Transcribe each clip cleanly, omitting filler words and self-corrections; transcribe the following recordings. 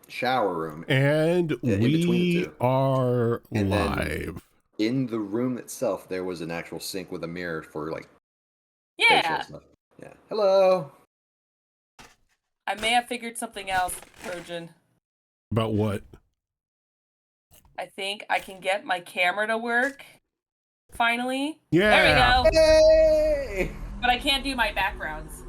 shower room. And in between the we two. are And then- live. In the room itself, there was an actual sink with a mirror for like facial Yeah. stuff. Yeah. Hello. I may have figured something out, Trojan. About what? I think I can get my camera to work. Finally. Yeah. There we go. Hey! But I can't do my backgrounds.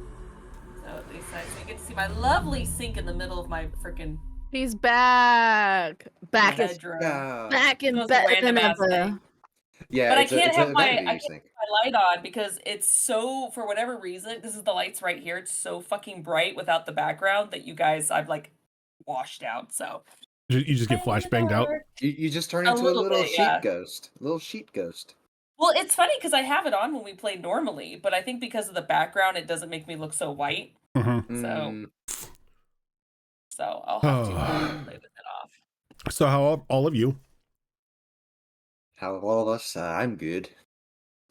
So at least I get to see my lovely sink in the middle of my freaking He's back. Back as bedroom. back in Most better random than ass ever. thing. Yeah, But I it's a- can't it's have a my vanity I can't sink. have my light on because it's so, for whatever reason, this is the lights right here. It's so fucking bright without the background that you guys I've like washed out. So You just get flashbanged out. You just turn A into a little little bit, sheet yeah. ghost. A little sheet ghost. Well, it's funny because I have it on when we play normally, but I think because of the background, it doesn't make me look so white. Mm-hmm. So I'll have to play with it off. So how are all of you? How all of us? I'm good.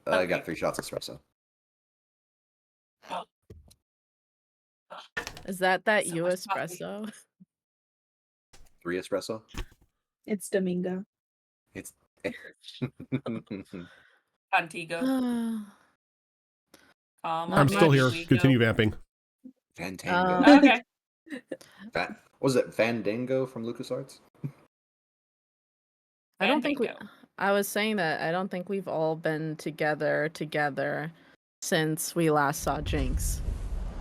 I Okay. got 3 shots of espresso. Is that So you much coffee. espresso? 3 espresso. It's Domingo. It's. Contigo. I'm still here. Continue vamping. Fandango. Okay. Was it Fandango from LucasArts? I don't think we. Fandango. I was saying that I don't think we've all been together since we last saw Jinx.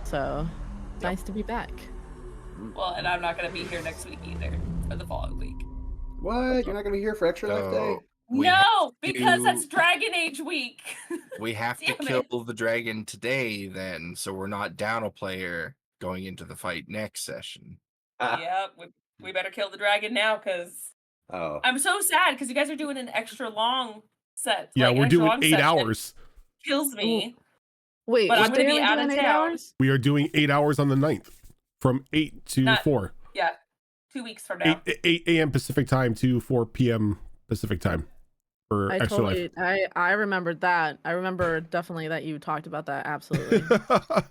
So nice to be back. Well, and I'm not gonna be here next week either, or the following week. What? You're not gonna be here for Extra Life Day? We have No, because to- that's Dragon Age week. We have to Damn it. kill the dragon today, then, so we're not down a player going into the fight next session. Yep, we better kill the dragon now because Oh. I'm so sad because you guys are doing an extra long set. Yeah, like, an we're extra doing long 8 session. hours. Kills me. Wait, But I'm what gonna day be are we out doing of 8 town. hours? We are doing 8 hours on the 9th, from 8 to Not- 4. Yeah, 2 weeks from now. 8 a.m. Pacific time to 4 p.m. Pacific time for I Extra totally, I remembered that. I remember definitely that you talked about that. Absolutely. Life.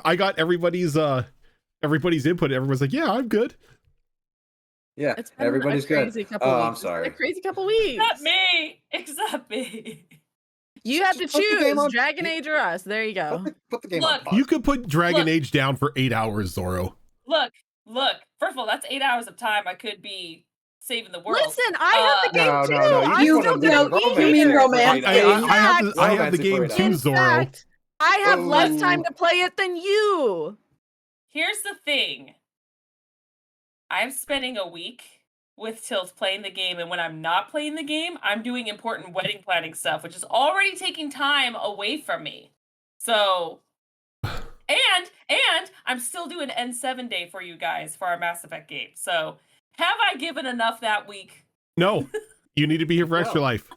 I got everybody's input. Everyone's like, yeah, I'm good. Yeah, It's been everybody's a good. crazy couple Oh, weeks. I'm It's been sorry. a crazy couple weeks. Except me. Except me. You have to Just put the game choose on- Dragon Age or us. There you go. Put the game on Look, pause. You could put Dragon Look. Age down for 8 hours, Zorro. Look. First of all, that's 8 hours of time I could be saving the world. Listen, I have the game No, too. no, you I'm just still wanna do gonna the be romance You mean here. romance? I have the Romantic game for 8 too, In hours. Zorro. fact, I have less Ooh. time to play it than you. Here's the thing. I'm spending a week with Tilt playing the game, and when I'm not playing the game, I'm doing important wedding planning stuff, which is already taking time away from me. So, and I'm still doing N7 day for you guys for our Mass Effect game. So, have I given enough that week? No, you need to be here for Extra Well. Life.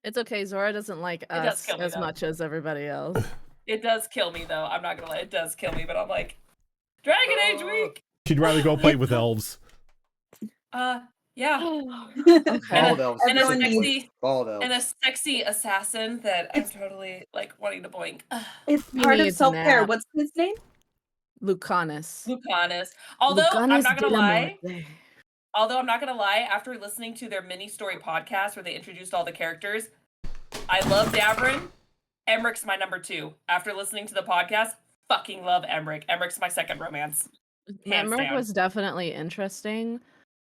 It's okay. Zora doesn't like does us kill me, as though. much as everybody else. It does kill me, though. I'm not gonna lie, it does kill me. But I'm like, Dragon Age week. She'd rather go play with elves. Yeah. Okay. Bald elves. And a Everyone sexy, needs- Bald elves. and a sexy assassin that I'm totally like wanting to boink. It's He part of needs a self-care. nap. What's his name? Lucanus. Lucanus. Although I'm Lucanus not gonna de la lie, Muerte. after listening to their mini story podcast where they introduced all the characters, I love Davrin. Emmerich's my number 2. After listening to the podcast, fucking love Emmerich. Emmerich's my second romance. Hands Emmerich down. was definitely interesting.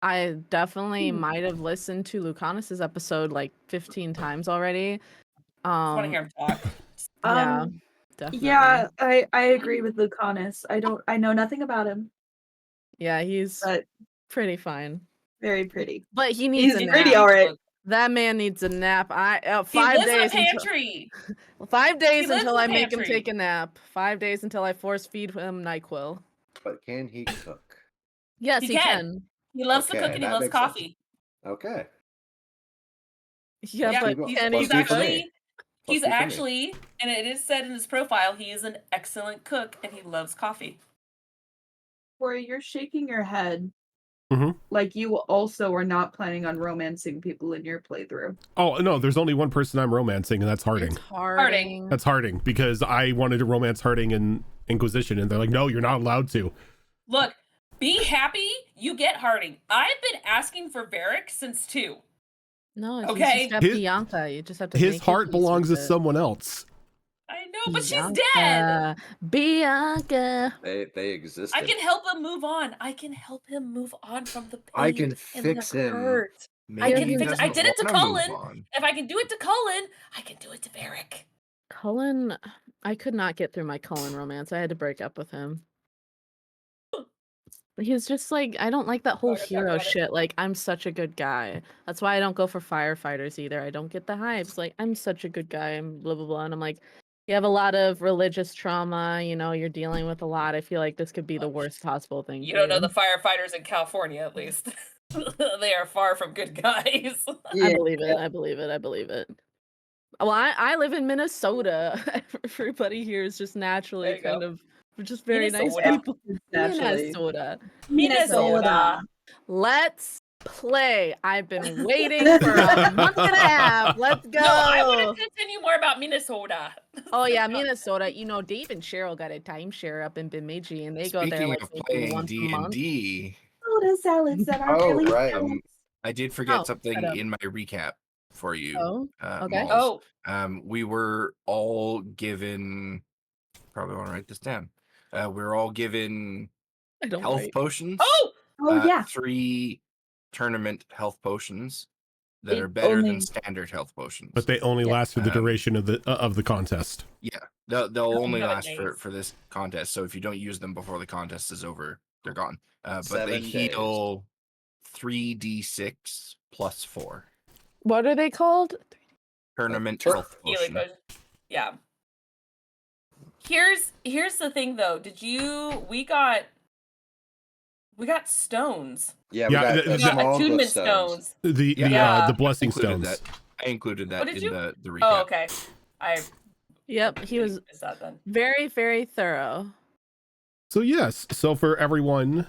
I definitely might have listened to Lucanus's episode like 15 times already. I want to hear him talk. Yeah, definitely. Yeah, I agree with Lucanus. I know nothing about him, Yeah, he's but pretty fine. very pretty. But he needs He's a pretty nap. alright. That man needs a nap. He 5 lives in a days. pantry. 5 days lives until in I the make him pantry. take a nap. 5 days until I force feed him NyQuil. But can he cook? Yes, He he can. can. He loves to Okay, cook and he that loves makes sense. coffee. Okay. Yeah, Yeah, but Plus can two he He's for me. cook? actually Plus he's 2 for me. actually, and it is said in his profile, he is an excellent cook and he loves coffee. Corey, you're shaking your head. Mhm. Like you also are not planning on romancing people in your playthrough. Oh, no, there's only one person I'm romancing, and that's Harding. It's Harding. That's Harding, because I wanted to romance Harding in Inquisition, and they're like, no, you're not allowed to. Look, Be happy, you get Harding. I've been asking for Varric since 2. No, you Okay. just got His- Bianca. You just have to His make your heart peace belongs to with it. someone else. I know, but she's dead. Bianca. They existed. I can help him move on. I can help him move on from the pain I can and fix the him. hurt. Maybe can he fix- I doesn't did it to wanna move Cullen. on. If I can do it to Cullen, I can do it to Varric. Cullen, I could not get through my Cullen romance. I had to break up with him. He's just like, I don't like that whole Wanna talk hero about it? shit. Like, I'm such a good guy. That's why I don't go for firefighters either. I don't get the hypes. Like, I'm such a good guy. I'm blah, blah, blah. And I'm like, you have a lot of religious trauma. You know, you're dealing with a lot. I feel like this could be the worst possible thing. You for don't know the firefighters in California, at least. They are far from good guys. I believe it. I believe it. I believe it. Well, I live in Minnesota. Everybody here is just There naturally you go. kind of just very nice Minnesota. people. Naturally. Minnesota. Let's play. I've been waiting for a month and a half. Let's go. No, I want to continue more about Minnesota. Oh yeah, Minnesota. You know, Dave and Cheryl got a timeshare up in Bemidji, and they go there Speaking like of maybe playing once a month. D&D, Soda salads that are Oh, really right. salads. I did forget Oh, something shut up. in my recap for you. Oh, okay. Malls. Oh, We were all given. Probably want to write this down. We were all given I don't health write. potions. oh, Oh yeah. 3 tournament health potions that It are better only- than standard health potions. But they only Yeah. last for the duration of the contest. Yeah, they'll only Oh, last nice. for this contest. So if you don't use them before the contest is over, they're gone. But 7 they days. heal 3d6 plus 4 What are they called? tournament Tur- health healing potion. potion. Yeah. Here's the thing though. We got stones. Yeah, Yeah, we got the- We got small attunement glyph stones. Yeah. The blessing Included stones. I included that did in you? the recap. Oh, okay. I Yep, he was missed that then. very, very thorough. So yes, so for everyone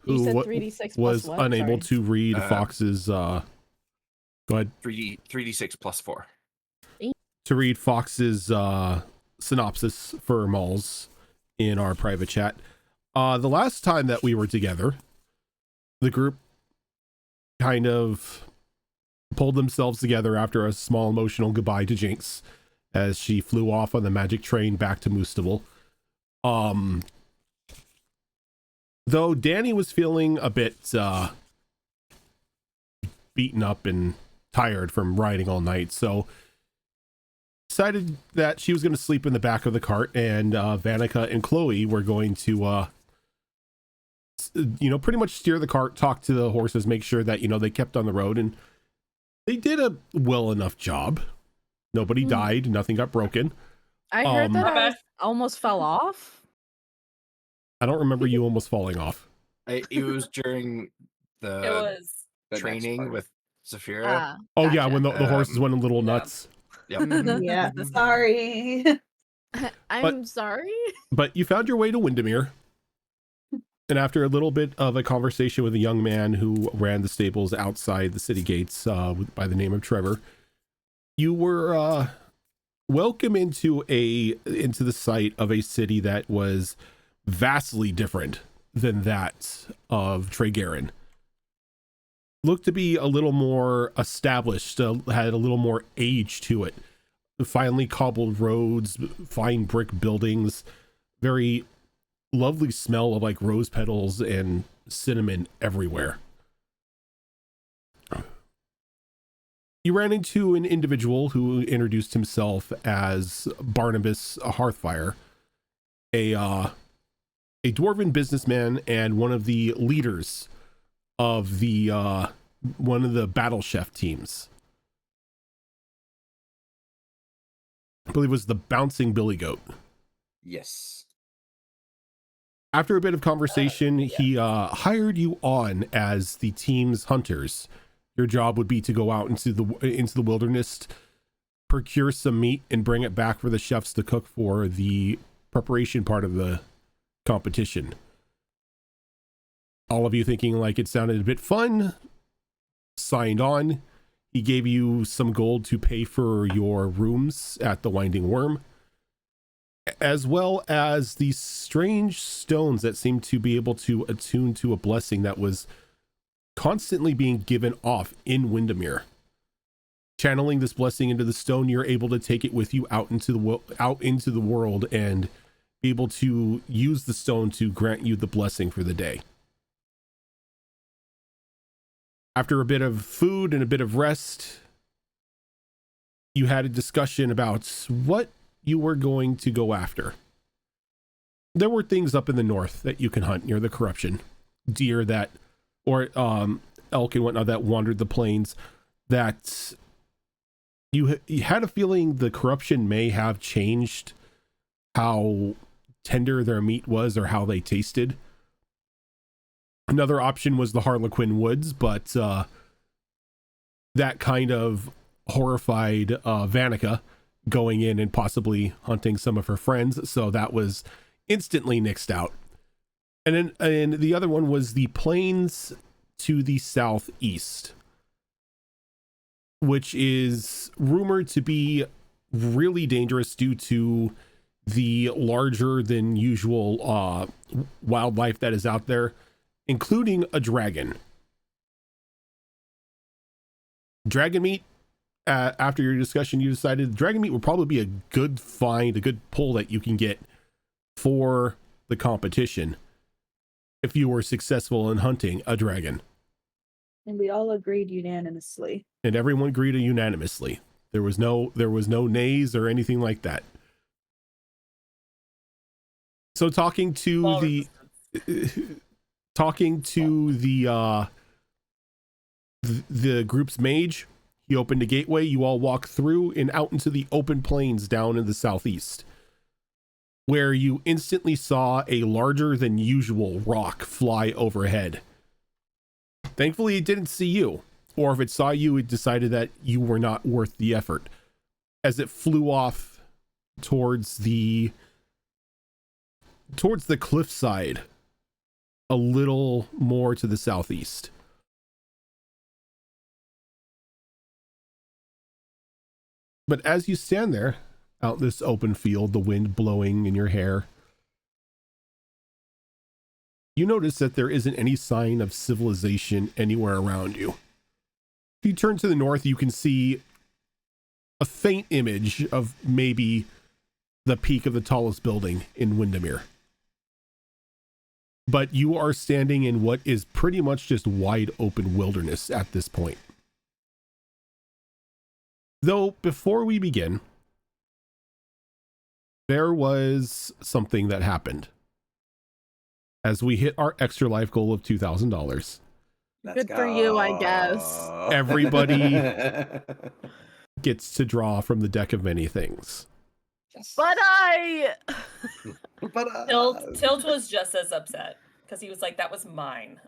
You who said 3d6 was plus what? unable Sorry. to read Uh, Fox's go ahead 3d6 plus 4. to read Fox's synopsis for Malls in our private chat. The last time that we were together, the group kind of pulled themselves together after a small emotional goodbye to Jinx as she flew off on the magic train back to Moostable. Though Danny was feeling a bit beaten up and tired from riding all night, so decided that she was going to sleep in the back of the cart, and Vanica and Chloe were going to pretty much steer the cart, talk to the horses, make sure that they kept on the road, and they did a well enough job. Nobody died, nothing got broken. I heard that Okay. I almost fell off. I don't remember you almost falling off. It was during It the was. The next training part. with Zafira. Ah, Oh yeah, gotcha. when the horses went a little yeah. nuts. Yep. Yeah. Sorry. I'm sorry. But you found your way to Windermere. And after a little bit of a conversation with a young man who ran the stables outside the city gates by the name of Trevor, you were welcome into the sight of a city that was vastly different than that of Tregarin. Looked to be a little more established, had a little more age to it. Finely cobbled roads, fine brick buildings, very lovely smell of like rose petals and cinnamon everywhere. You ran into an individual who introduced himself as Barnabas Hearthfire, a dwarven businessman and one of the leaders of the one of the battle chef teams. I believe it was the Bouncing Billy Goat. Yes. After a bit of conversation, he hired you on as the team's hunters. Your job would be to go out into the wilderness, procure some meat, and bring it back for the chefs to cook for the preparation part of the competition. All of you thinking like it sounded a bit fun, signed on. He gave you some gold to pay for your rooms at the Winding Worm. as well as these strange stones that seem to be able to attune to a blessing that was constantly being given off in Windermere. Channeling this blessing into the stone, you're able to take it with you out into the world and be able to use the stone to grant you the blessing for the day. After a bit of food and a bit of rest, you had a discussion about what you were going to go after. There were things up in the north that you can hunt near the corruption. Deer that, or elk and whatnot that wandered the plains, that you had a feeling the corruption may have changed how tender their meat was or how they tasted. Another option was the Harlequin Woods, but that kind of horrified Vanica going in and possibly hunting some of her friends, so that was instantly nixed out. And the other one was the plains to the southeast, which is rumored to be really dangerous due to the larger than usual wildlife that is out there, including a dragon. Dragon meat, after your discussion, you decided dragon meat would probably be a good find, a good pull that you can get for the competition if you were successful in hunting a dragon. And we all agreed unanimously. And everyone agreed unanimously. There was no nays or anything like that. So talking to the group's mage, he opened a gateway. You all walk through and out into the open plains down in the southeast, where you instantly saw a larger than usual rock fly overhead. Thankfully, it didn't see you, or if it saw you, it decided that you were not worth the effort, as it flew off towards the cliffside, a little more to the southeast. But as you stand there, out in this open field, the wind blowing in your hair, you notice that there isn't any sign of civilization anywhere around you. If you turn to the north, you can see a faint image of maybe the peak of the tallest building in Windermere. But you are standing in what is pretty much just wide open wilderness at this point. Though, before we begin, there was something that happened. As we hit our extra life goal of $2,000. Good for you, I guess. Everybody gets to draw from the deck of many things. Yes. But Tilt was just as upset because he was like, "That was mine."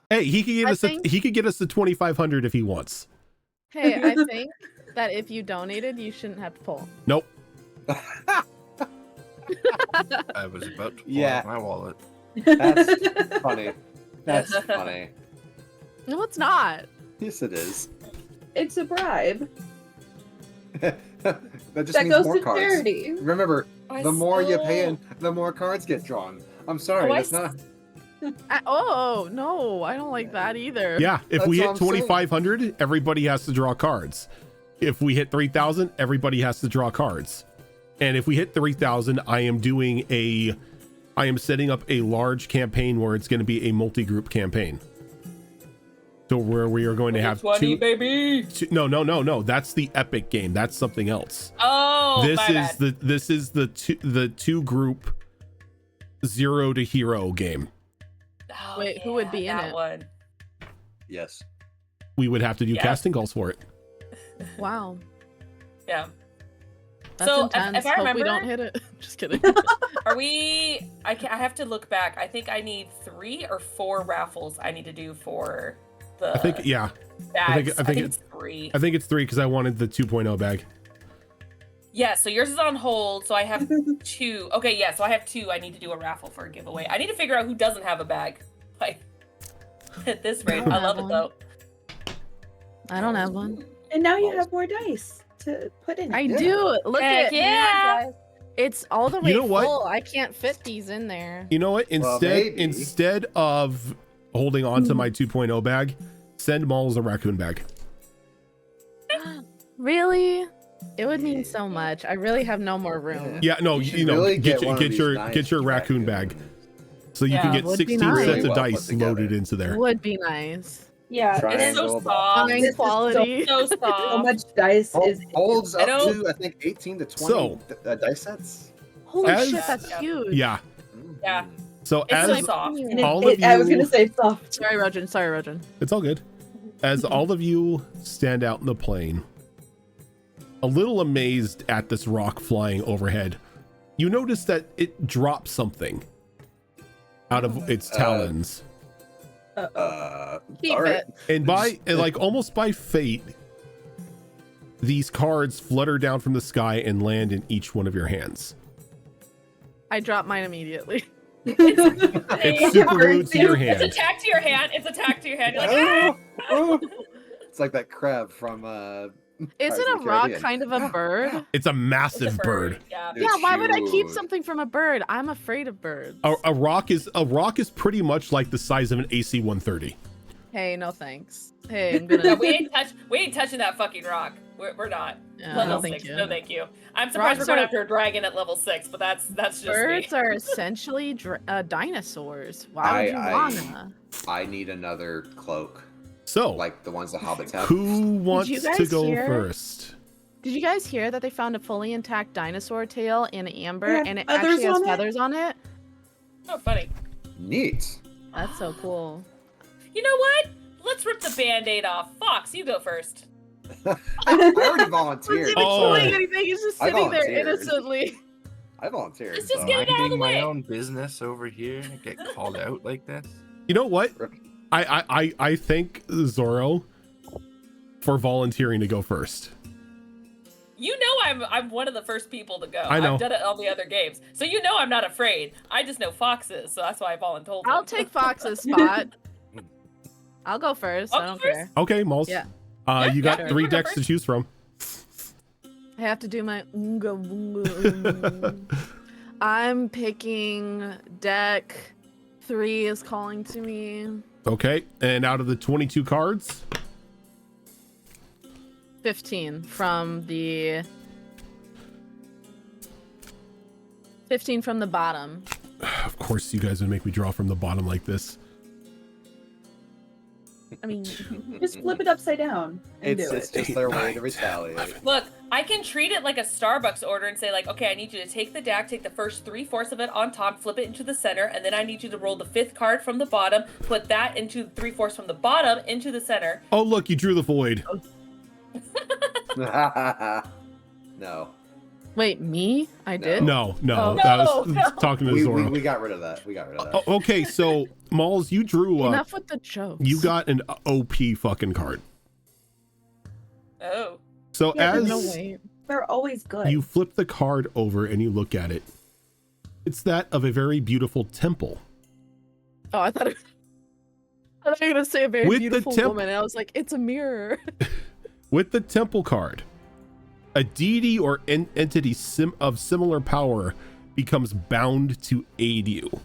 Hey, he could get us the 2,500 if he wants. Hey, I think that if you donated, you shouldn't have to pull. Nope. I was about to pull Yeah. out my wallet. That's funny. That's funny. No, it's not. Yes, it is. It's a bribe. That just That means goes more to cards. charity. Remember, I the more you still- pay in, the more cards get drawn. I'm sorry, Oh, I that's not. Oh, no, I don't like that either. Yeah, if That's we what hit I'm saying. 2,500, everybody has to draw cards. If we hit 3,000, everybody has to draw cards. And if we hit 3,000, I am setting up a large campaign where it's going to be a multi-group campaign. So where we are going to have 20, two, baby. no. That's the epic game. That's something else. Oh, my bad. This is the two group 0 to hero game. Oh, Wait, who would be in that it? one? Yes. We would have to do Yeah. casting calls for it. Wow. Yeah. That's So, intense. if I Hope we don't remember- hit it. Just kidding. Are we? I have to look back. I think I need 3 or 4 raffles. I need to do for the. I think, yeah. bags. I think it's 3. I think it's 3 because I wanted the 2.0 bag. Yeah. So yours is on hold. So I have 2. Okay. Yeah. So I have 2. I need to do a raffle for a giveaway. I need to figure out who doesn't have a bag. Like at this rate, don't I have love it one. though. I don't have one. And now you have more dice to put in it. I Yeah. do. Look Heck at yeah. It's all the way You know what? full. I can't fit these in there. You know what? maybe. Instead of holding on to my 2.0 bag, send Malls a raccoon bag. Really? It would mean so much. I really have no more room. Yeah, no, should you know, really get one of these get your nice raccoon bag, raccoons. so you Yeah, can get would be 16 nice. sets Really of well put dice together. loaded into there. Would be nice. Yeah, It's Triangle so box. soft. Fine This is so- quality. So so soft. much dice is Holds I up don't- to I think 18 to 20 So- dice sets. Holy As- shit, that's huge. Yeah. Yeah. So It's as so soft. And all of I was you- gonna say soft. Sorry, Rojan. Sorry, Rojan. it's all good. As all of you stand out in the plain, a little amazed at this rock flying overhead, you notice that it drops something out of its talons. Keep All right. it. And like almost by fate, these cards flutter down from the sky and land in each one of your hands. I dropped mine immediately. It's super glued to your It's hand. attacked to your hand. It's attacked to your hand. You're like, ah! It's like that crab from Isn't of a the rock Caribbean. kind of a bird? It's a It's a massive bird. Yeah. Dude, Yeah, why would I keep huge. something from a bird? I'm afraid of birds. A rock is pretty much like the size of an AC 130. Hey, no thanks. Hey, I'm No, gonna. we ain't touching that fucking rock. We're not. Yeah, Level no, thank 6. you. No, thank you. I'm surprised Rocks we're going are- after a dragon at level 6, but that's just Birds me. are essentially dinosaurs. Why would you wanna? I need another cloak, So, like the ones the hobbits have. who wants you to guys go hear? first? Did you guys hear that they found a fully intact dinosaur tail in amber It had and it feathers actually has on it? feathers on it? Oh, funny. Neat. That's so cool. You know what? Let's rip the band-aid off. Fox, you go first. I already volunteered. Wasn't even Oh. doing anything. He's just I sitting there volunteered. innocently. I volunteered. Let's just so- get it out of the Minding my way. own business over here, get called out like this. You know what? I thank Zorro for volunteering to go first. You know I'm one of the first people to go. I know. I've done it all the other games. So you know I'm not afraid. I just know Fox is, so that's why I volunteered. I'll take Fox's spot. I'll go first. I'll I go don't first? care. Okay, Malls. Yeah. You got sure. 3 You go decks to first. choose from. I have to do my oonga boonga. I'm picking deck 3 is calling to me. Okay, and out of the 22 cards, 15 from the 15 from the bottom. of course, you guys would make me draw from the bottom like this. I mean, Just flip it upside down and It's do it's it. just their way to retaliate. Look, I can treat it like a Starbucks order and say like, okay, I need you to take the deck, take the first 3/4 of it on top, flip it into the center, and then I need you to roll the 5th card from the bottom, put that into 3/4 from the bottom into the center. Oh, look, you drew the void. No. wait, me? I did? No, Oh. that No, was no. talking to We Zorro. got rid of that. We got rid of that. Oh, okay, so Malls, you drew Enough with the jokes. you got an OP fucking card. Oh. So Yeah, as No way. They're always good. you flip the card over and you look at it, it's that of a very beautiful temple. Oh, I thought you were going to say a very With the beautiful temp- woman. And I was like, it's a mirror. With the temple card, a deity or entity of similar power becomes bound to aid you.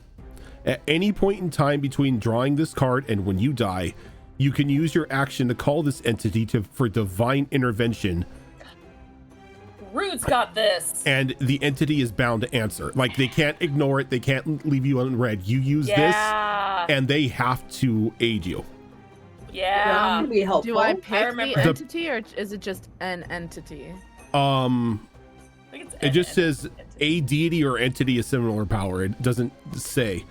At any point in time between drawing this card and when you die, you can use your action to call this entity for divine intervention, Rude's got this. and the entity is bound to answer. Like, they can't ignore it, they can't leave you unread. You use Yeah. this, and they have to aid you. Yeah. That'd be helpful. Do I pick remember. the The- entity or is it just an entity? I think it's It just says a deity or entity of similar power. It doesn't say.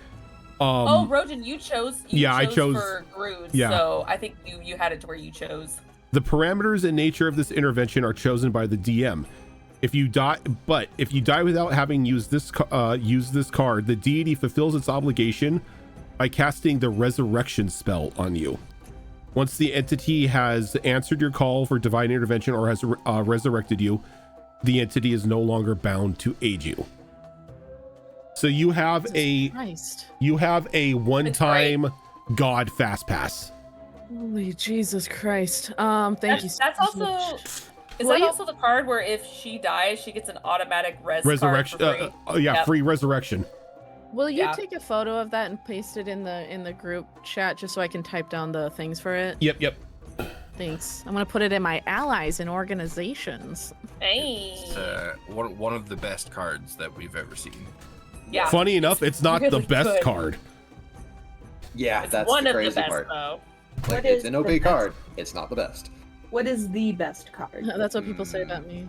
Oh, Rojan, you chose. yeah, I chose- for Rude, yeah. So I think you had it to where you chose. The parameters and nature of this intervention are chosen by the DM. If you die without having used this card, the deity fulfills its obligation by casting the resurrection spell on you. Once the entity has answered your call for divine intervention or has resurrected you, the entity is no longer bound to aid you. So you have Christ. a one-time God fast pass. Holy Jesus Christ. Thank you so That's also much. Is Well, that you- also the card where if she dies, she gets an automatic Resurrection. card for free? Yeah, Yep. free resurrection. Will you Yeah. take a photo of that and paste it in the group chat just so I can type down the things for it? Yep. Thanks. I'm gonna put it in my allies and organizations. Hey. It's one of the best cards that we've ever seen. Yeah. Funny enough, it's not the really best good. card. Yeah, It's that's one the of the crazy best part. though. Like, What it's is an the OP best? card. It's not the best. What is the best card? That's what people say about me.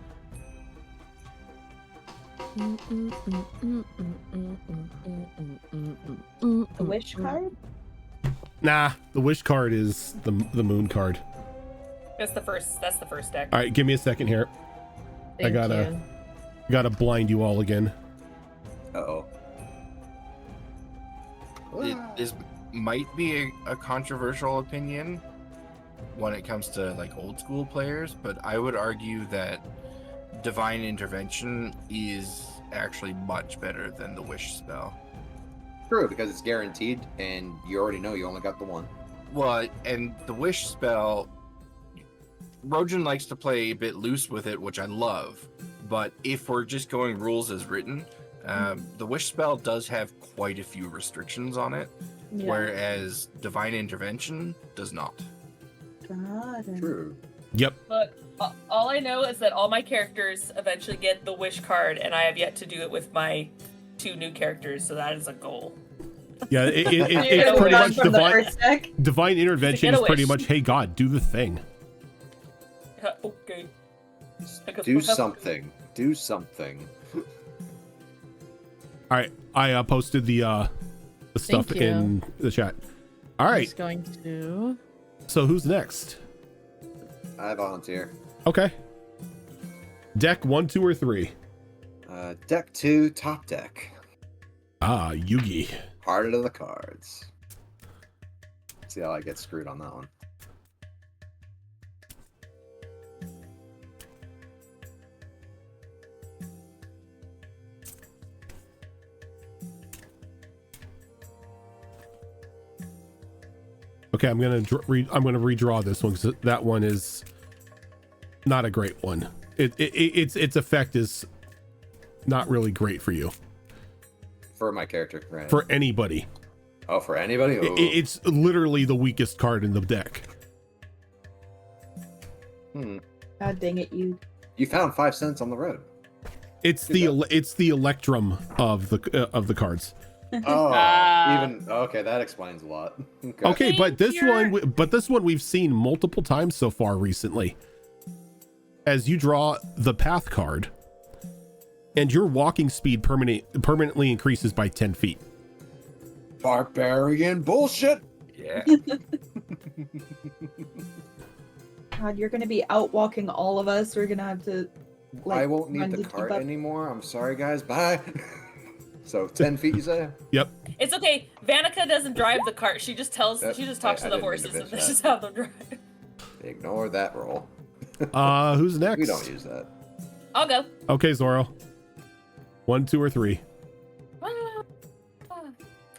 The wish card? Nah, the wish card is the moon card. That's the first deck. All right, give me a second here. Thank gotta- you. Gotta blind you all again. Uh-oh. It is might be a controversial opinion when it comes to like old school players, but I would argue that divine intervention is actually much better than the wish spell. True, because it's guaranteed, and you already know you only got the one. Well, and the wish spell, Rojan likes to play a bit loose with it, which I love. But if we're just going rules as written, the wish spell does have quite a few restrictions on it, Yeah. whereas divine intervention does not. Got it. True. Yep. But all I know is that all my characters eventually get the wish card, and I have yet to do it with my 2 new characters, so that is a goal. Yeah, You're it's gonna pretty run much from the divine. first deck? Divine intervention Get a is pretty wish. much, hey God, do the thing. Okay. Do something. Do something. All right, I posted the stuff Thank you. in the chat. All I'm right, just going to. so who's next? I volunteer. Okay. Deck 1, 2, or 3. Deck 2, top deck. Ah, Yugi. Heart of the cards. See how I get screwed on that one. Okay, I'm gonna redraw this one because that one is not a great one. Its effect is not really great for you, For my character, right? for anybody. Oh, for anybody? Oh. It's literally the weakest card in the deck. God dang it, you. You found 5 cents on the road. It's Good the electrum of the cards. Oh, Ah. even okay. That explains a lot. Okay, but this Thank one we've seen multiple times so far recently. As you draw the path card, and your walking speed permanently increases by 10 feet. Barbarian bullshit. Yeah. God, you're gonna be out walking all of us. We're gonna have to. Like, I won't run need the to keep cart up. anymore. I'm sorry, guys. Bye. So 10 feet, you say? Yep. It's okay. Vanica doesn't drive the cart. She just talks Yep. to the I horses didn't mean to and bitch this that. is how they'll drive. Ignore that roll. Who's next? We don't use that. I'll go. Okay, Zoro. 1, 2, or 3.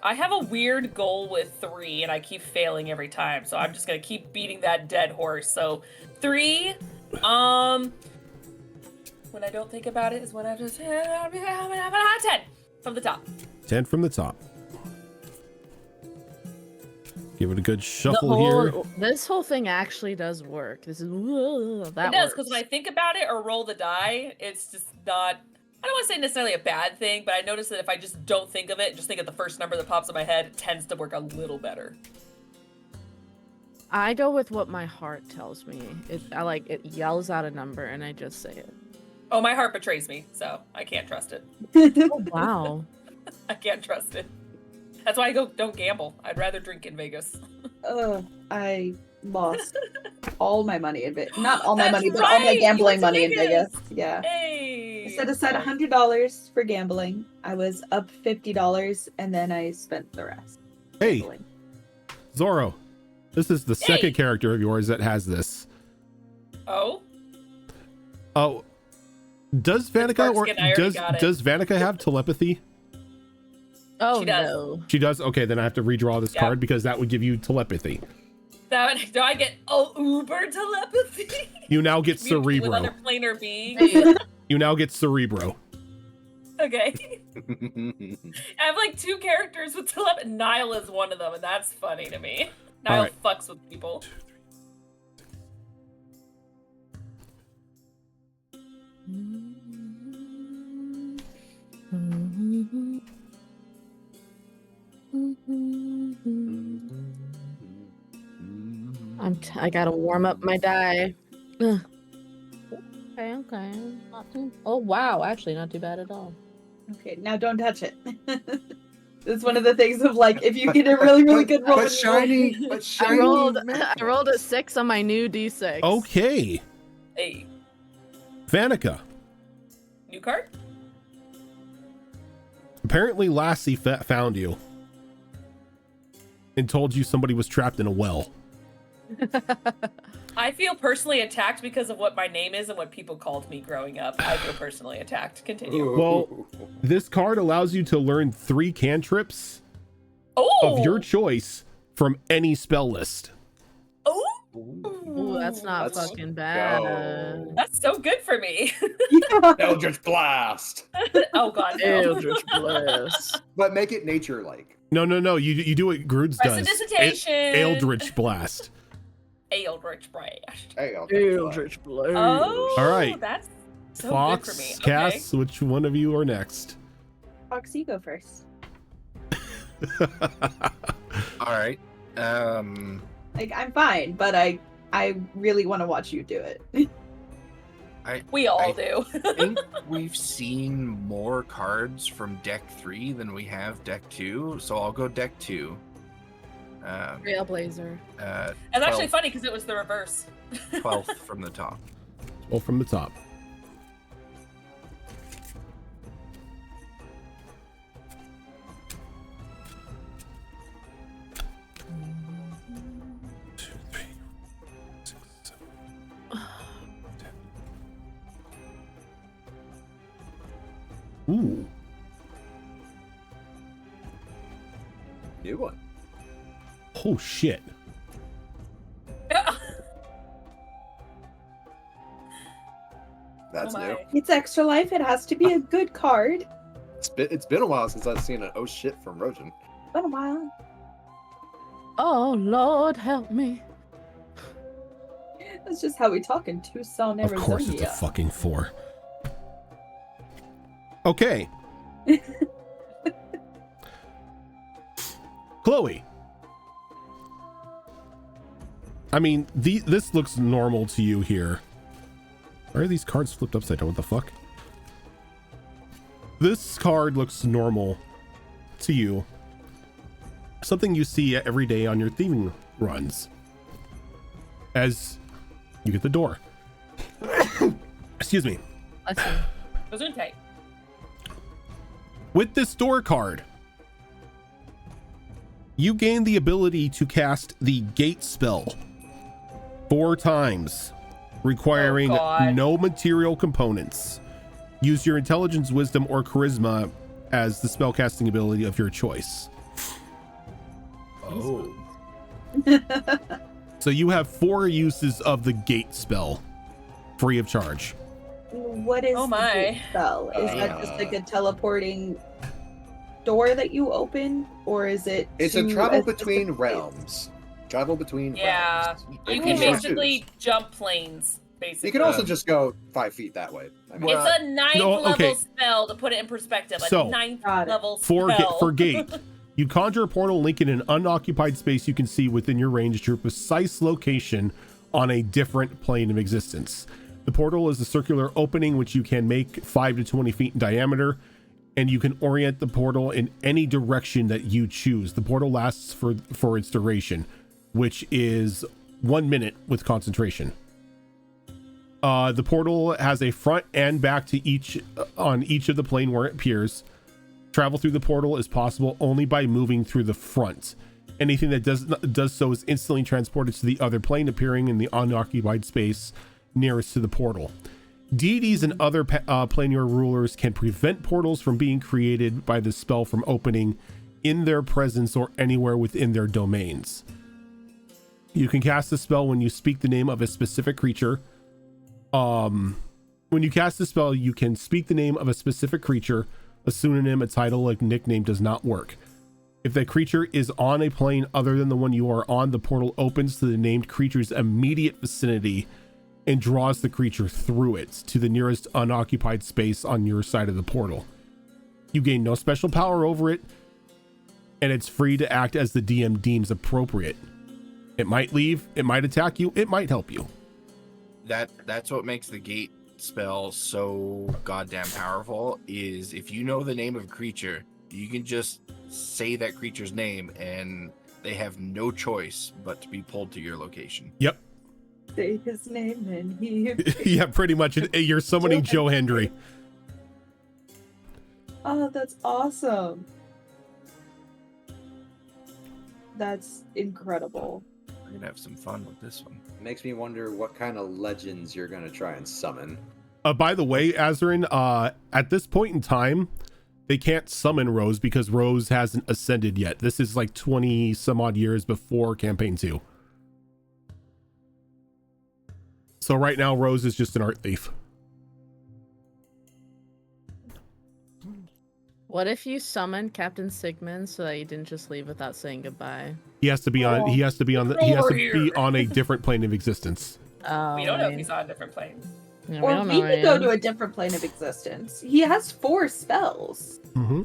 I have a weird goal with 3, and I keep failing every time, so I'm just gonna keep beating that dead horse. So 3, when I don't think about it is when I just 10 from the top. 10 from the top. Give it a good shuffle here. This whole thing actually does work. This is that It does, works. because when I think about it or roll the die, it's just not. I don't want to say necessarily a bad thing, but I notice that if I just don't think of it, just think of the first number that pops in my head, it tends to work a little better. I go with what my heart tells me. It yells out a number and I just say it. Oh, my heart betrays me, so I can't trust it. Oh, wow. I can't trust it. That's why I don't gamble. I'd rather drink in Vegas. I lost all my money in Vegas. Not all my That's money, but all my right, you gambling went to money in Vegas. Vegas. Yeah. Hey! I set aside $100 for gambling. I was up $50, and then I spent the rest. Hey, gambling. Zoro. This is the second character of yours that has this. Oh? Oh, does Vanica or Sparkskin, I already got it. does Vanica have telepathy? Oh She does. no. She does. Okay, then I have to redraw this Yeah. card because that would give you telepathy. Do I get uber telepathy? You now get Communicate with Cerebro. other planar beings. You now get Cerebro. Okay. I have like 2 characters with telepathy. Nile is one of them, and that's funny to me. Nile Alright. fucks with people. I gotta warm up my die. Ugh. Okay. Not too. Oh wow, actually not too bad at all. Okay, now don't touch it. It's one of the things of like if you get a really, really good roll. But shiny, but I shiny. rolled man. I rolled a 6 on my new D6. Okay. Hey, Vanica. new card? Apparently Lassie found you and told you somebody was trapped in a well. I feel personally attacked because of what my name is and what people called me growing up. I feel personally attacked. Continue. Well, this card allows you to learn 3 cantrips Oh! of your choice from any spell list. Oh! Ooh, that's not Let's fucking bad. go. That's so good for me. Eldritch Blast. Oh god, no. Eldritch Blast. But make it nature-like. No. You do what Groods does. Prestidigitation. Eldritch Blast. Eldritch Blast. Hey, Blast. Eldritch Blast. Oh, All right. That's so Fox, good for me. Cass, which one of you are next? Fox, you go first. All right. Like I'm fine, but I really want to watch you do it. We all do. I think we've seen more cards from deck 3 than we have deck 2, so I'll go deck 2. Trailblazer. It's actually funny because it was the reverse. 12th from the top. Well, from the top. Ooh. New one. Oh shit. That's Oh new. my. It's extra life. It has to be a good card. It's been a while since I've seen an oh shit from Rojan. Been a while. Oh Lord, help me. That's just how we talk in Tucson, Of Arizona. course it's a fucking 4. Okay. Chloe. I mean, this looks normal to you here. Why are these cards flipped upside down? What the fuck? This card looks normal to you. Something you see every day on your thieving runs. As you get the door. Excuse me. Let's see. Gesundheit. With this door card, you gain the ability to cast the gate spell 4 times, requiring Oh, God. no material components. Use your intelligence, wisdom, or charisma as the spellcasting ability of your choice. Oh. So you have 4 uses of the gate spell, free of charge. What is Oh the my. gate spell? Is that just like a teleporting door that you open, or is it? It's a to travel specific between place? realms. Travel between Yeah. realms. You You can can basically jump planes, basically. You can also just go 5 feet that way. I mean, Well, It's a 9th No, okay. level spell, to put it in perspective. A So, 9th Got it. level For spell. gate, you conjure a portal link in an unoccupied space you can see within your range to your precise location on a different plane of existence. The portal is a circular opening which you can make 5 to 20 feet in diameter, and you can orient the portal in any direction that you choose. The portal lasts for its duration, which is 1 minute with concentration. The portal has a front and back to each on each of the plane where it appears. Travel through the portal is possible only by moving through the front. Anything that does so is instantly transported to the other plane, appearing in the unoccupied space nearest to the portal. Deities and other planar rulers can prevent portals from being created by the spell from opening in their presence or anywhere within their domains. You can cast the spell when you speak the name of a specific creature. When you cast the spell, you can speak the name of a specific creature. A pseudonym, a title, a nickname does not work. If the creature is on a plane other than the one you are on, the portal opens to the named creature's immediate vicinity and draws the creature through it to the nearest unoccupied space on your side of the portal. You gain no special power over it, and it's free to act as the DM deems appropriate. It might leave, it might attack you, it might help you. That's what makes the gate spell so goddamn powerful, is if you know the name of a creature, you can just say that creature's name and they have no choice but to be pulled to your location. Yep. Say his name and he. Yeah, pretty much. You're summoning Joe Hendry. Oh, that's awesome. That's incredible. We're gonna have some fun with this one. Makes me wonder what kind of legends you're gonna try and summon. By the way, Azarin, at this point in time, they can't summon Rose because Rose hasn't ascended yet. This is like 20 some odd years before campaign 2. So right now, Rose is just an art thief. What if you summoned Captain Sigmund so that you didn't just leave without saying goodbye? He has to be on. He has to be on. He has to be on a different plane of existence. Oh, We don't know if he's on a different plane. Yeah, Or don't we know, could go man. to a different plane of existence. He has 4 spells. Mm-hmm.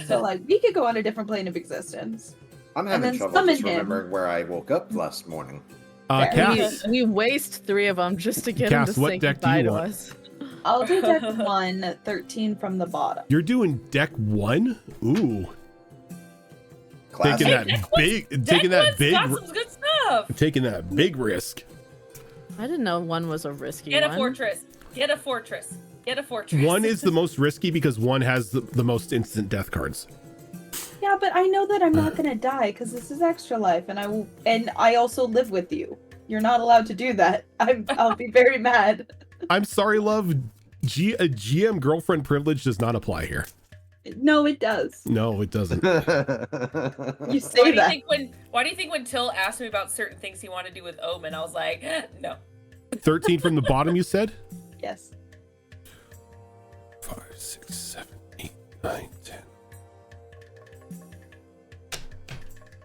So, like, we could go on a different plane of existence. I'm And having then trouble summon just him. remembering where I woke up last morning. Cass, We waste 3 of them just to get him Cass, to what say deck do goodbye you to want? us. I'll do deck 1, 13 from the bottom. you're doing deck 1. Ooh, Classic. taking that big, taking that big, got some good stuff. taking that big risk. I didn't know 1 was a risky Get a one. fortress. Get a fortress. Get a fortress. 1 is the most risky because 1 has the most instant death cards. Yeah, but I know that I'm not gonna die because this is extra life, and I also live with you. You're not allowed to do that. I'll be very mad. I'm sorry, love. A GM girlfriend privilege does not apply here. No, it does. No, it doesn't. You Why say do you that. think when Till asked me about certain things he wanted to do with Omen, I was like, no. 13 from the bottom, you said? Yes. 5, 6, 7, 8, 9, 10.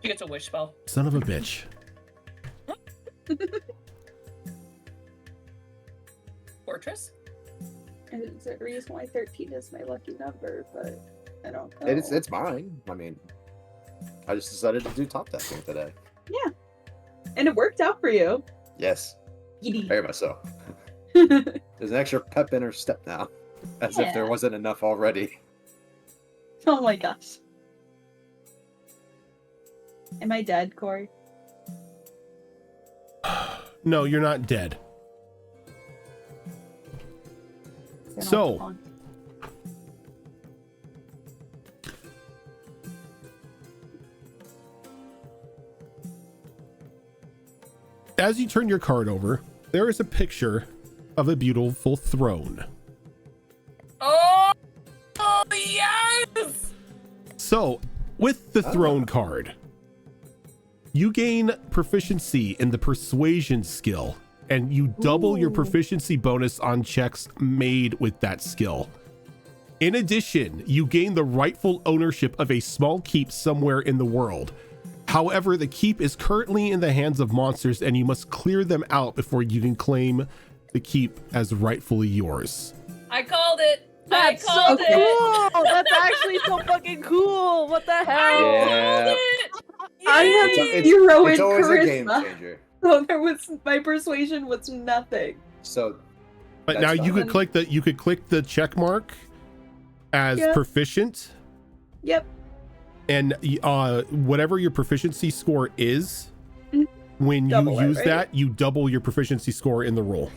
You get a wish spell. Son of a bitch. Fortress? And there's a reason why 13 is my lucky number, but I don't know. It's mine. I mean, I just decided to do top decking today. And it worked out for you. Yes, Giddy. very much so. There's an extra pep in her step now, as if there Yeah. wasn't enough already. Oh my gosh. Am I dead, Corey? No, you're not dead. Then I'll So- go on. As you turn your card over, there is a picture of a beautiful throne. Oh, yes! So, with the throne card, you gain proficiency in the persuasion skill, and you double your proficiency bonus on checks made with that skill. In addition, you gain the rightful ownership of a small keep somewhere in the world. However, the keep is currently in the hands of monsters, and you must clear them out before you can claim the keep as rightfully yours. I called it. That's I called so it. cool! That's actually so fucking cool! What the I hell? Yeah. called it. I had Yay! zero in It's always a game charisma, changer. so there was my persuasion was nothing. So But That's now you fine. could click the check mark as Yeah. proficient, Yep. and whatever your proficiency score is, Mhm. when Double you it, use right? that, you double your proficiency score in the roll.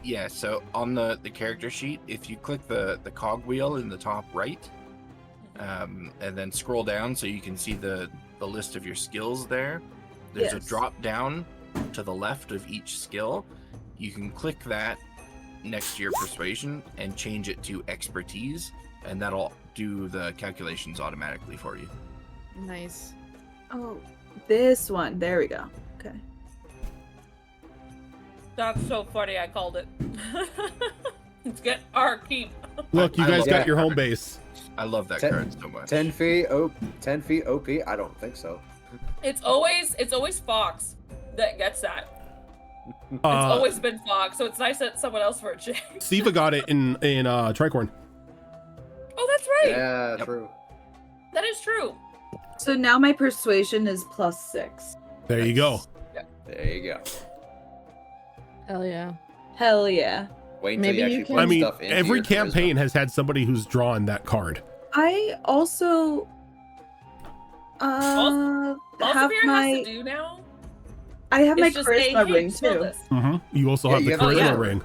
Yeah, so on the character sheet, if you click the cog wheel in the top right, and then scroll down so you can see the list of your skills there, there's Yes. a drop down to the left of each skill. You can click that next to your persuasion and change it to expertise, and that'll do the calculations automatically for you. Nice. Oh, this one. There we go. Okay. That's so funny. I called it. Let's get our keep. Look, you I guys love got that your home card. base. I love that Ten- card so much. 10 feet, 10 feet OP? I don't think so. It's always Fox that gets that. It's Uh, always been Fox, so it's nice that someone else for a change. Siva got it in Tricorn. Oh, that's right. Yeah, Yep. true. That is true. So now my persuasion is +6. There you go. There you go. Hell yeah. Hell yeah. Wait until Maybe you you actually can- put I mean, stuff into every your campaign charisma. has had somebody who's drawn that card. I also Also, have Beer has my to do now. I have my It's just saying, charisma hey, ring spill too. this. You also Yeah, have the you have charisma the charisma ring.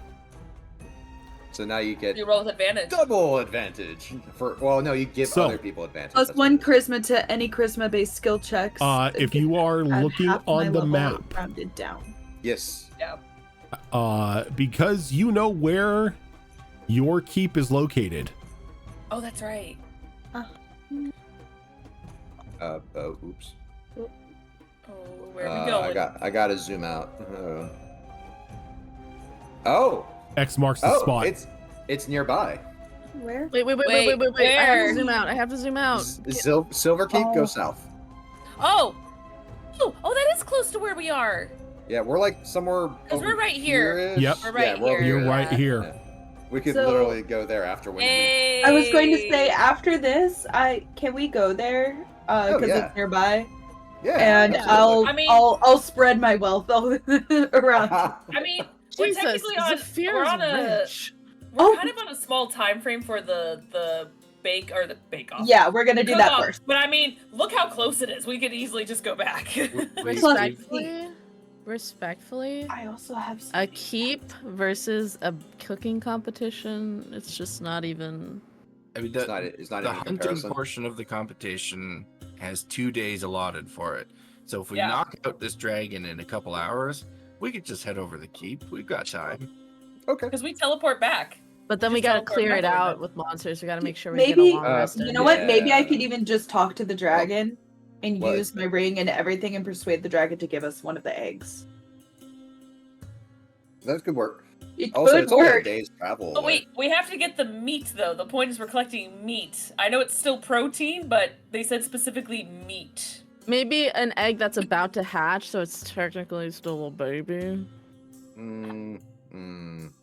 So now you get You roll with advantage. double advantage. Well, no, you give So- other people advantage. Plus That's 1 what it is. charisma to any charisma-based skill checks. If you are at looking half my on the level map, rounded down. Yes. because you know where your keep is located. Oh, that's right. Oops. Oh, where are we going? I gotta zoom out. Oh. X marks the Oh, spot. it's nearby. Where? Wait. I have where? to zoom out. I have to zoom out. Silver Keep, Oh. go south. Oh, that is close to where we are. Yeah, we're like somewhere. 'Cause we're over right here. here-ish. Yep. We're right Yeah, we're over here. You're right here. Yeah. We could So- literally go there after we. Hey. I was going to say after this, can we go there? Because yeah. it's nearby, Yeah. and absolutely. I mean- I'll spread my wealth all around. I mean, we're Jesus, technically on. Zafir We're is on a. rich. We're Oh. kind of on a small time frame for the bake off. Yeah, we're gonna do that Cook-off. first. But I mean, look how close it is. We could easily just go back. Respectfully, I also have a keep versus a cooking competition. It's just not even. I mean, It's not the even a hunting comparison. portion of the competition has 2 days allotted for it. So if we Yeah. knock out this dragon in a couple hours, we could just head over the keep. We've got time. Okay. Because we teleport back. But then we Just gotta teleport clear back it a little out bit. with monsters. We gotta make sure we Maybe- get a long Uh, rest. You know what? Maybe I Yeah. could even just talk to the dragon and What? use my ring and everything and persuade the dragon to give us one of the eggs. That could work. It Also, could it's only a work. day's travel. Oh away. wait, we have to get the meat though. The point is we're collecting meat. I know it's still protein, but they said specifically meat. Maybe an egg that's about to hatch, so it's technically still a baby.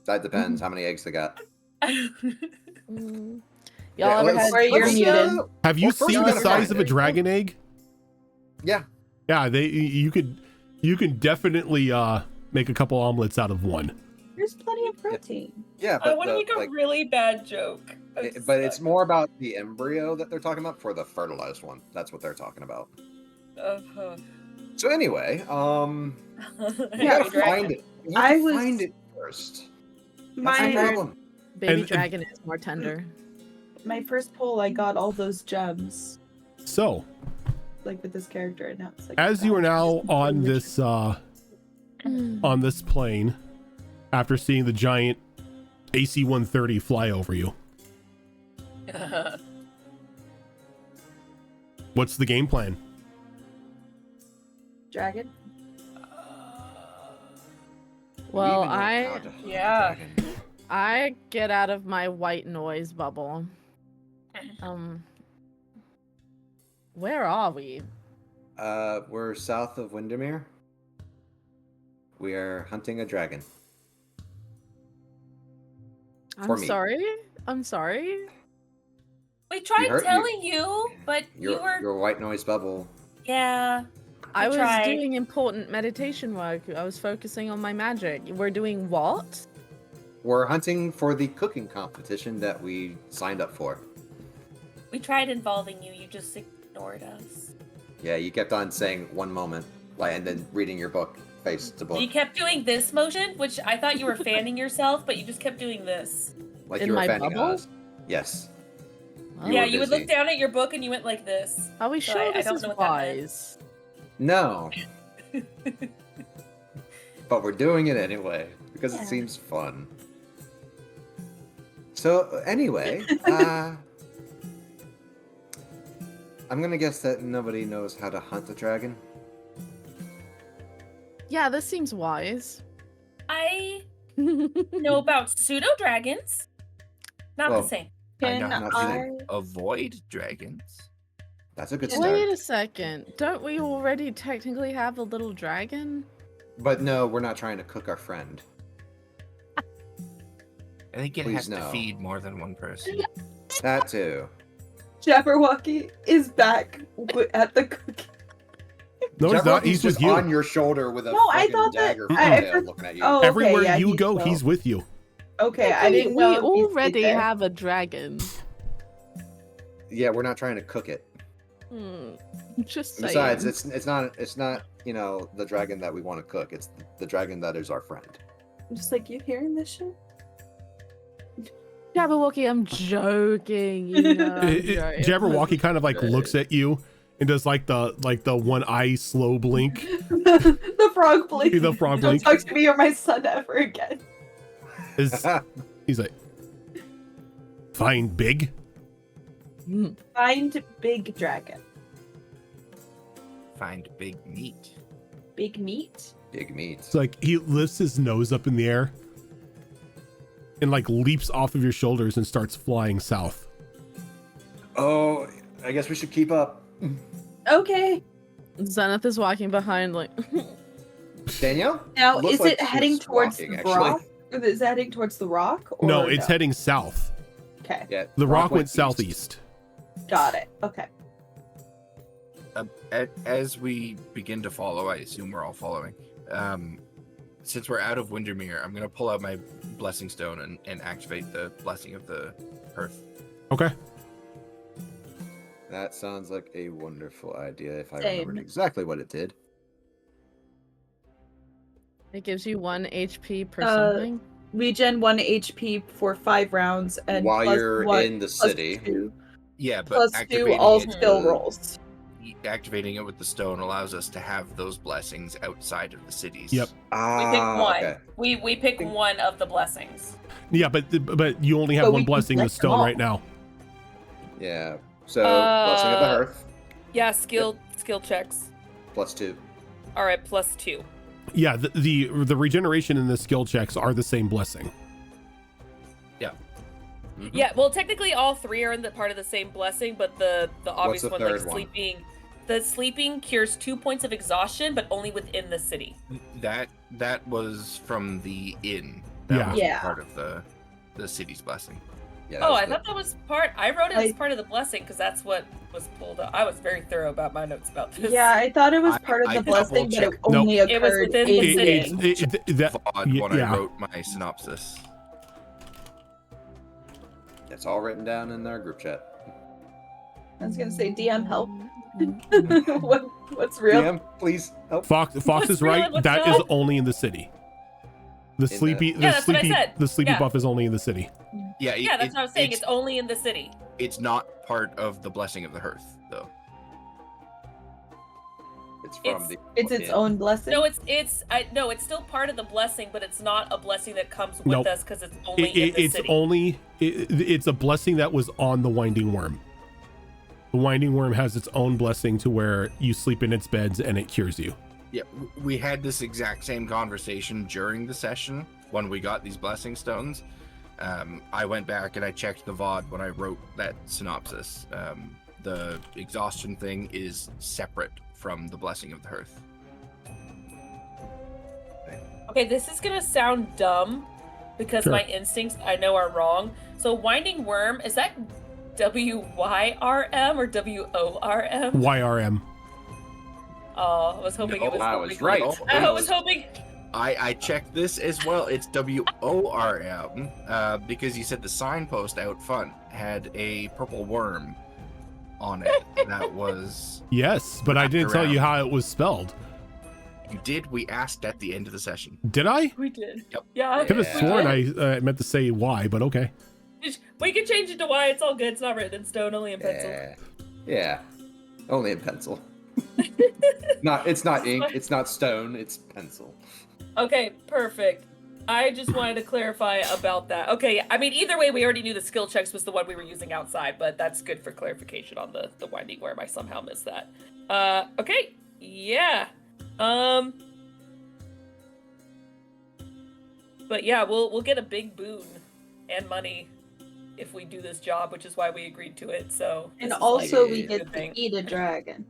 That depends how many eggs they got. Mm. Yeah, Y'all ever let's- had Where you're let's, muted. Have you well, first seen we the gotta size find of a it. dragon egg? Yeah. Yeah, you can definitely make a couple omelets out of one. There's plenty of protein. Yeah, I but want to make a really bad joke. but it's more about the embryo that they're talking about for the fertilized one. That's what they're talking about. Uh-huh. So anyway, we Yeah, gotta find it. We have I to was- find it first. That's the My problem. Baby And- dragon is more tender. my first poll, I got all those gems So, like with this character, and now it's like. as you are now on this plane, after seeing the giant AC-130 fly over you, what's the game plan? Dragon. Well, We even know how to hunt a Yeah. dragon. I get out of my white noise bubble. Where are we? We're south of Windermere. We are hunting a dragon. For I'm me. sorry. I'm sorry. We tried heard- telling you, but you were. Your white noise bubble. Yeah. I was tried. doing important meditation work. I was focusing on my magic. We're doing what? We're hunting for the cooking competition that we signed up for. We tried involving you. You just ignored us. Yeah, you kept on saying one moment, and then reading your book, face to book, You kept doing this motion, which I thought you were fanning yourself, but you just kept doing this. like in you were my offending bubble? us. Yes. Oh. You Yeah, were you would busy. look down at your book and you went like this. Are we So sure I this don't is know what that meant. wise? No. But we're doing it anyway because Yeah. it seems fun. So anyway, I'm gonna guess that nobody knows how to hunt a dragon. Yeah, this seems wise. I know about pseudo dragons. Not Well, the same. I know Can how to avoid dragons. That's a good Wait start. Wait a second. Don't we already technically have a little dragon? But no, we're not trying to cook our friend. I think it Please has no. to feed more than one person. That too. Jabberwocky is back at the cookie. No, he's not. He's with you. on your shoulder with a No, I fucking thought that- dagger I- tail looking at you. Oh, okay, Everywhere yeah, you he's go, well. he's with you. Okay, I We- didn't know. We if he stayed already there. have a dragon. Yeah, we're not trying to cook it. Just saying. Besides, it's not the dragon that we want to cook. It's the dragon that is our friend. I'm just like, you hearing this shit? Jabberwocky, I'm joking. You know, I'm joking. Jabberwocky kind of like looks at you and does like the one eye slow blink. the frog blink. The frog Don't blink. talk to me or my son ever again. He's like, fine, big. Find big dragon. Find big meat. Big meat? Big meat. It's like he lifts his nose up in the air and like leaps off of your shoulders and starts flying south. Oh, I guess we should keep up. Okay. Zenith is walking behind, like. Danielle? Now, Looks is like it heading she's towards walking, the actually. rock? Or is it heading towards the rock? Or No, it's heading south. Okay, Yeah. The rock went east. southeast. got it. Okay. As we begin to follow, I assume we're all following. Since we're out of Windermere, I'm going to pull out my blessing stone and activate the blessing of the hearth. Okay. That sounds like a wonderful idea if I Same. remembered exactly what it did. It gives you 1 HP per Uh, something. Regen 1 HP for 5 rounds and While plus you're one- in the plus city. 2, Yeah, but plus 2 activating all it, skill rolls. activating it with the stone allows us to have those blessings outside of the cities. Yep. We pick one. Okay. We pick one of the blessings. Yeah, but you only have But we one can blessing in the select them stone all. right now. Yeah. So, blessing of the hearth, Yeah, skill checks. +2. All right, +2. Yeah, the regeneration and the skill checks are the same blessing. Mhm. Yeah, well, technically all 3 are in the part of the same blessing, but the obvious the one, like third one? sleeping, the sleeping cures 2 points of exhaustion, but only within the city. That was from the inn. That Yeah. wasn't Yeah. part of the city's blessing. Yeah, that Oh, was I the- thought that was part. I wrote it as Like- part of the blessing because that's what was pulled up. I was very thorough about my notes about this. Yeah, I thought it was I- part of I the blessing, but it double-checked. only It was occurred within in the city. game. VOD when yeah. I wrote my synopsis. It's all written down in our group chat. I was gonna say, DM help. What's real? DM, please help. Fox is What's real right. and what's That is not? only in the city. The the- sleepy, Yeah, that's what I said. the sleepy Yeah. buff is only in the city. Yeah, Yeah, that's what I was saying. It's only in the city. it's not part of the blessing of the hearth, though. It's from It's- the. It's its own blessing. No, it's still part of the blessing, but it's not a blessing that comes with Nope. us because it's only in the It's city. only it's a blessing that was on the winding worm. The winding worm has its own blessing to where you sleep in its beds and it cures you. Yeah, we had this exact same conversation during the session when we got these blessing stones. I went back and I checked the VOD when I wrote that synopsis. The exhaustion thing is separate from the blessing of the hearth. Okay, this is gonna sound dumb because Sure. my instincts I know are wrong. So winding worm, is that WYRM or WORM? YRM. Oh, I was hoping No, it was. I something was right. else. I was hoping. I checked this as well. It's WORM because you said the signpost out front had a purple worm on it. That was Yes, but I Wrapped didn't tell you around. how it was spelled. you did. We asked at the end of the session. Did I? We did. Yep. Yeah. I could have Yeah. sworn I meant to say Y, but okay. We can change it to Y. It's all good. It's not written in stone, only in pencil. Yeah. Only in pencil. It's not ink. It's not stone. It's pencil. Okay, perfect. I just wanted to clarify about that. Okay, I mean, either way, we already knew the skill checks was the one we were using outside, but that's good for clarification on the winding worm. I somehow missed that. Okay, yeah. But yeah, we'll get a big boon and money if we do this job, which is why we agreed to it. So And this is, also, like, we a get good to thing. eat a dragon.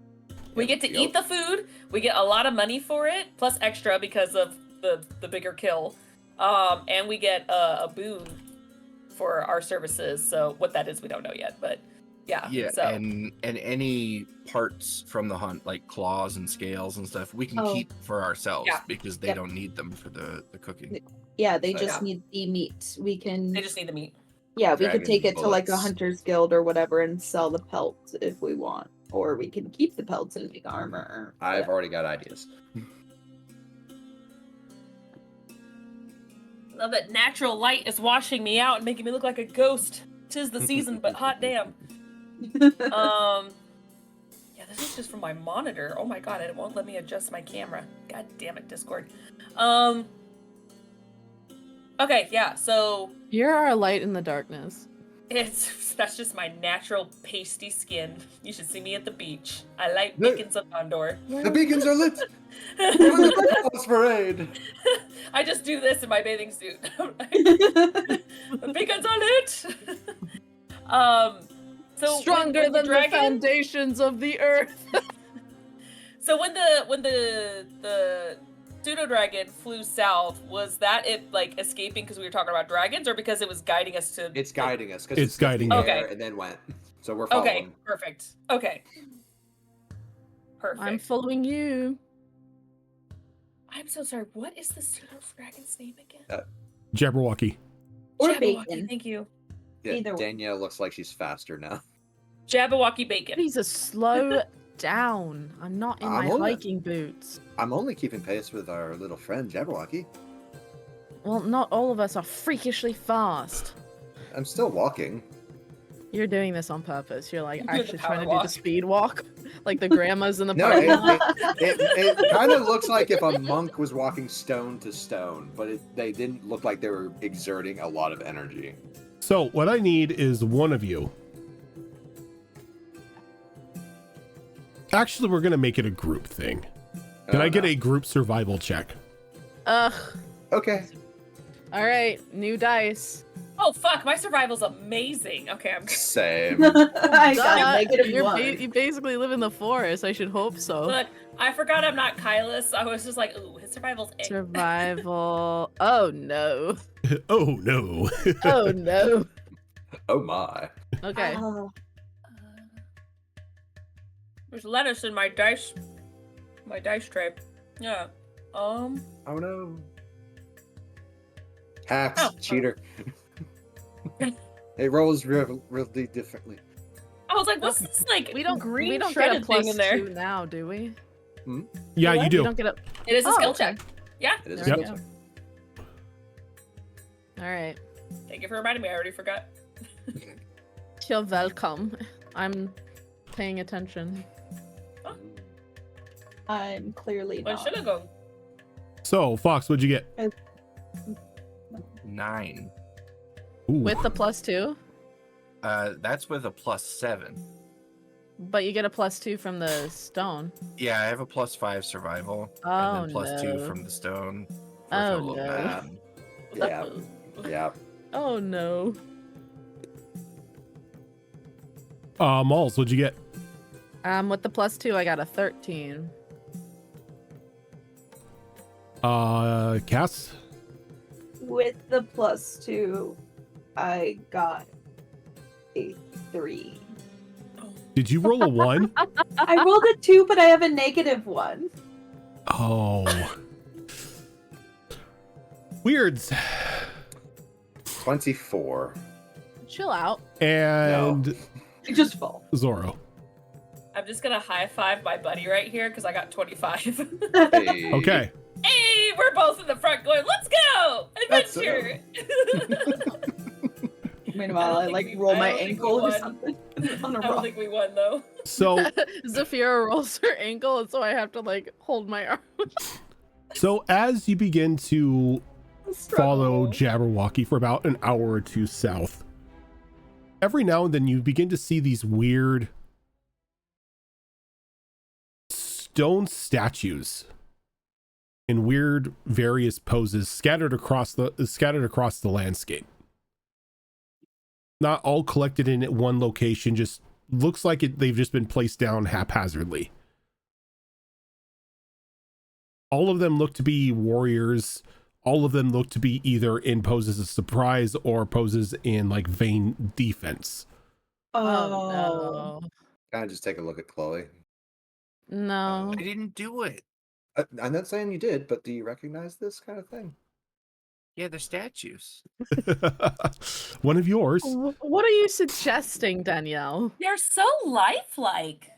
We get to eat the food. We get a lot of money for it, plus extra because of the bigger kill, and we get a boon for our services. So what that is, we don't know yet, but yeah. Yeah, So and any parts from the hunt, like claws and scales and stuff, we can Oh. keep for ourselves Yeah. because they Yep. don't need them for the cooking. Yeah, they So, just yeah. need the meat. We can. they just need the meat. Yeah, we Dragon could take it to like a bullets. hunter's guild or whatever and sell the pelts if we want, or we can keep the pelts and make armor. I've already got ideas. Love that natural light is washing me out and making me look like a ghost. 'Tis the season, but hot damn. Yeah, this is just from my monitor. Oh my god, it won't let me adjust my camera. God damn it, Discord. Okay, yeah, so You're our light in the darkness. that's just my natural pasty skin. You should see me at the beach. I light Look. beacons of Condor. The beacons are lit. The parade. I just do this in my bathing suit. The beacons are lit. So Stronger when than the dragon. foundations of the earth. So when the pseudo dragon flew south, was that it like escaping because we were talking about dragons, or because it was guiding us to? It's guiding us. 'Cause It's guiding there you. Okay. and then went. So we're following. Okay, perfect. Okay, perfect. I'm following you. I'm so sorry. What is the pseudo dragon's name again? Jabberwocky. Or Jabberwocky, bacon. Thank you. Yeah, Either way. Danielle looks like she's faster now. Jabberwocky bacon. Please slow down. I'm not in I'm my on it. hiking boots. I'm only keeping pace with our little friend Jabberwocky. Well, not all of us are freakishly fast. I'm still walking. You're doing this on purpose. You're like You're the actually power trying to do walk. the speed walk, like the grandmas in the No, parking lot. it kind of looks like if a monk was walking stone to stone, but they didn't look like they were exerting a lot of energy. So what I need is one of you. Actually, we're gonna make it a group thing. Can I get a group survival check? Ugh. Okay. All right, new dice. Oh fuck, my survival's amazing. Okay, I'm Same. I got Duh, negative you're one. you basically live in the forest. I should hope so. Look, I forgot I'm not Kylus. I was just like, ooh, his survival's A. Survival. Oh no. Oh no. Oh no. Oh my. Okay. Oh, There's lettuce in my dice tray. Yeah. Oh no. Hacks, Oh. cheater. It rolls really differently. I was like, what's this like We don't green get a shredded plus thing in there? 2 now, do we? Yeah, What? you do. We don't get a. It is a Oh, skill okay. check. Yeah. It is. There a we skill go. check. All right. Thank you for reminding me. I already forgot. You're welcome. I'm paying attention. I'm clearly When not. should I go? So, Fox, what'd you get? 9. Ooh. With the plus 2, That's with a +7. but you get a plus 2 from the stone. Yeah, I have a +5 survival, Oh, and then +2 no. from the stone. Oh, a little no. bad. Yeah. Yeah. Oh no. Malls, what'd you get? With the plus 2, I got a 13. Cass? With the +2, I got a 3. Did you roll a 1? I rolled a 2, but I have a -1. Oh. Weirds. 24. Chill out. And You just fall. Zorro. I'm just gonna high five my buddy right here because I got 25. Hey. Okay. Hey, we're both in the front going, let's go! That's Adventure! Meanwhile, I think like we- roll I my don't think we ankle or won. something on a I don't rock. think we won though. So Zafira rolls her ankle, and so I have to like hold my arm. so as you begin to follow Struggle. Jabberwocky for about an hour or two south, every now and then you begin to see these weird stone statues in weird various poses scattered across the landscape. Not all collected in one location, just looks like they've just been placed down haphazardly. All of them look to be warriors. All of them look to be either in poses of surprise or poses in like vain defense. Oh Kind of just take a look at Chloe. no. I didn't do it. I'm not saying you did, but do you recognize this kind of thing? Yeah, they're statues. One of yours. What are you suggesting, Danielle? They're so lifelike.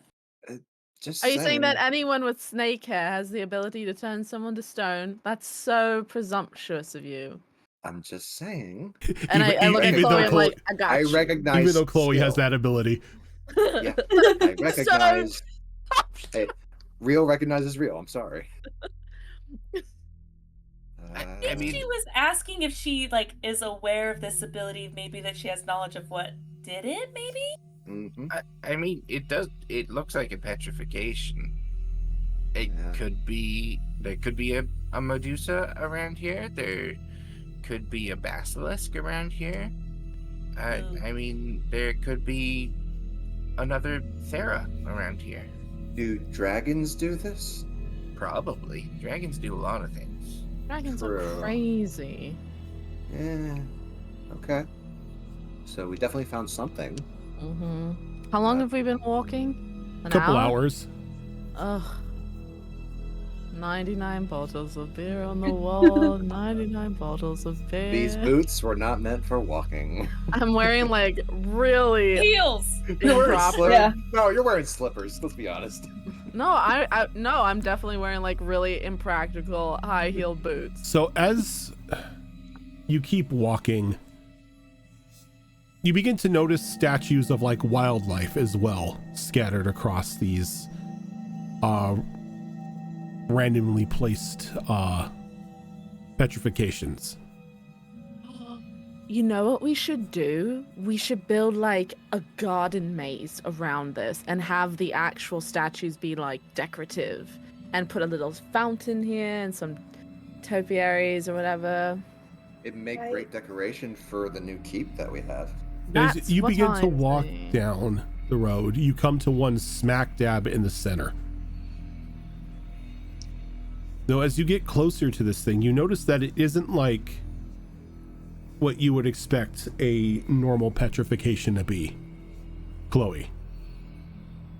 Just Are you saying that saying. anyone with snake hair has the ability to turn someone to stone? That's so presumptuous of you. I'm just saying. And I look at even though Chloe and I'm Chloe- like, I got I you. recognize. Even though Chloe has skill. that ability. Yeah, I recognize. Hey, real recognizes real. I'm sorry. I think mean- she was asking if she like is aware of this ability, maybe that she has knowledge of what did it, maybe? Mhm. I mean, it looks like a petrification. It Yeah. could be, there could be a Medusa around here. There could be a basilisk around here. I mean, there could be another Thera around here. Do dragons do this? Probably. Dragons do a lot of things. Dragons True. are crazy. Yeah. Okay. So we definitely found something. How long have we been walking? An Couple hour? hours. Ugh. 99 bottles of beer on the wall. 99 bottles of beer. These boots were not meant for walking. I'm wearing like really Heels. You're wearing improper. slippers. Yeah. No, you're wearing slippers. Let's be honest. No, I'm definitely wearing like really impractical high heeled boots. So as you keep walking, you begin to notice statues of like wildlife as well scattered across these randomly placed petrifications. You know what we should do? We should build like a garden maze around this and have the actual statues be like decorative and put a little fountain here and some topiaries or whatever. It'd make Right. great decoration for the new keep that we have. As That's you what begin to I'm walk saying. down the road, you come to one smack dab in the center. Though as you get closer to this thing, you notice that it isn't like what you would expect a normal petrification to be, Chloe.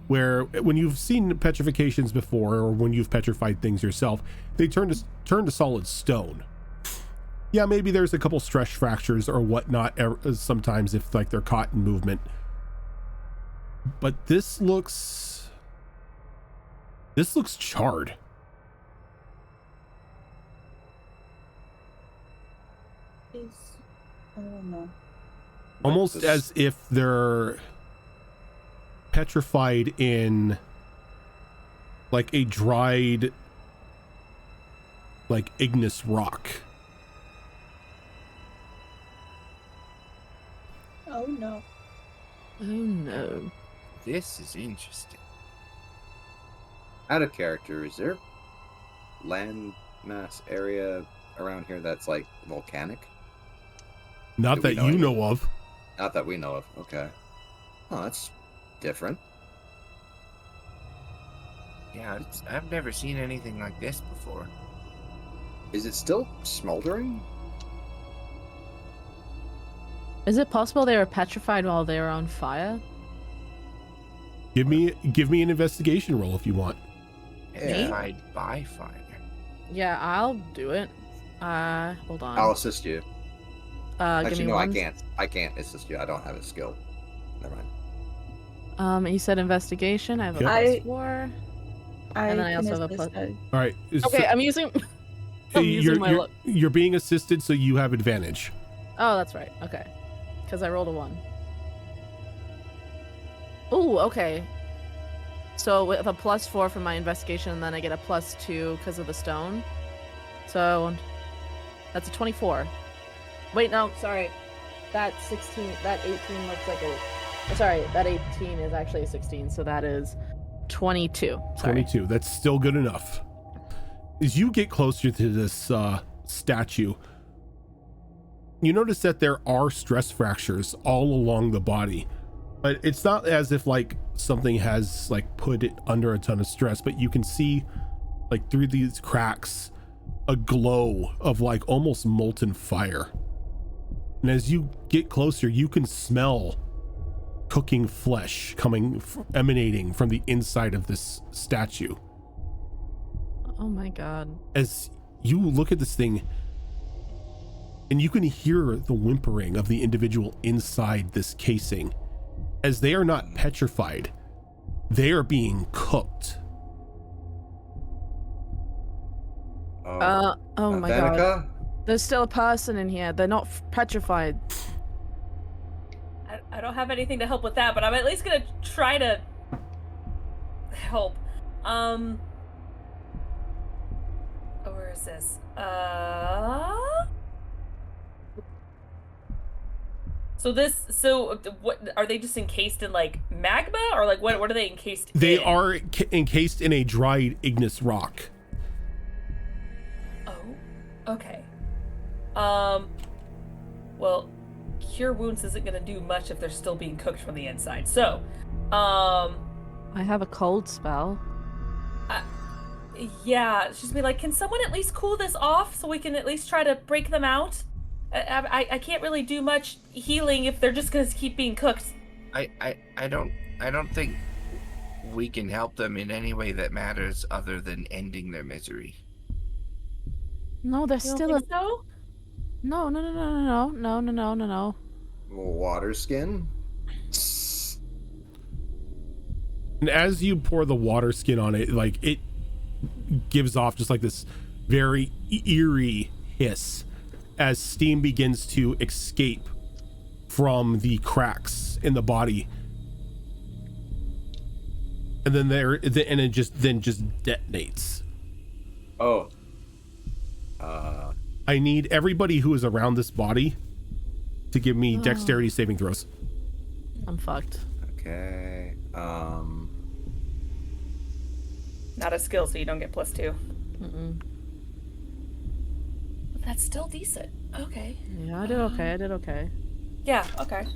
Where when you've seen petrifications before, or when you've petrified things yourself, they turn to solid stone. Yeah, maybe there's a couple stress fractures or whatnot sometimes if like they're caught in movement. But this looks charred. I don't know. Almost this- as if they're petrified in like a dried like igneous rock. Oh no. Oh no. This is interesting. Out of character, is there land mass area around here that's like volcanic? Not Do we that know you any? know of. Not that we know of. Okay. Oh, that's different. Yeah, I've never seen anything like this before. Is it still smoldering? Is it possible they were petrified while they were on fire? Give me an investigation roll if you want. Petrified by fire. Yeah, I'll do it. Hold on. I'll assist you. Give Actually, me no, one. I can't assist you. I don't have a skill. Never mind. You said investigation. I have a Yep. plus 4. I And then I can also have a assist plus- it. All right. Okay, I'm using. I'm using my luck. You're being assisted, so you have advantage. Oh, that's right. Okay, because I rolled a 1. Ooh, okay. So with a plus 4 for my investigation, and then I get a plus 2 because of the stone. So that's a 24. Wait, no, sorry. That 16, that 18 looks like a. Sorry, that 18 is actually a 16, so that is 22. Sorry. 22. That's still good enough. As you get closer to this statue, you notice that there are stress fractures all along the body, but it's not as if like something has like put it under a ton of stress, but you can see like through these cracks a glow of like almost molten fire. And as you get closer, you can smell cooking flesh emanating from the inside of this statue. Oh my god. As you look at this thing, and you can hear the whimpering of the individual inside this casing, as they are not petrified, they are being cooked. Oh my god. There's still a person in here. They're not petrified. I don't have anything to help with that, but I'm at least gonna try to help. Where is this? So what are they just encased in, like magma, or like what are they encased in? They are encased in a dried igneous rock. Oh, okay. Well, cure wounds isn't gonna do much if they're still being cooked from the inside. So, I have a cold spell. Yeah, she's be like, can someone at least cool this off so we can at least try to break them out? I can't really do much healing if they're just gonna keep being cooked. I don't think we can help them in any way that matters other than ending their misery. No, there's You still don't think so? No. Water skin. And as you pour the water skin on it, like it gives off just like this very eerie hiss as steam begins to escape from the cracks in the body, and then it just detonates. Oh. I need everybody who is around this body to give me dexterity saving throws. I'm fucked. Okay. Not a skill, so you don't get +2. Mm-mm. But that's still decent. Okay. Yeah, I did okay. Yeah, okay.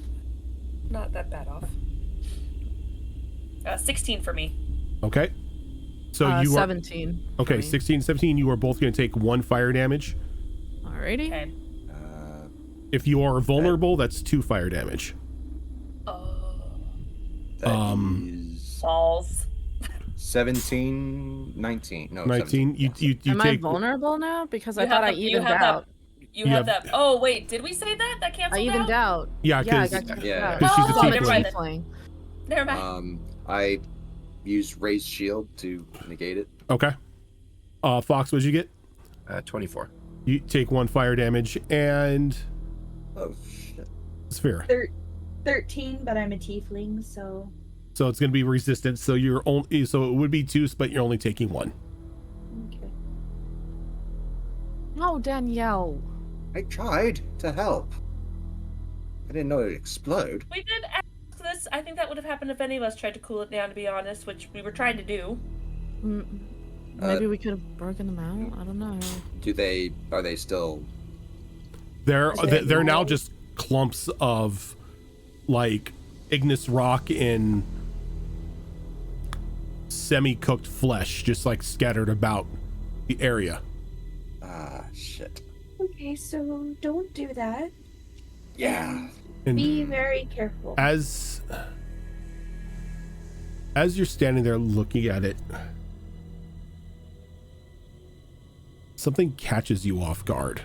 Not that bad off. 16 for me. Okay. So you 17. are okay. 16, 17. You are both going to take 1 fire damage. Alrighty. Okay. If you are vulnerable, that's 2 fire damage. That is Balls. 17, 19. No, 19. 17. You Am take. I vulnerable now? Because I You thought have I the- you evened have out. You have that. Oh, wait, did we say that? That I canceled evened out. Yeah, I because got kicked yeah, out. 'cause she's a Oh, tiefling. never mind then. Tiefling. Never mind. I used raised shield to negate it. okay. Fox, what'd you get? 24. You take 1 fire damage, and Oh shit. Sphere. 13, but I'm a tiefling, so So it's going to be resistant. So you're only, so it would be 2, but you're only taking 1. okay. No, Danielle. I tried to help. I didn't know it'd explode. We did ask this. I think that would have happened if any of us tried to cool it down, to be honest, which we were trying to do. Maybe we could have broken them out. I don't know. Are they still? They're it they're now wall? just clumps of like igneous rock and semi-cooked flesh, just like scattered about the area. Ah, shit. Okay, so don't do that. Yeah. And Be very careful. as you're standing there looking at it, something catches you off guard.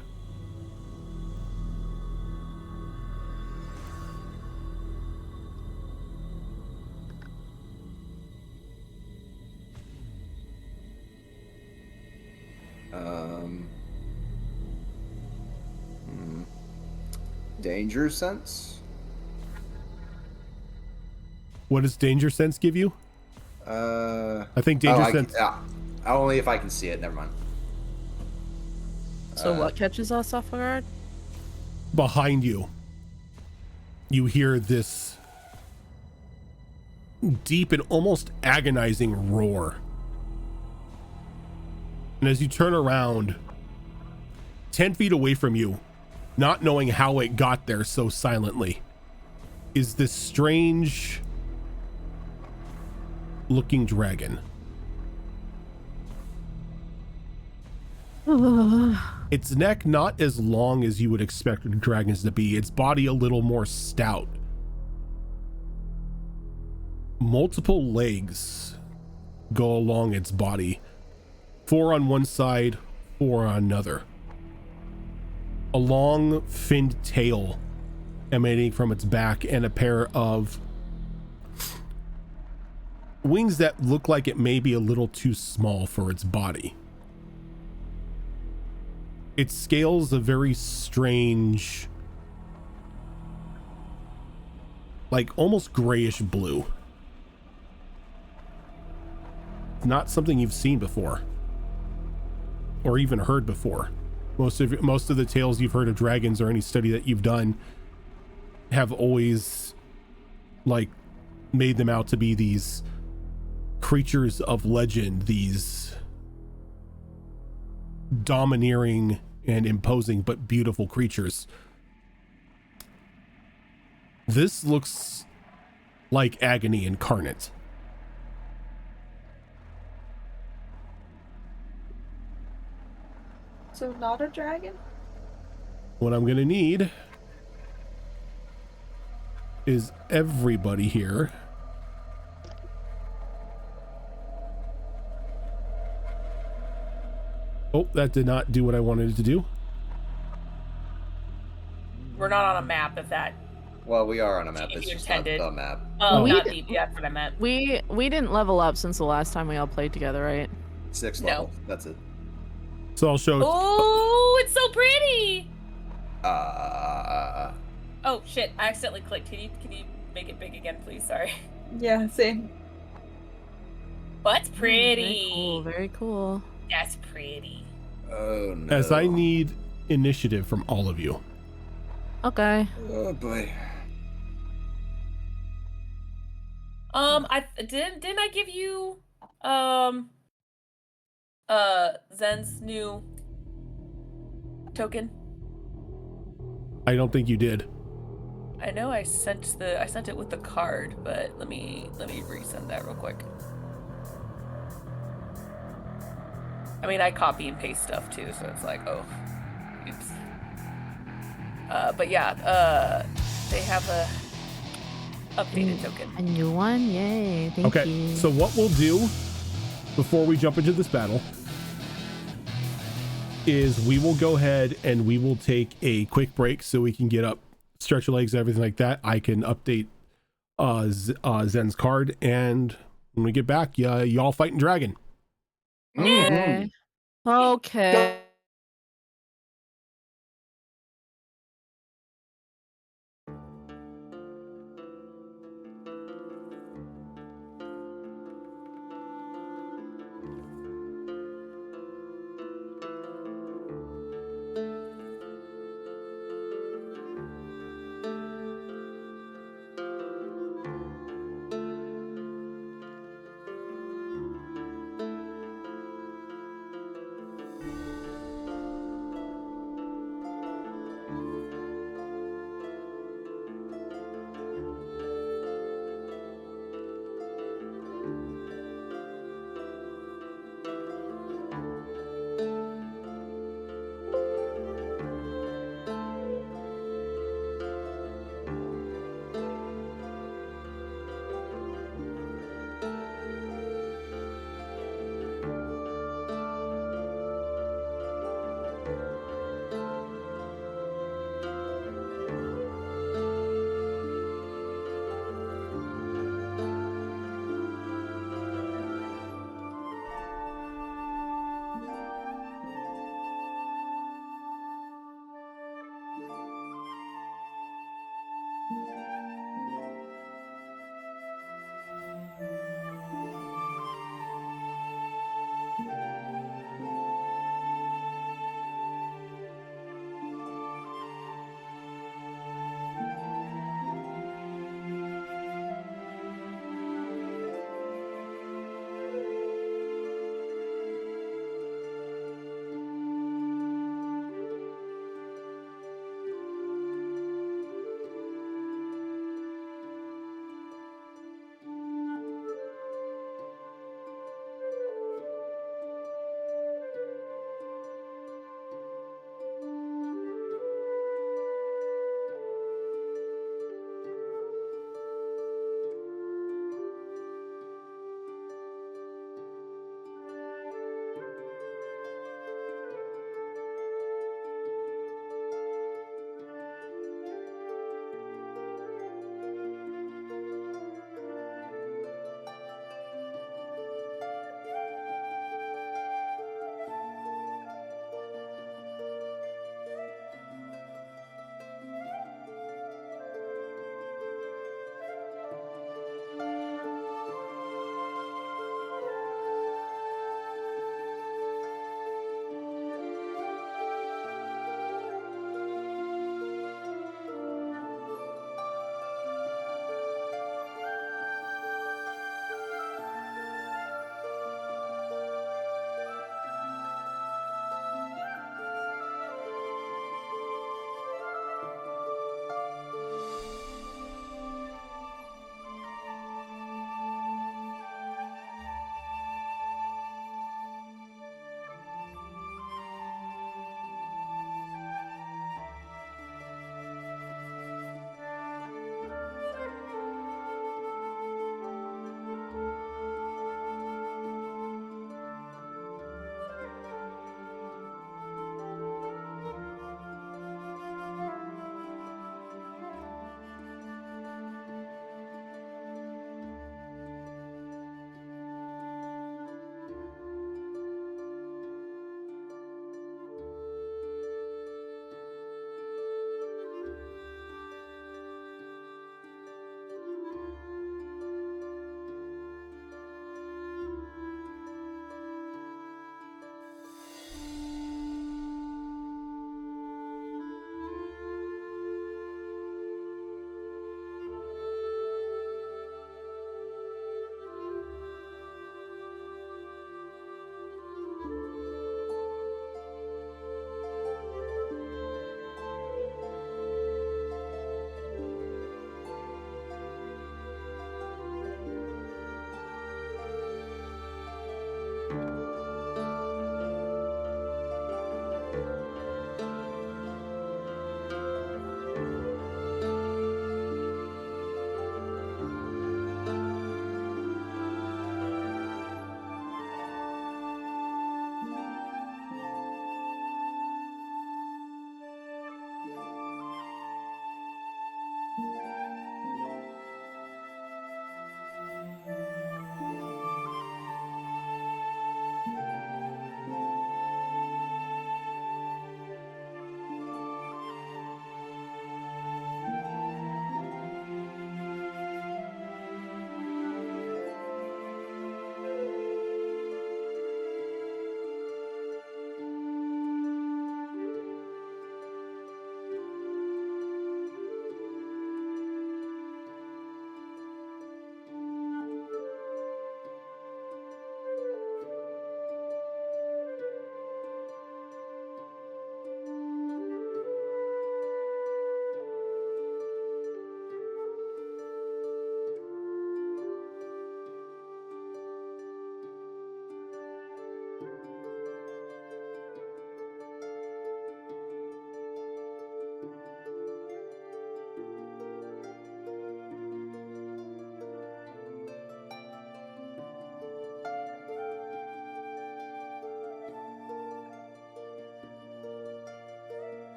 Danger sense? What does danger sense give you? I think danger sense. Only if I can see it. Never mind. So what catches us off guard? Behind you, you hear this deep and almost agonizing roar. And as you turn around, 10 feet away from you, not knowing how it got there so silently, is this strange looking dragon. Its neck not as long as you would expect dragons to be, its body a little more stout. Multiple legs go along its body, 4 on one side, 4 on another. A long finned tail emanating from its back, and a pair of wings that look like it may be a little too small for its body. Its scales a very strange, like almost grayish blue. Not something you've seen before or even heard before. Most of the tales you've heard of dragons, or any study that you've done, have always like made them out to be these creatures of legend, these domineering and imposing but beautiful creatures. This looks like agony incarnate. So not a dragon? What I'm gonna need is everybody here oh, that did not do what I wanted it to do. We're not on a map if that. Well, we are on a map. You It's just not intended. the map. Oh, Oh. not the. That's what I meant. We didn't level up since the last time we all played together, right? 6th No. level. That's it. So I'll show Oh, it's so pretty. Uh, Oh shit! I accidentally clicked. Can you make it big again, please? Sorry. Yeah, same. But pretty. Very cool. Very cool. That's pretty. oh no. as I need initiative from all of you. Okay. Oh boy. I didn't I give you Zen's new token? I don't think you did. I know I sent it with the card, but let me resend that real quick. I mean, I copy and paste stuff too, so it's like, oh, oops. But yeah, they have a updated token. A new one? Yay. Thank Okay, you. so what we'll do before we jump into this battle is we will go ahead and we will take a quick break so we can get up, stretch your legs, everything like that. I can update Zen's card, and when we get back, y'all fighting dragon. Okay. Okay.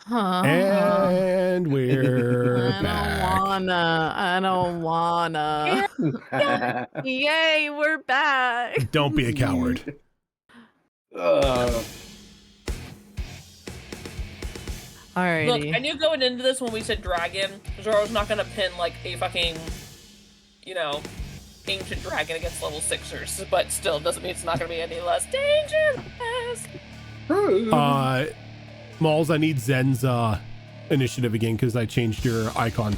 And we're back. I don't wanna. Yay, we're back. Don't be a coward. Alrighty. Look, I knew going into this when we said dragon, Zoro's not gonna pin like a fucking, ancient dragon against level 6ers, but still doesn't mean it's not gonna be any less dangerous. Malls, I need Zen's initiative again because I changed your icon.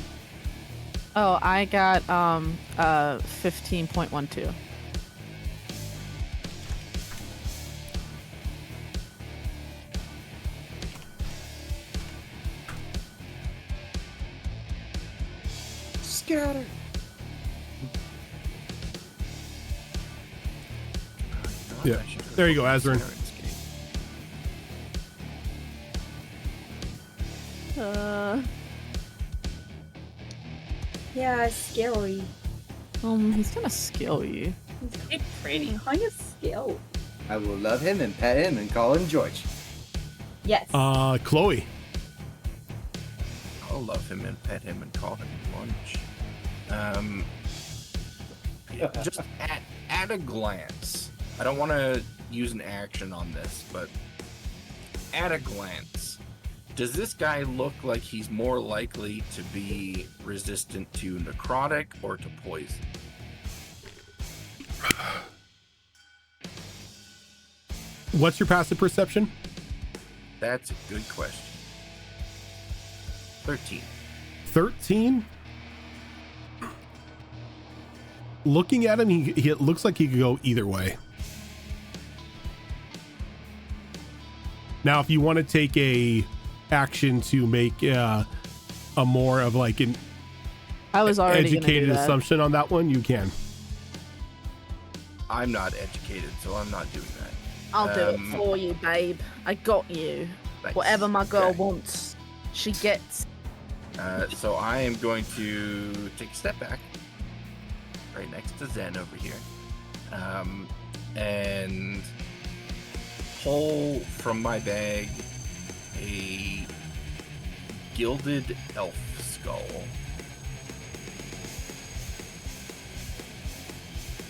Oh, I got 15.12. Scatter. Yeah. There you go, Azrin. Yeah, scary. He's gonna skill you. It's pretty. Kind of scary. I will love him and pet him and call him George. Yes. Chloe. I'll love him and pet him and call him lunch. Just at a glance, I don't want to use an action on this, but at a glance, does this guy look like he's more likely to be resistant to necrotic or to poison? What's your passive perception? That's a good question. 13. 13? Looking at him, he it looks like he could go either way. Now, if you want to take a action to make a more of like an I was already educated gonna do that. assumption on that one, you can. I'm not educated, so I'm not doing that. I'll do it for you, babe. I got you. Nice. Whatever my girl Okay. wants, she gets. So I am going to take a step back, right next to Zen over here, and pull from my bag a gilded elf skull.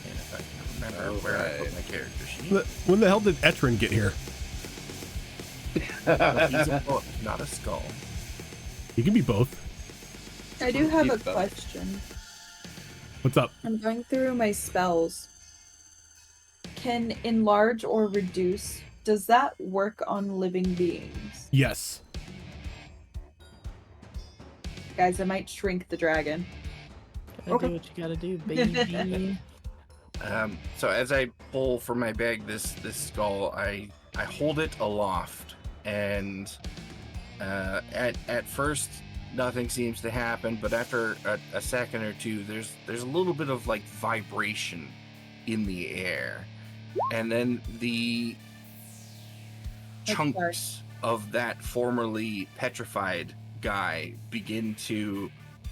And if I can remember where I put my character sheet. When the hell did Etrin get here? But he's a book, not a skull. He can be both. I do have a Keep both. question. What's up? I'm going through my spells. Can enlarge or reduce, does that work on living beings? Yes. Guys, I might shrink the dragon. Gotta do what you gotta do, baby. So as I pull from my bag this skull, I hold it aloft, and at first nothing seems to happen, but after a second or two, there's a little bit of like vibration in the air, and then the chunks of that formerly petrified guy begin to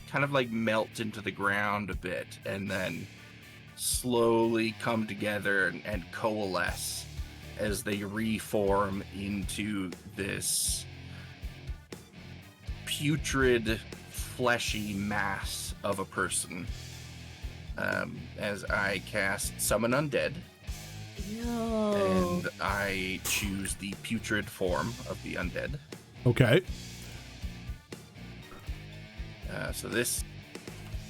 kind of like melt into the ground a bit, and then slowly come together and coalesce as they reform into this putrid, fleshy mass of a person. As I cast Summon Undead, Yo. and I choose the putrid form of the undead. Okay. So this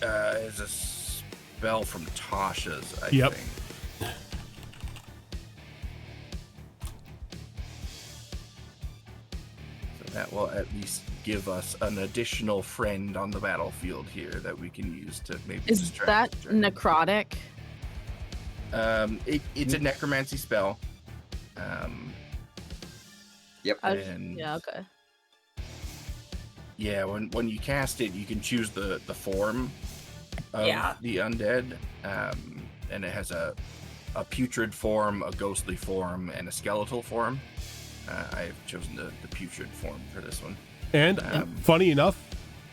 is a spell from Tasha's, I Yep. think. So that will at least give us an additional friend on the battlefield here that we can use to maybe Is distract that the dragon. necrotic? It's a necromancy spell. Yep. And Yeah, okay. yeah, when you cast it, you can choose the form of Yeah. the undead, and it has a putrid form, a ghostly form, and a skeletal form. I've chosen the putrid form for this one. And funny enough,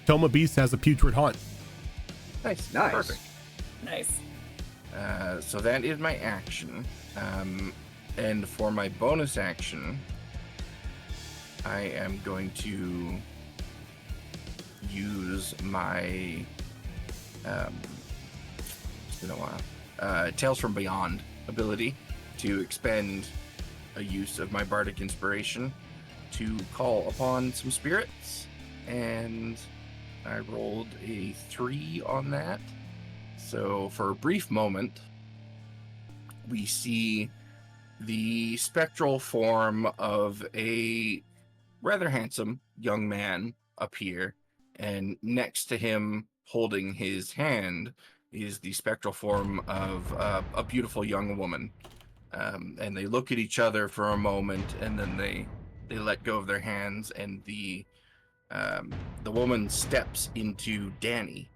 Toma Beast has a putrid haunt. Nice. Nice. Perfect. Nice. So that is my action. And for my bonus action, I am going to use my it's been a while. Tales from Beyond ability to expend a use of my bardic inspiration to call upon some spirits, and I rolled a 3 on that. So for a brief moment, we see the spectral form of a rather handsome young man appear, and next to him, holding his hand, is the spectral form of a beautiful young woman. And they look at each other for a moment, and then they let go of their hands, and the woman steps into Danny.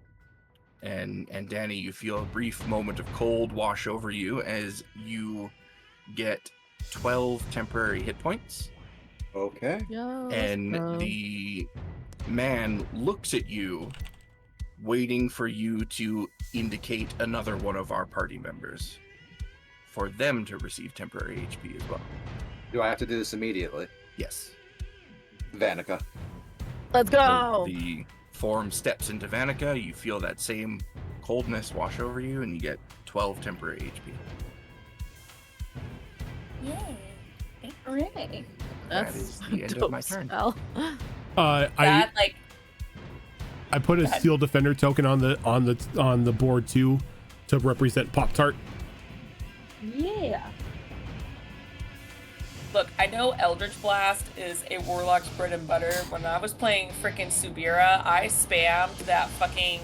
And Danny, you feel a brief moment of cold wash over you as you get 12 temporary hit points. Okay. Yo, And the man looks at you, waiting for you to indicate another one of our party members for them to receive temporary HP as well. Do I have to do this immediately? Yes. Vanica. Let's go. The form steps into Vanica. You feel that same coldness wash over you, and you get 12 temporary HP. Yay. Hooray. That That's is the end of dope my turn. spell. That, like, I put a Go ahead. Steel Defender token on the board too, to represent Pop-Tart. Yeah. look, I know Eldritch Blast is a warlock's bread and butter. When I was playing frickin' Subira, I spammed that fucking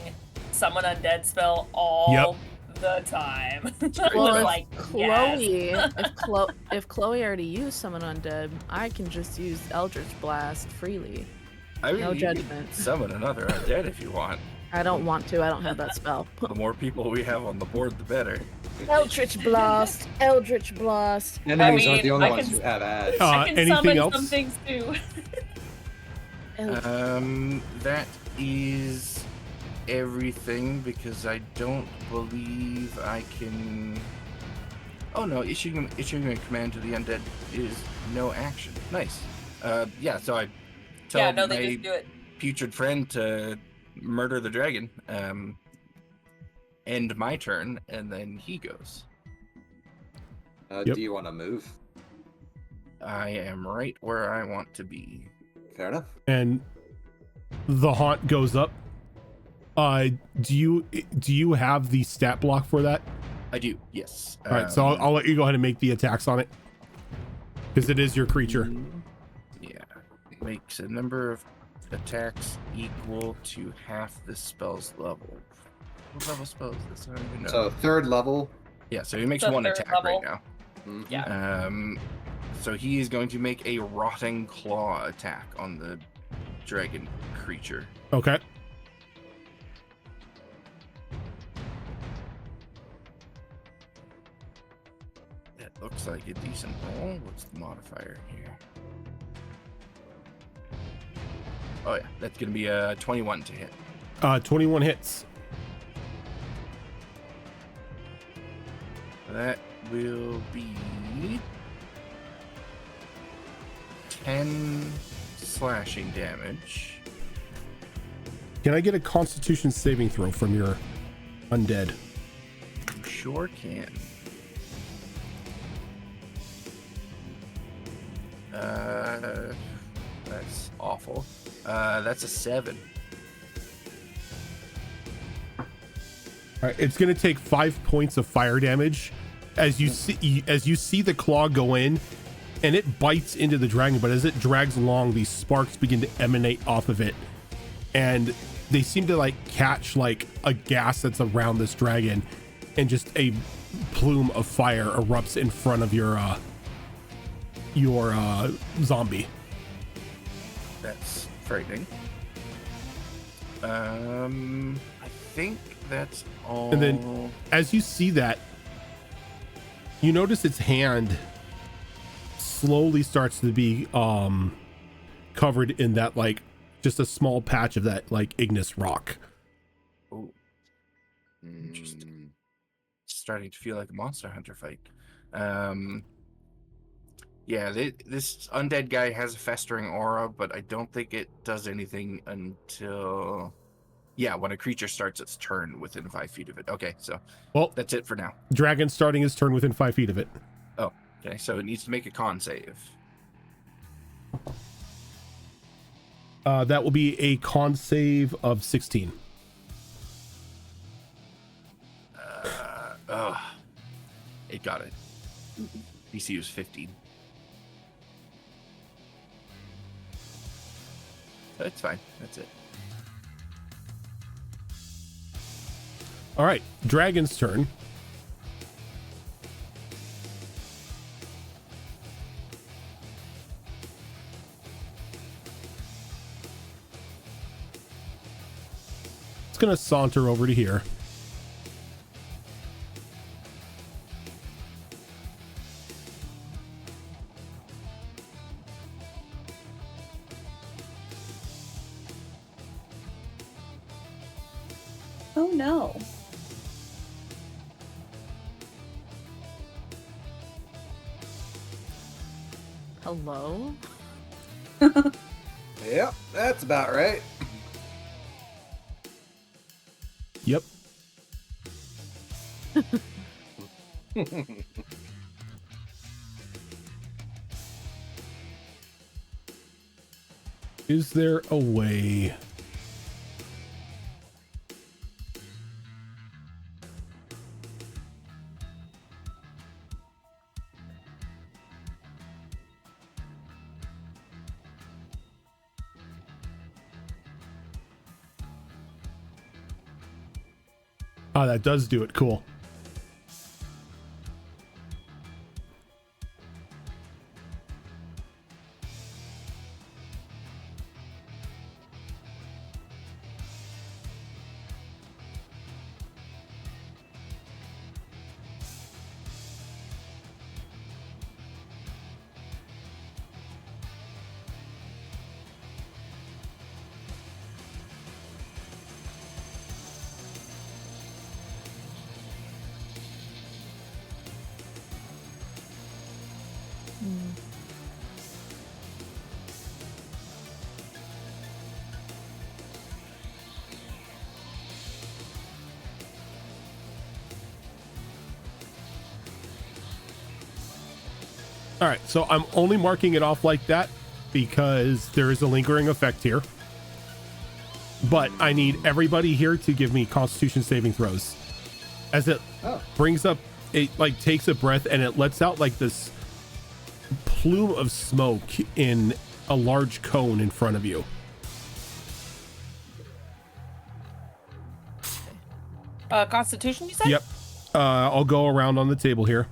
summon undead spell all the time. I Well, was if like, yes. Chloe, if Chloe already used Summon Undead, I can just use Eldritch Blast freely. I mean, No you can judgment. summon another undead if you want. I don't want to. I don't have that spell. The more people we have on the board, the better. Eldritch Blast. Eldritch Blast. Enemies I aren't the mean, only I ones can- who have ads. I can anything summon else? some things too. That is everything, because I don't believe I can. Oh no, issuing a command to the undead is no action. Nice. Yeah, so I tell Yeah, no, they my just do it. putrid friend to murder the dragon, end my turn, and then he goes. Yep. Do you want to move? I am right where I want to be. Fair enough. And the haunt goes up. Do you have the stat block for that? I do, yes. All right, so I'll let you go ahead and make the attacks on it, because it is your creature. Yeah, makes a number of attacks equal to half the spell's level. What level spell is this? I don't even know. So third level. Yeah, so he makes So one third attack level. right now. Mhm. Yeah. So he is going to make a rotting claw attack on the dragon creature. Okay. That looks like a decent roll. What's the modifier here? Oh yeah, that's gonna be a 21 to hit. 21 hits. That will be 10 slashing damage. Can I get a Constitution saving throw from your undead? You sure can. That's awful. That's a 7. All right, it's gonna take 5 points of fire damage as you see the claw go in, and it bites into the dragon. But as it drags along, these sparks begin to emanate off of it, and they seem to like catch like a gas that's around this dragon, and just a plume of fire erupts in front of your zombie. That's frightening. I think that's all. And then as you see that, you notice its hand slowly starts to be covered in that, like, just a small patch of that like igneous rock. Oh, Interesting. Starting to feel like a Monster Hunter fight. Yeah, this undead guy has a festering aura, but I don't think it does anything until... Yeah, when a creature starts its turn within 5 feet of it. Okay, so Well, that's it for now. dragon starting his turn within 5 feet of it. Oh, okay, so it needs to make a con save. That will be a con save of 16. It got it. DC was 15. That's fine. That's it. All right, dragon's turn. It's gonna saunter over to here. Oh no. Hello? Yep, that's about right. Yep. Is there a way? Oh, that does do it. Cool. All right, so I'm only marking it off like that because there is a lingering effect here. But I need everybody here to give me Constitution saving throws. As it brings up, it like takes a breath and it lets out like this plume of smoke in a large cone in front of you. Constitution, you said? Yep. I'll go around on the table here.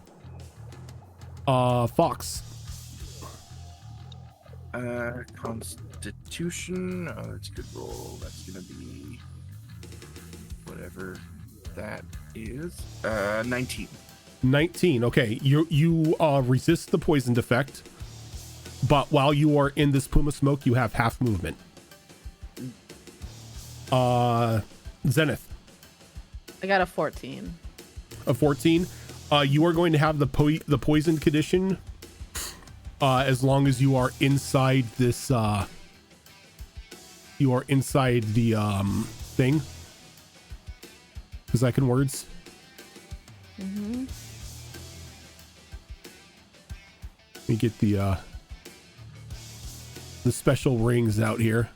Fox. Constitution. Oh, that's a good roll. That's gonna be whatever that is. 19. 19. Okay, you resist the poisoned effect, but while you are in this plume of smoke, you have half movement. Zenith. I got a 14. A 14. You are going to have the poisoned condition as long as you are inside this. You are inside the thing. Second words. Mm-hmm. Let me get the special rings out here.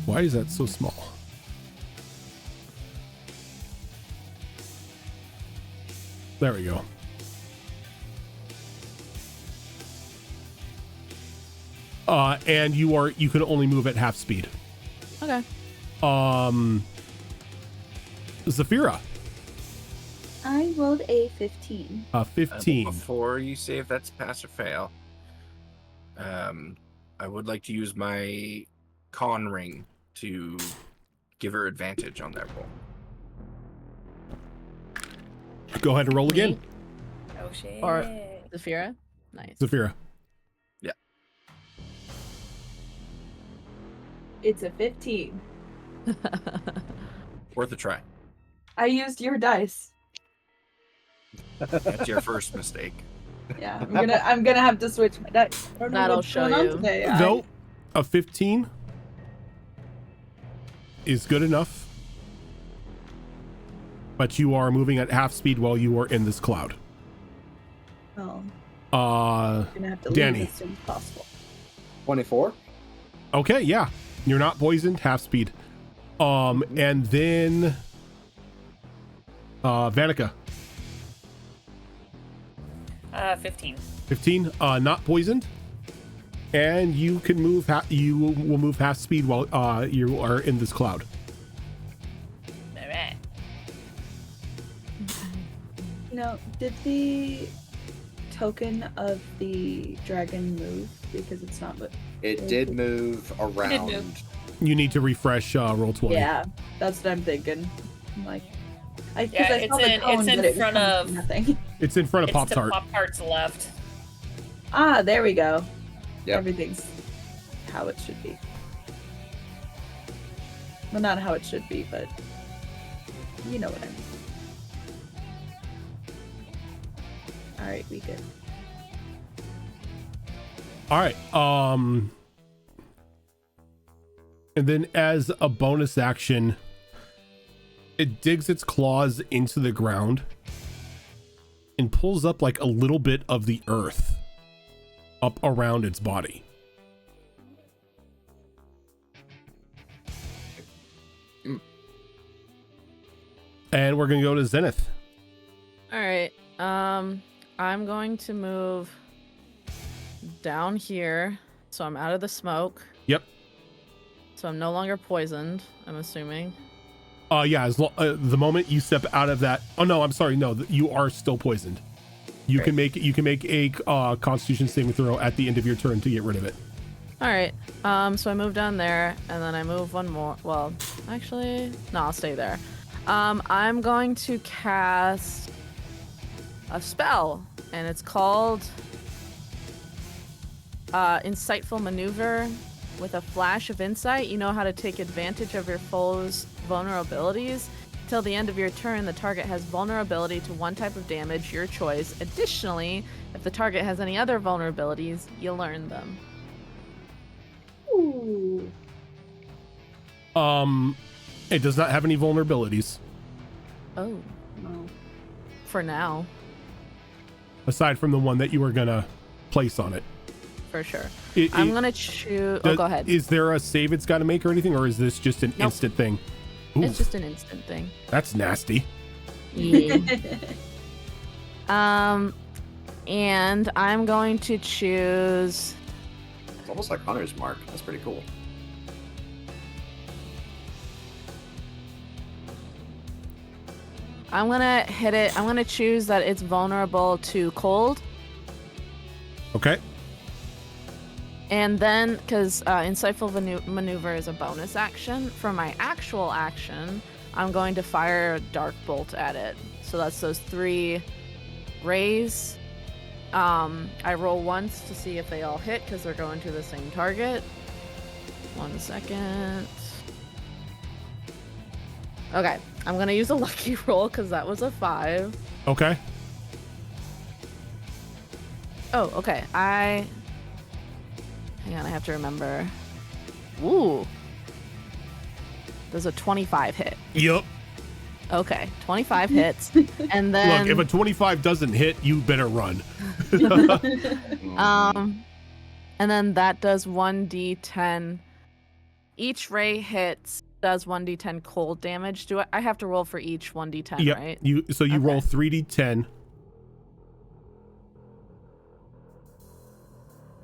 Why is that so small? There we go. And you can only move at half speed. Okay. Zafira. I rolled a 15. 15. Before you say if that's pass or fail, I would like to use my con ring to give her advantage on that roll. Go ahead and roll again. Me? Oh shit. Or Zafira? Nice. Zafira. It's a 15. Worth a try. I used your dice. That's your first mistake. Yeah, I'm gonna have to switch my dice. I don't know That'll what's show going on you. today. Though a 15 is good enough, but you are moving at half speed while you are in this cloud. I'm Uh, gonna have to Danny. leave as soon as possible. 24. okay, yeah, you're not poisoned, half speed. And then Vanica, 15. 15, not poisoned, and you can move. You will move half speed while you are in this cloud. All right. Did the token of the dragon move? Because it's not what. It did move around. move. You need to refresh roll 20. Yeah, that's what I'm thinking. I'm like, I Yeah, saw the cone, it's but in it was front coming of from nothing. It's in front of it's Pop to Tart. Pop Tart's left. Ah, there we go. Yep. Everything's how it should be. Well, not how it should be, but you know what I mean. Alright, we good. All right. And then as a bonus action, it digs its claws into the ground and pulls up like a little bit of the earth up around its body. And we're going to go to Zenith. All right. I'm going to move down here, so I'm out of the smoke. Yep. So I'm no longer poisoned, I'm assuming. Yeah, the moment you step out of that. Oh no, I'm sorry. No, you are still poisoned. You can make a Constitution saving throw at the end of your turn to get rid of it. All right. So I move down there, and then I move one more. Well, actually, no, I'll stay there. I'm going to cast a spell, and it's called Insightful Maneuver. With a flash of insight, you know how to take advantage of your foe's vulnerabilities. Till the end of your turn, the target has vulnerability to one type of damage, your choice. Additionally, if the target has any other vulnerabilities, you learn them. Ooh. It does not have any vulnerabilities Oh, No. for now, aside from the one that you were gonna place on it. for sure. It- I'm it- gonna choose. Oh, go ahead. Is there a save it's got to make or anything, or is this just an Nope. instant thing? Ooh, It's just an instant thing. that's nasty. Yeah. And I'm going to choose. It's almost like Hunter's Mark. That's pretty cool. I'm gonna hit it. I'm gonna choose that it's vulnerable to cold, Okay. and then because insightful maneuver is a bonus action, for my actual action, I'm going to fire a dark bolt at it. So that's those 3 rays. I roll once to see if they all hit because they're going to the same target. 1 second. Okay, I'm gonna use a lucky roll because that was a 5. Okay. Oh, okay. Hang on, I have to remember. Ooh. Does a 25 hit? Yep. Okay, 25 hits. And then Look, if a 25 doesn't hit, you better run. and then that does 1d10. Each ray hits does 1d10 cold damage. Do I have to roll for each 1d10, Yep. right? You roll Okay. 3d10.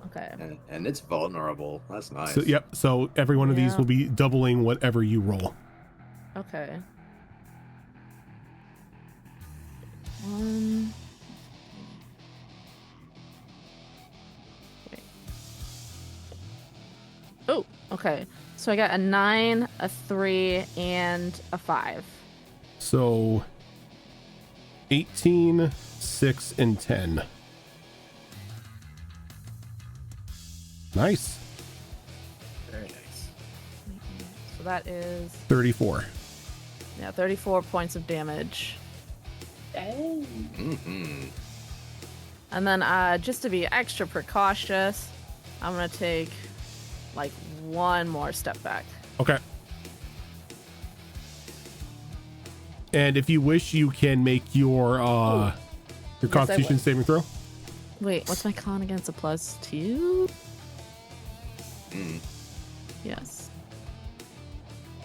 Okay. And it's vulnerable. That's nice. So yep. So every one of these Yeah. will be doubling whatever you roll. Okay. 1. Wait. Oh, okay. So I got a 9, a 3, and a 5. So 18, 6, and 10. Nice. Very nice. So that is 34. 34 points of damage. Dang. Mm-hmm. And then just to be extra precautious, I'm gonna take like one more step back. Okay. And if you wish, you can make your I Constitution would. saving throw. Wait, what's my con against a +2? Mm. Yes.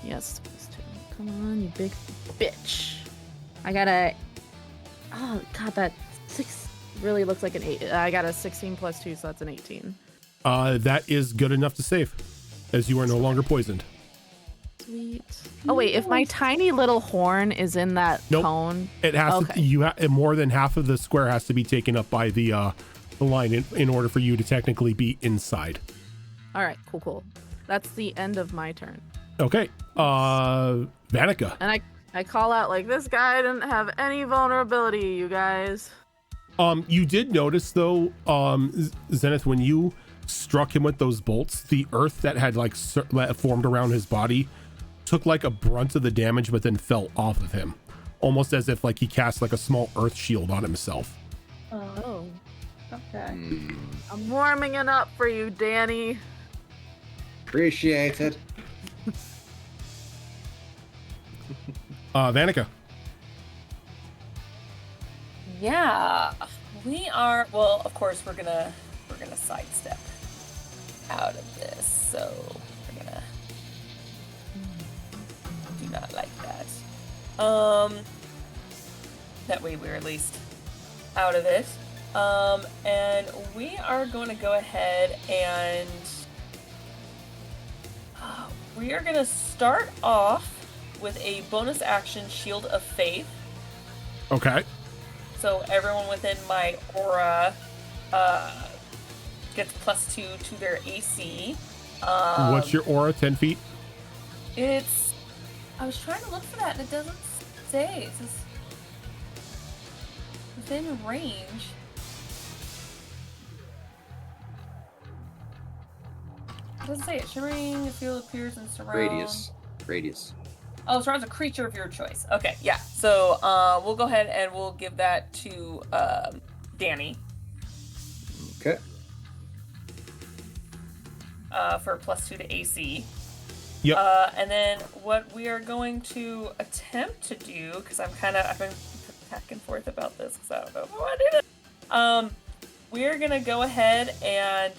Yes, +2. Come on, you big bitch. I got a. Oh god, that 6 really looks like an 8. I got a 16 + 2, so that's an 18. That is good enough to save, as you are no longer poisoned. Sweet. Oh wait, if my tiny little horn is in that Nope. cone, It has Okay. to. More than half of the square has to be taken up by the line in order for you to technically be inside. all right, cool. That's the end of my turn. Okay. Vanica. And I call out like, this guy didn't have any vulnerability, you guys. You did notice though, Zenith, when you struck him with those bolts, the earth that had like that formed around his body took like a brunt of the damage, but then fell off of him, almost as if like he cast like a small earth shield on himself. Oh. Okay. Mm. I'm warming it up for you, Danny. Appreciate it. Vanica. Yeah, we are. Well, of course, we're gonna sidestep out of this. So we're gonna do not like that. That way we're at least out of it. And we are going to go ahead and we are gonna start off with a bonus action Shield of Faith. Okay. So everyone within my aura gets +2 to their AC. What's your aura? 10 feet? It's... I was trying to look for that and it doesn't say. It says within range. It doesn't say it. Shimmering, the field appears and surrounds. Radius. Oh, surrounds a creature of your choice. Okay, yeah. So we'll go ahead and we'll give that to Danny. Okay. For +2 to AC. Yep. And then what we are going to attempt to do, because I've been back and forth about this because I don't know if I want to do this. We're gonna go ahead and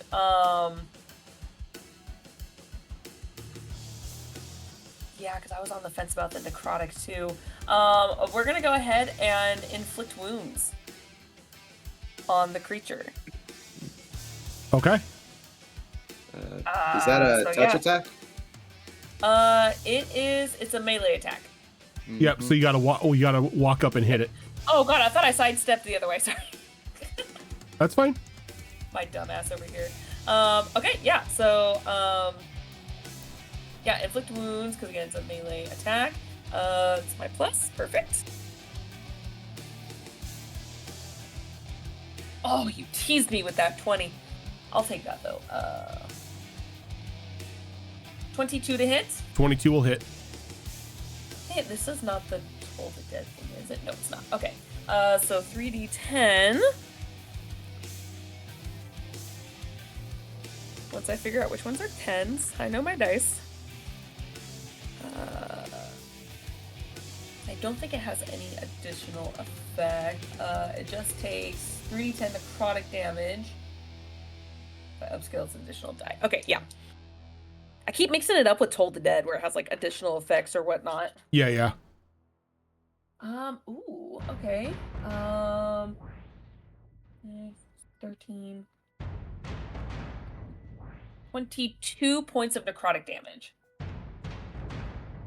yeah, because I was on the fence about the necrotic too. We're gonna go ahead and inflict wounds on the creature. Okay. Is that a so touch yeah. attack? It's a melee attack. Yep. So you gotta walk up and hit it. Oh god, I thought I sidestepped the other way. Sorry. That's fine. My dumbass over here. Okay, yeah. So yeah, inflict wounds because again it's a melee attack. It's my plus. Perfect. Oh, you teased me with that 20. I'll take that though. 22 to hit. 22 will hit. Hey, this is not the Toll the Dead thing, is it? No, it's not. Okay. So 3d10. Once I figure out which ones are 10s, I know my dice. I don't think it has any additional effect. It just takes 3d10 necrotic damage. If I upscale, it's an additional die. Okay, yeah. I keep mixing it up with Toll the Dead, where it has like additional effects or whatnot. Yeah. Ooh, okay. 13. 22 points of necrotic damage.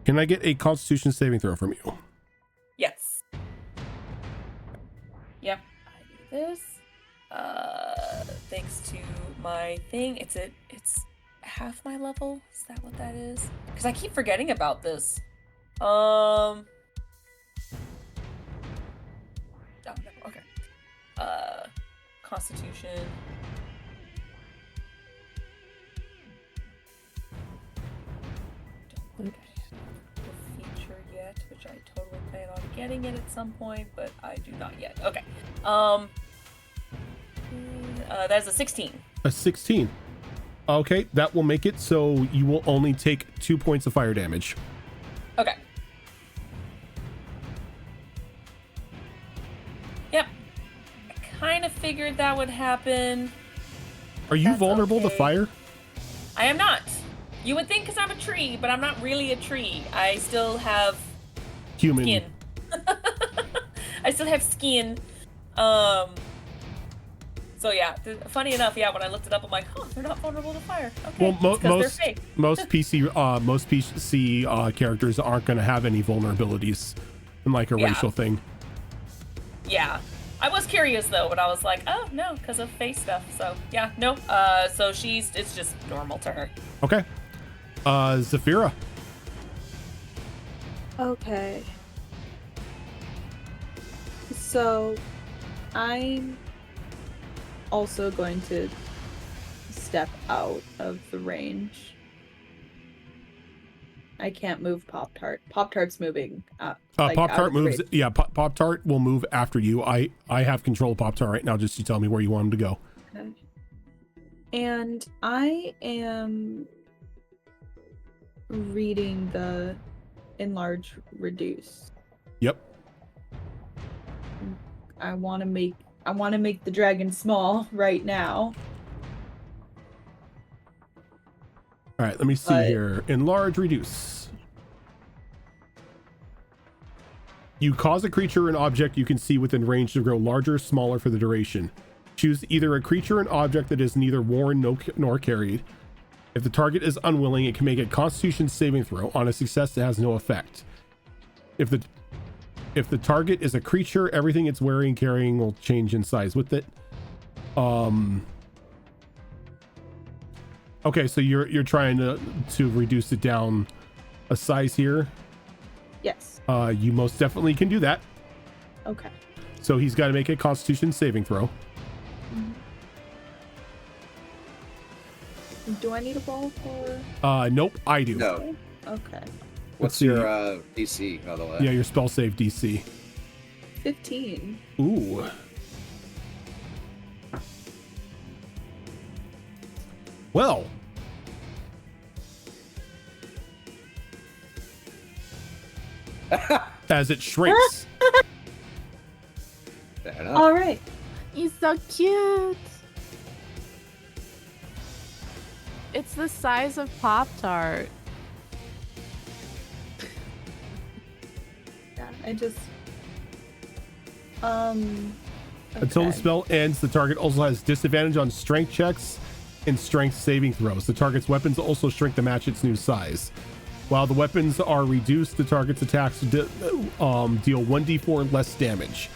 Can I get a Constitution saving throw from you? Yes. Yep. I do this. Thanks to my thing, it's half my level? Is that what that is? Because I keep forgetting about this. Oh, no, okay. Constitution. Don't think I have the feature yet, which I totally plan on getting it at some point, but I do not yet. Okay. That's a 16. A 16. Okay, that will make it so you will only take 2 points of fire damage. Okay. Yep. I kind of figured that would happen. Are you That's vulnerable to okay. fire? I am not. You would think because I'm a tree, but I'm not really a tree. I still have Human. skin. I still have skin. So yeah, funny enough, yeah, when I looked it up, I'm like, oh, they're not vulnerable to fire. Okay, Well, they're fake. most PC characters aren't going to have any vulnerabilities in like a Yeah. racial thing. Yeah. I was curious though, but I was like, oh no, because of face stuff. So yeah, no. So it's just normal to her. Okay. Zafira. Okay. So, I'm also going to step out of the range. I can't move Pop-Tart. Pop-Tart's moving up. Like, out Pop-Tart of the moves. range. Yeah, Pop-Tart will move after you. I have control of Pop-Tart right now. Just you tell me where you want him to go. Okay. And I am reading the enlarge reduce. Yep. I want to make the dragon small right now. All right, let me see here. Enlarge, reduce. You cause a creature or an object you can see within range to grow larger or smaller for the duration. Choose either a creature or an object that is neither worn nor carried. If the target is unwilling, it can make a Constitution saving throw. On a success, it has no effect. If the target is a creature, everything it's wearing and carrying will change in size with it. Okay, so you're trying to reduce it down a size here. Yes. You most definitely can do that. Okay. So he's got to make a Constitution saving throw. Do I need a ball for? Nope, I do. No. Okay. What's see. your DC, by the way? Yeah, your spell save DC. 15. Ooh. Well. As it shrinks. Fair enough. All right. He's so cute. It's the size of Pop-Tart. Yeah, I just. Until the okay. spell ends, the target also has disadvantage on strength checks and strength saving throws. The target's weapons also shrink to match its new size. While the weapons are reduced, the target's attacks deal 1d4 less damage.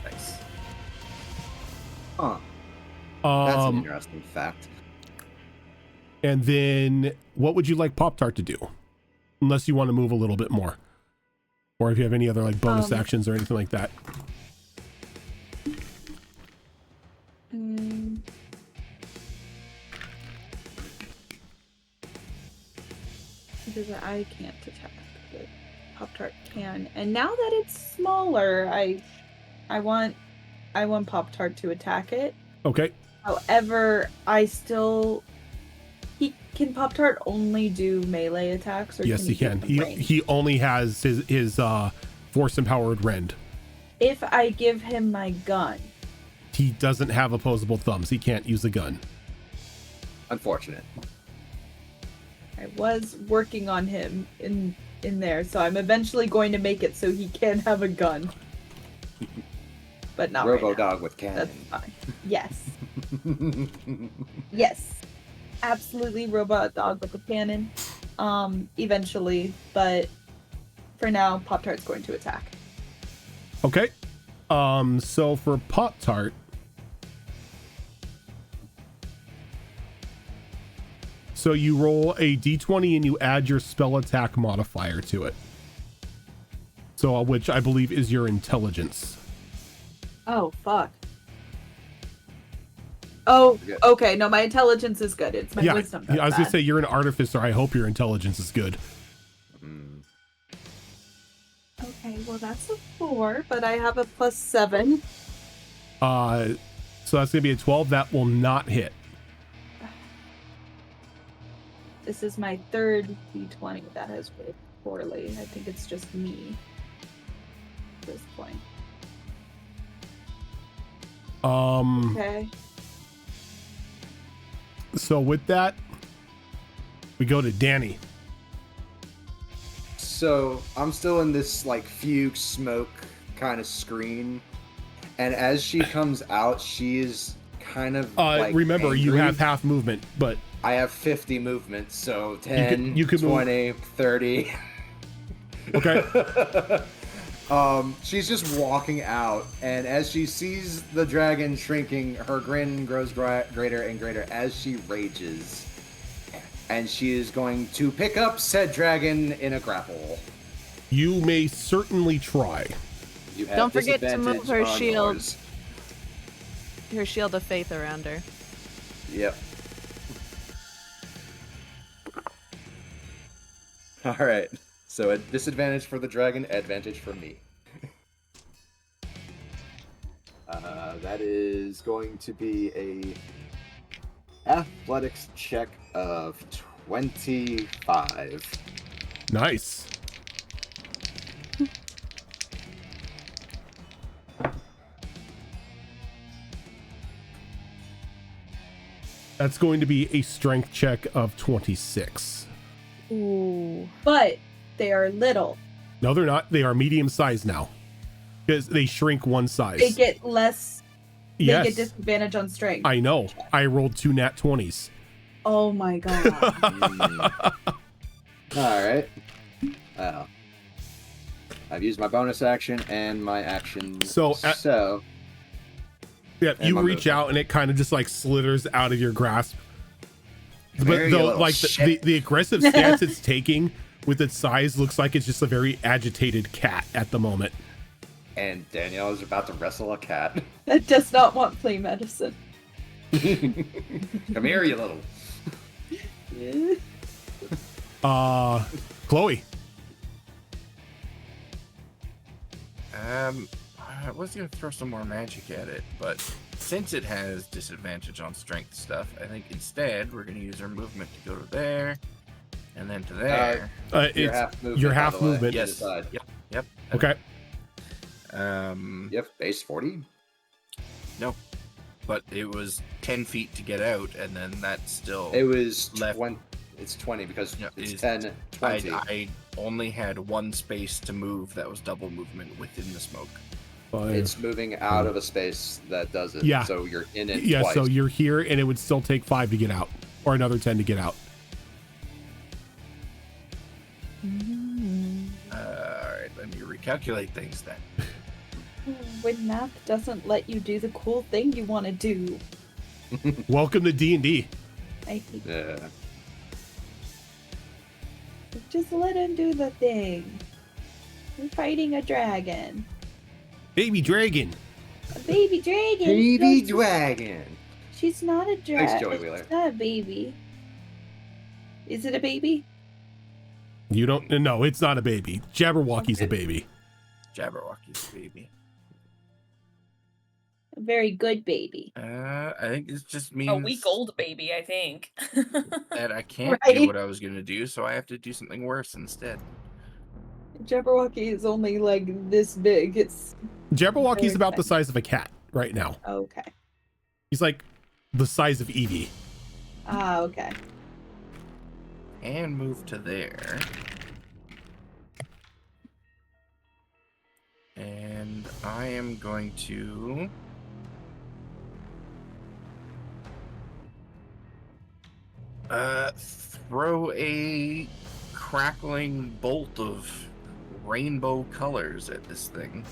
Nice. Huh. That's an interesting fact. And then what would you like Pop-Tart to do? Unless you want to move a little bit more. Or if you have any other like bonus actions or anything like that. Because I can't attack, but Pop-Tart can. And now that it's smaller, I want Pop-Tart to attack it. Okay. However, can Pop-Tart only do melee attacks? Or Yes, he can. He only has his force empowered rend. If I give him my gun. He doesn't have opposable thumbs. He can't use a gun. Unfortunate. I was working on him in there, so I'm eventually going to make it so he can have a gun. But not right now. Robo-Dog with cannon. That's fine. Yes. Yes. Absolutely robot dog with a cannon. Eventually, but for now, Pop-Tart's going to attack. Okay. So for Pop-Tart, So you roll a d20 and you add your spell attack modifier to it. So which I believe is your intelligence. Oh, fuck. Oh, okay. No, my intelligence is good. It's my wisdom. I was gonna say you're an artificer. I hope your intelligence is good. Okay, well that's a 4, but I have a +7. So that's gonna be a 12. That will not hit. This is my third d20 that has rolled poorly. I think it's just me at this point. Okay. So with that, we go to Danny. So I'm still in this like fugue smoke kind of screen, and as she comes out, she is kind of like remember angry. you have half movement, but I have 50 movement, so 10, you could 20, 30. Okay. She's just walking out, and as she sees the dragon shrinking, her grin grows greater and greater as she rages. And she is going to pick up said dragon in a grapple. You may certainly try. You have Don't forget to move her disadvantage on shield. yours. Her shield of faith around her. Yep. Alright. So a disadvantage for the dragon, advantage for me. That is going to be a athletics check of 25. Nice. That's going to be a strength check of 26. Ooh. But they are little. No, they're not. They are medium sized now. Because they shrink one size. They get less. They Yes. get disadvantage on strength. I know. I rolled 2 nat 20s. Oh my god. Alright. Well. I've used my bonus action and my action. So, yeah, And you my reach movement. out and it kind of just like slithers out of your grasp. There But you though, little like shit. the aggressive stance it's taking with its size looks like it's just a very agitated cat at the moment. And Danielle is about to wrestle a cat. That does not want flea medicine. Come here, you little. Chloe. I was gonna throw some more magic at it, but since it has disadvantage on strength stuff, I think instead we're gonna use our movement to go to there, and then to there. Your half movement. your by half the way, movement. you Yes. decide. Yep. Okay. You have base 40? No, but it was 10 feet to get out, and then that's still. It was Left. 20. It's 20 because Yeah, it's it's- 10, 20. I only had one space to move that was double movement within the smoke. It's moving out of a space that does it. Yeah. So you're in it Yeah, twice. so you're here and it would still take 5 to get out, or another 10 to get out. Alright, let me recalculate things then. When math doesn't let you do the cool thing you want to do. Welcome to D&D. I hate Yeah. Just let him do the thing. We're fighting a dragon. Baby dragon. A baby dragon. Baby No, dragon. She's not a dragon. Thanks, Joey Wheeler. She's not a baby. Is it a baby? You don't. No, it's not a baby. Jabberwocky's a baby. Jabberwocky's baby. A very good baby. I think it just means A week old baby, I think. that I can't Right. do what I was gonna do, so I have to do something worse instead. Jabberwocky is only like this big. It's Jabberwocky's about the Okay. size of a cat right now. okay. He's like the size of Eevee. Ah, okay. And move to there. And I am going to throw a crackling bolt of rainbow colors at this thing.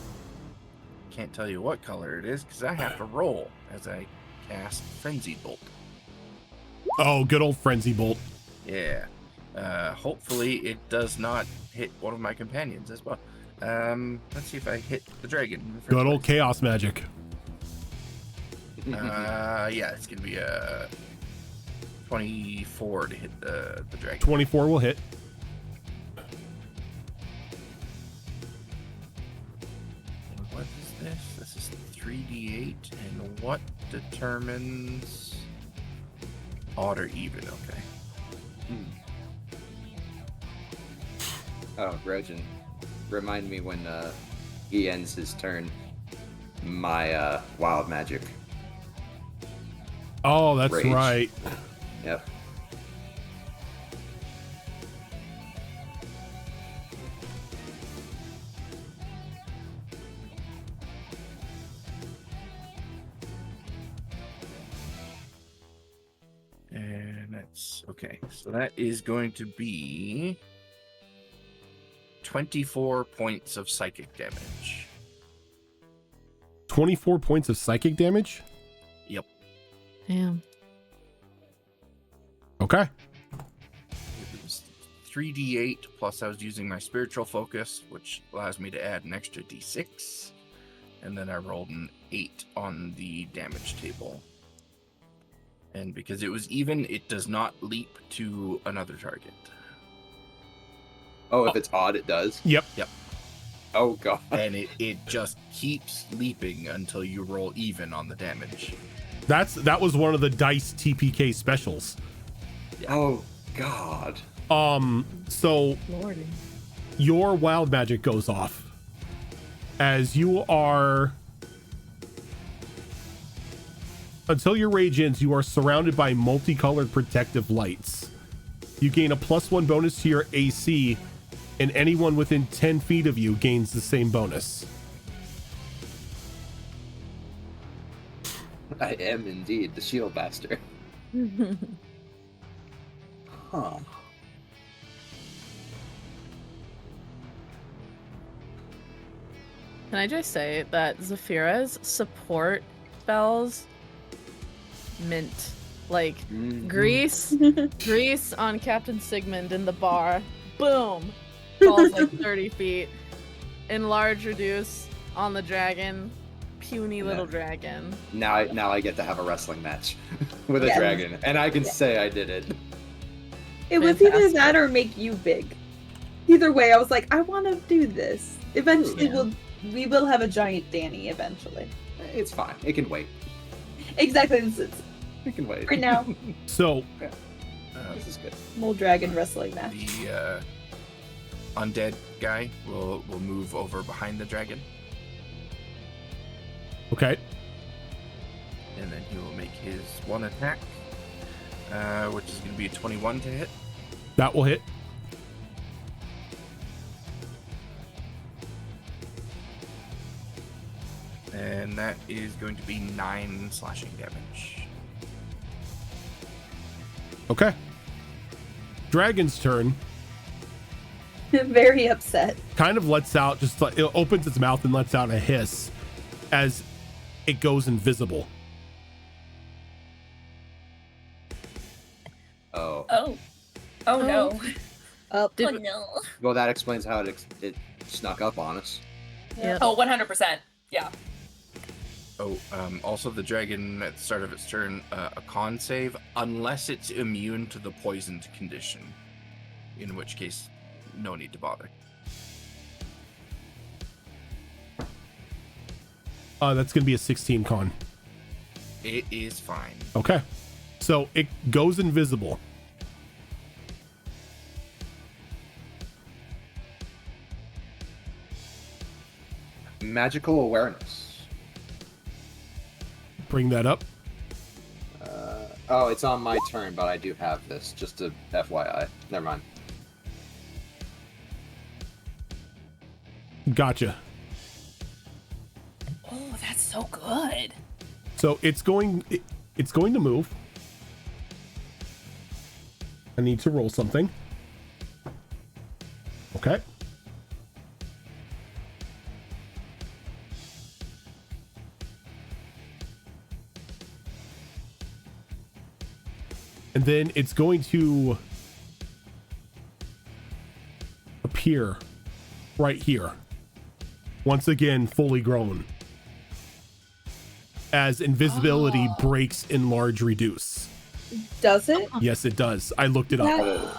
Can't tell you what color it is because I have to roll as I cast Frenzy Bolt. Oh, good old Frenzy Bolt. Yeah. Hopefully it does not hit one of my companions as well. Let's see if I hit the dragon. In the first Good old place. chaos magic. Yeah, it's gonna be a 24 to hit the dragon. 24 will hit. And what is this? This is 3d8, and what determines odd or even? Okay. Oh, Rojan, remind me when he ends his turn. My wild magic. Oh, that's Rage. right. Yep. And that's okay. So that is going to be 24 points of psychic damage. 24 points of psychic damage. Yep. Damn. Okay. It was 3d8 plus I was using my spiritual focus, which allows me to add an extra d6. And then I rolled an 8 on the damage table. And because it was even, it does not leap to another target. Oh, if it's odd, it does. Yep. Oh god. And it just keeps leaping until you roll even on the damage. That was one of the dice TPK specials. Oh god. So Lordy. your wild magic goes off as you are, until your rage ends, you are surrounded by multicolored protective lights. You gain a +1 bonus to your AC, and anyone within 10 feet of you gains the same bonus. I am indeed the shield master. Huh. Can I just say that Zafira's support spells mint. Like grease on Captain Sigmund in the bar. Boom. Falls like 30 feet. Enlarge, reduce on the dragon. Puny little dragon. Now I get to have a wrestling match with a Yes. dragon, and I can say I did it. It was either Fantastic. that or make you big. Either way, I was like, I want to do this. Eventually, Yeah. we will have a giant Danny eventually. It's fine. It can wait. Exactly. It's It can wait. right now. So This is good. Mole dragon wrestling match. The undead guy will move over behind the dragon, okay, and then he will make his one attack, which is going to be a 21 to hit. that will hit. And that is going to be 9 slashing damage. Okay. Dragon's turn. Very upset. Kind of lets out, just like, it opens its mouth and lets out a hiss as it goes invisible. Oh. Oh no. Up. Oh no. Well, that explains how it snuck up on us. Yeah. Oh, 100%. Yeah. Oh, also the dragon at the start of its turn, a con save, unless it's immune to the poisoned condition, in which case, no need to bother. That's going to be a 16 con. It is fine. Okay. So it goes invisible. Magical awareness. Bring that up. Oh, it's on my turn, but I do have this. Just a FYI. Never mind. Gotcha. Oh, that's so good. So it's going to move. I need to roll something. Okay. And then it's going to appear right here. Once again, fully grown. As invisibility breaks, enlarge, reduce. Does it? Yes, it does. I looked it up.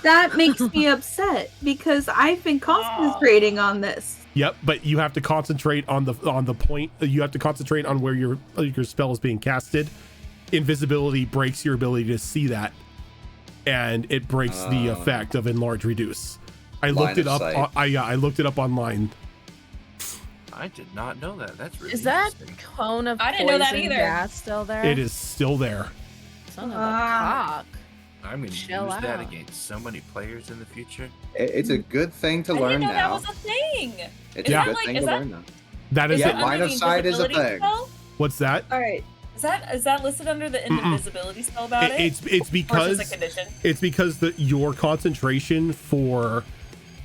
That makes me upset because I've been concentrating on this. Yep, but you have to concentrate on the point. You have to concentrate on where your spell is being casted. Invisibility breaks your ability to see that, and it breaks the effect of enlarge, reduce. I looked it up. I looked it up online. I did not know that. That's really Is that interesting. cone of I didn't know that poison either. gas still there? It is still there. Son of a cock. I'm going to use Chill that out. against so many players in the future. It's a good thing to I learn didn't know now. that was a thing. It's Is a that good like- thing is to that- learn now. That is Yeah, it. Under line the of sight is a invisibility thing. spell? What's that? All right. Is that listed under the invisibility spell about it? It's Or is because this a condition? it's because your concentration for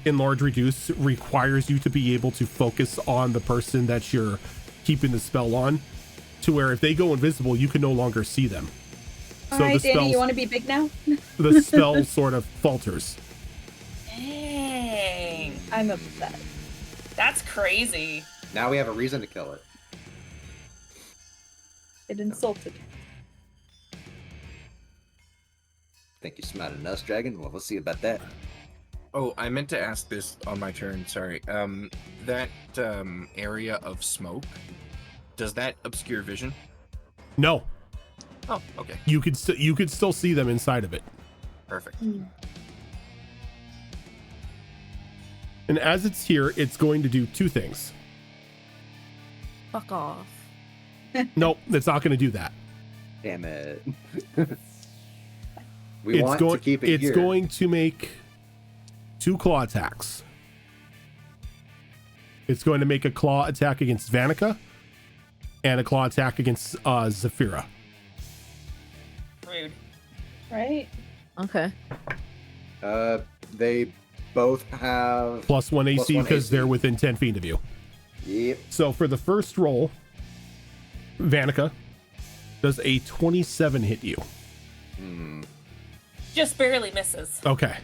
enlarge, reduce requires you to be able to focus on the person that you're keeping the spell on, to where if they go invisible, you can no longer see them. All right, Danny, you want to be big now? The spell sort of falters. Dang. I'm upset. That's crazy. Now we have a reason to kill it. It insulted. Think you smarter than us, Dragon? Well, we'll see about that. Oh, I meant to ask this on my turn. Sorry. That area of smoke, does that obscure vision? No, Oh, okay. you could still see them inside of it. Perfect. And as it's here, it's going to do two things. Fuck off. Nope, it's not going to do that. Damn it. We want to keep it It's here. going to make 2 claw attacks. It's going to make a claw attack against Vanica and a claw attack against Zafira. Rude. Right? Okay. They both have +1 AC +1 because AC. they're within 10 feet of you. Yep. So for the first roll, Vanica, does a 27 hit you? Just barely misses. Okay.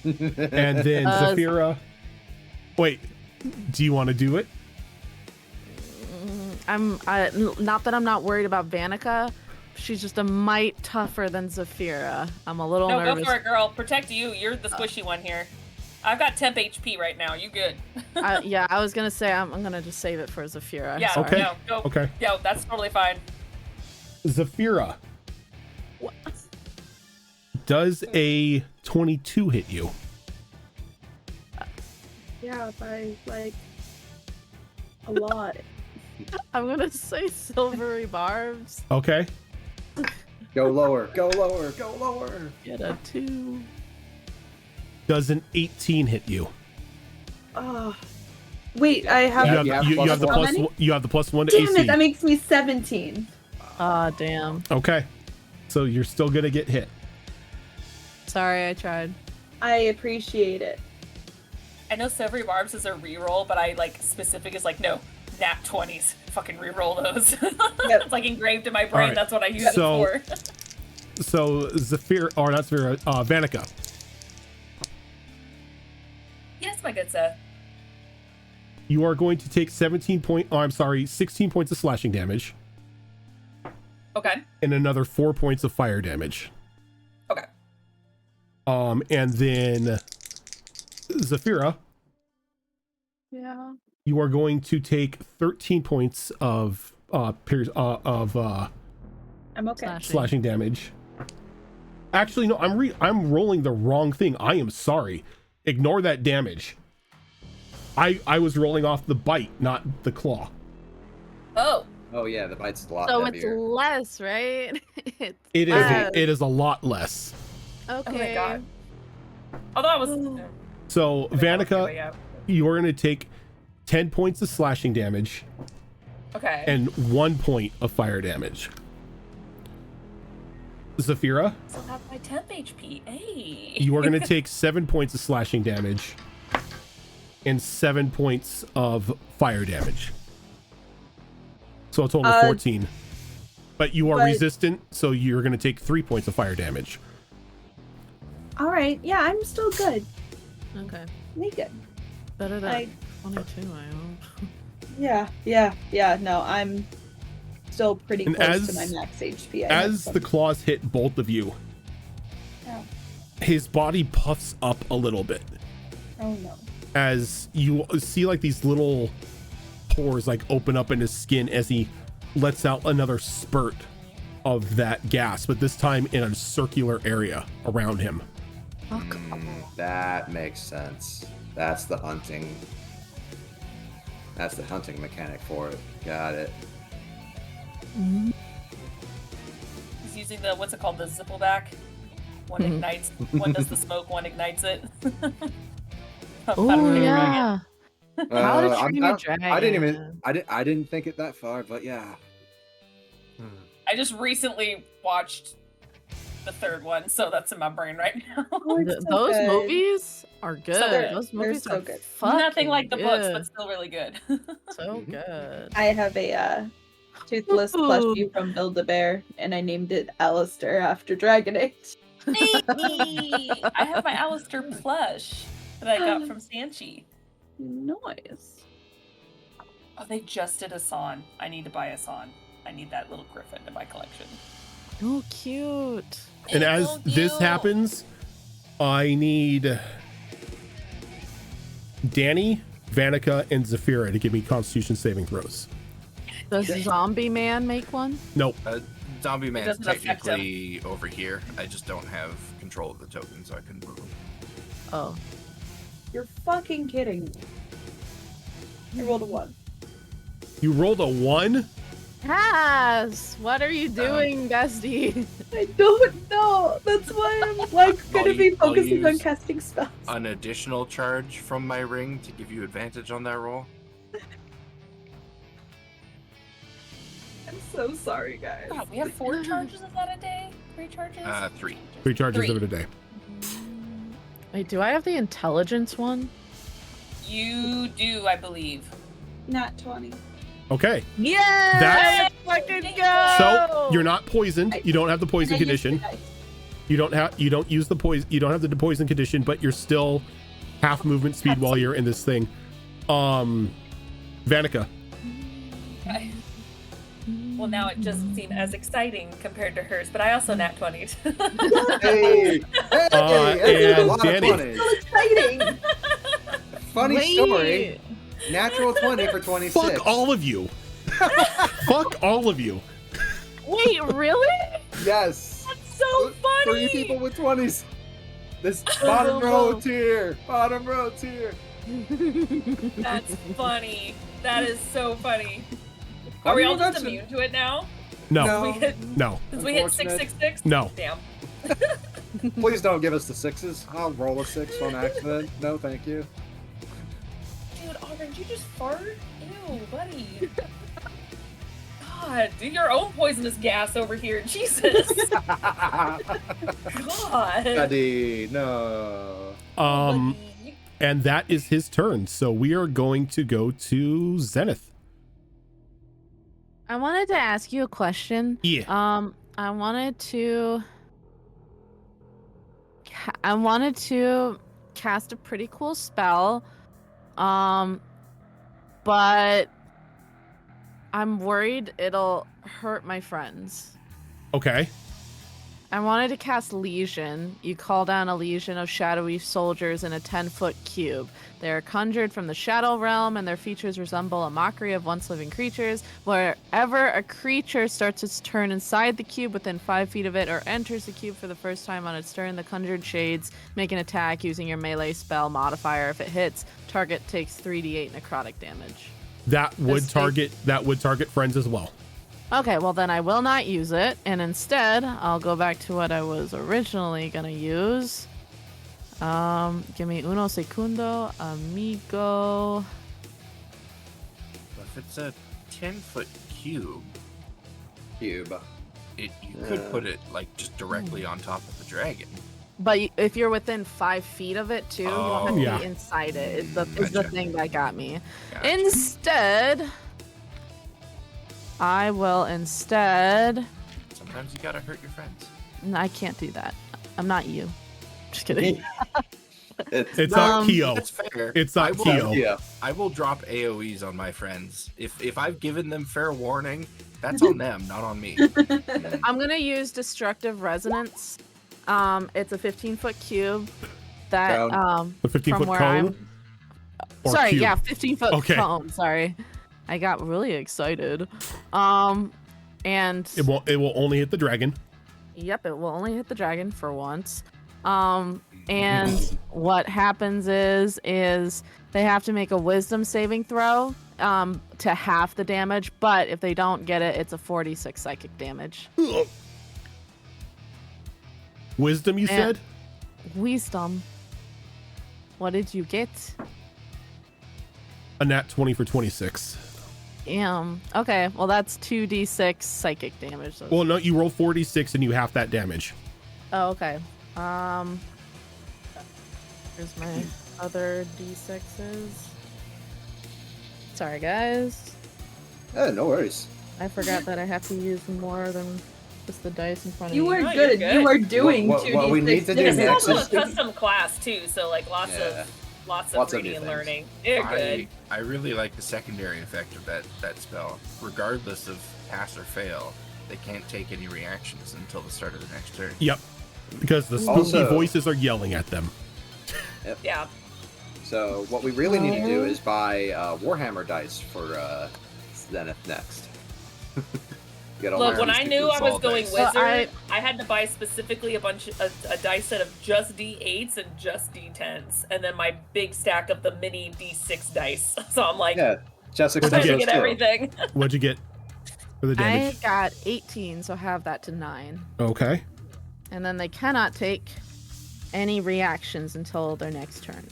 And then Uh, Zafira. Wait, do you want to do it? Not that I'm not worried about Vanica. She's just a mite tougher than Zafira. I'm a little No, nervous. go for it, girl. Protect you. You're the squishy one here. I've got temp HP right now. You good? Yeah, I was gonna say I'm gonna just save it for Zafira. Yeah. Sorry. Okay. No, go. Okay. Yo, that's totally fine. Zafira, does a 22 hit you? Yeah, by like a lot. I'm gonna say silvery barbs. Okay. Go lower, go lower, go lower. Get a 2. Does an 18 hit you? Oh. Wait, I have. Yeah, You you have, have you have the plus plus one. one, you have the +1 to Damn AC. it, that makes me 17. Ah, damn. Okay. So you're still gonna get hit. Sorry, I tried. I appreciate it. I know Silvery Barbs is a reroll, but I like specific is like no, nat 20s. Fucking reroll those. It's like engraved in my brain. right. That's what I use So- it for. So Zafira, or not Zafira, Vanica, Yes, my good sir. you are going to take 16 points of slashing damage Okay. and another 4 points of fire damage. Okay. And then Zafira, Yeah. you are going to take 13 points of I'm okay. slashing damage. Actually, no, I'm rolling the wrong thing. I am sorry. Ignore that damage. I was rolling off the bite, not the claw. Oh. Oh yeah, the bite's a lot So heavier. it's less, right? It's It is less. it is a lot less. Okay. Oh my god. Although I was. So Vanica, Yeah. you're going to take 10 points of slashing damage Okay. and 1 point of fire damage. Zafira, So that's my temp HP. Hey. you are going to take 7 points of slashing damage and 7 points of fire damage. So a total of 14. But you are but- resistant, so you're going to take 3 points of fire damage. All right. Yeah, I'm still good. Okay. Make it. Better than I- 22, I hope. Yeah. No, I'm still pretty And close to as- my max HP. I have As some- the claws hit both of you, Oh. his body puffs up a little bit Oh no. as you see like these little pores like open up in his skin as he lets out another spurt of that gas, but this time in a circular area around him. That makes sense. That's the hunting. That's the hunting mechanic for it. Got it. He's using the, what's it called, the zippleback? One ignites, one does the smoke, one ignites it. Oh yeah. How to I'm train a not- dragon. I didn't think it that far, but yeah. I just recently watched the third one, so that's in my brain right now. Oh, it's so Those good. movies are good. they're- Those they're movies so are good. Nothing like the books, good. but still really good. So good. I have a toothless plushie from Build-A-Bear, and I named it Alistair after Dragon Age. I have my Alistair plush that I got from Sanchi. Nice. Oh, they just did a San. I need to buy a San. I need that little griffin in my collection. Oh, cute. And as Thank this you. happens, I need Danny, Vanica, and Zafira to give me Constitution saving throws. Does Zombie Man make one? Nope. Zombie Man's doesn't affect him. technically over here. I just don't have control of the token, so I couldn't move him. Oh. You're fucking kidding me. I rolled a 1. You rolled a 1? Cass, what are you doing, bestie? I don't know. That's why I'm like gonna be I'll focusing on use- casting spells. An additional charge from my ring to give you advantage on that roll. I'm so sorry, guys. God, we have 4 charges of that a day? 3 charges? 3. 3 charges Three. of it a day. Wait, do I have the intelligence one? You do, I believe. Nat 20. Okay. Yeah! That- Let's fucking So, go! So you're not poisoned. You don't have the poison And I used condition. the dice. You don't use the poison. You don't have the poison condition, but you're still half movement speed while you're in this thing. Vanica. Okay. Well, now it doesn't seem as exciting compared to hers, but I also nat 20'd. Hey, that's a and lot of Danny. 20s. So exciting! Funny Wait. story. Natural 20 for 26. Fuck all of you. Fuck all of you. Wait, really? Yes. That's so funny! 3 people with 20s. This bottom row tier. Bottom row tier. That's funny. That is so funny. Are we all just immune to it now? No. We hit, No. since we hit Unfortunate. 666? No. Damn. Please don't give us the 6s. I'll roll a 6 on accident. No, thank you. Dude, Orange, you just fart? Ew, buddy. God, do your own poisonous gas over here. Jesus. God. Daddy, no. Um, Buddy. and that is his turn. So we are going to go to Zenith. I wanted to ask you a question. Yeah. I wanted to cast a pretty cool spell. But I'm worried it'll hurt my friends. Okay. I wanted to cast Legion. You call down a legion of shadowy soldiers in a 10-foot cube. They are conjured from the Shadow Realm, and their features resemble a mockery of once living creatures. Wherever a creature starts its turn inside the cube within 5 feet of it, or enters the cube for the first time on its turn, the conjured shades make an attack using your melee spell modifier. If it hits, target takes 3d8 necrotic damage. That would This target friends as well. Okay, well then I will not use it, and instead I'll go back to what I was originally gonna use. Give me uno segundo, amigo. If it's a 10-foot cube, Cube. you could put it like just directly on top of the dragon. But if you're within 5 feet of it too, you don't have to Yeah. be inside it. Is the Gotcha. thing that got me. Gotcha. Instead, I will instead. Sometimes you gotta hurt your friends. No, I can't do that. I'm not you. Just kidding. It's not Keo. That's fair. It's not Keo. Yeah. I will drop AoEs on my friends. If I've given them fair warning, that's on them, not on me. I'm gonna use destructive resonance. It's a 15-foot cube that Cone. The 15-foot from where cone? Or sorry, cube? yeah, 15-foot Okay. cone. Sorry, I got really excited. And It will only hit the dragon. yep, it will only hit the dragon for once. And what happens is they have to make a wisdom saving throw to half the damage, but if they don't get it, it's a 46 psychic damage. Wisdom, you said? Wisdom. What did you get? A nat 20 for 26. Okay, well that's 2d6 psychic damage. So Well, no, you roll 46 and you half that damage. oh, okay. Here's my other d6s. Sorry, guys. No worries. I forgot that I have to use more than just the dice in front of You me. were No, you're good. good. You are doing What 2d6. we need to do This is next also is- a custom class too, so like lots of Lots of reading new and things. learning. You're good. I really like the secondary effect of that spell. Regardless of pass or fail, they can't take any reactions until the start of the next turn. Yep. Because the spooky Also- voices are yelling at them. Yeah. So what we really need to do is buy Warhammer dice for Zenith next. Get all Look, my when I stupid knew I was Fall going dice. wizard, Well, I had to buy specifically a dice set of just D8s and just D10s, and then my big stack of the mini D6 dice. So I'm like, Yeah, Jessica I does had to those get too. everything. What'd you get for the I damage? got 18, so have that to 9. Okay. And then they cannot take any reactions until their next turn.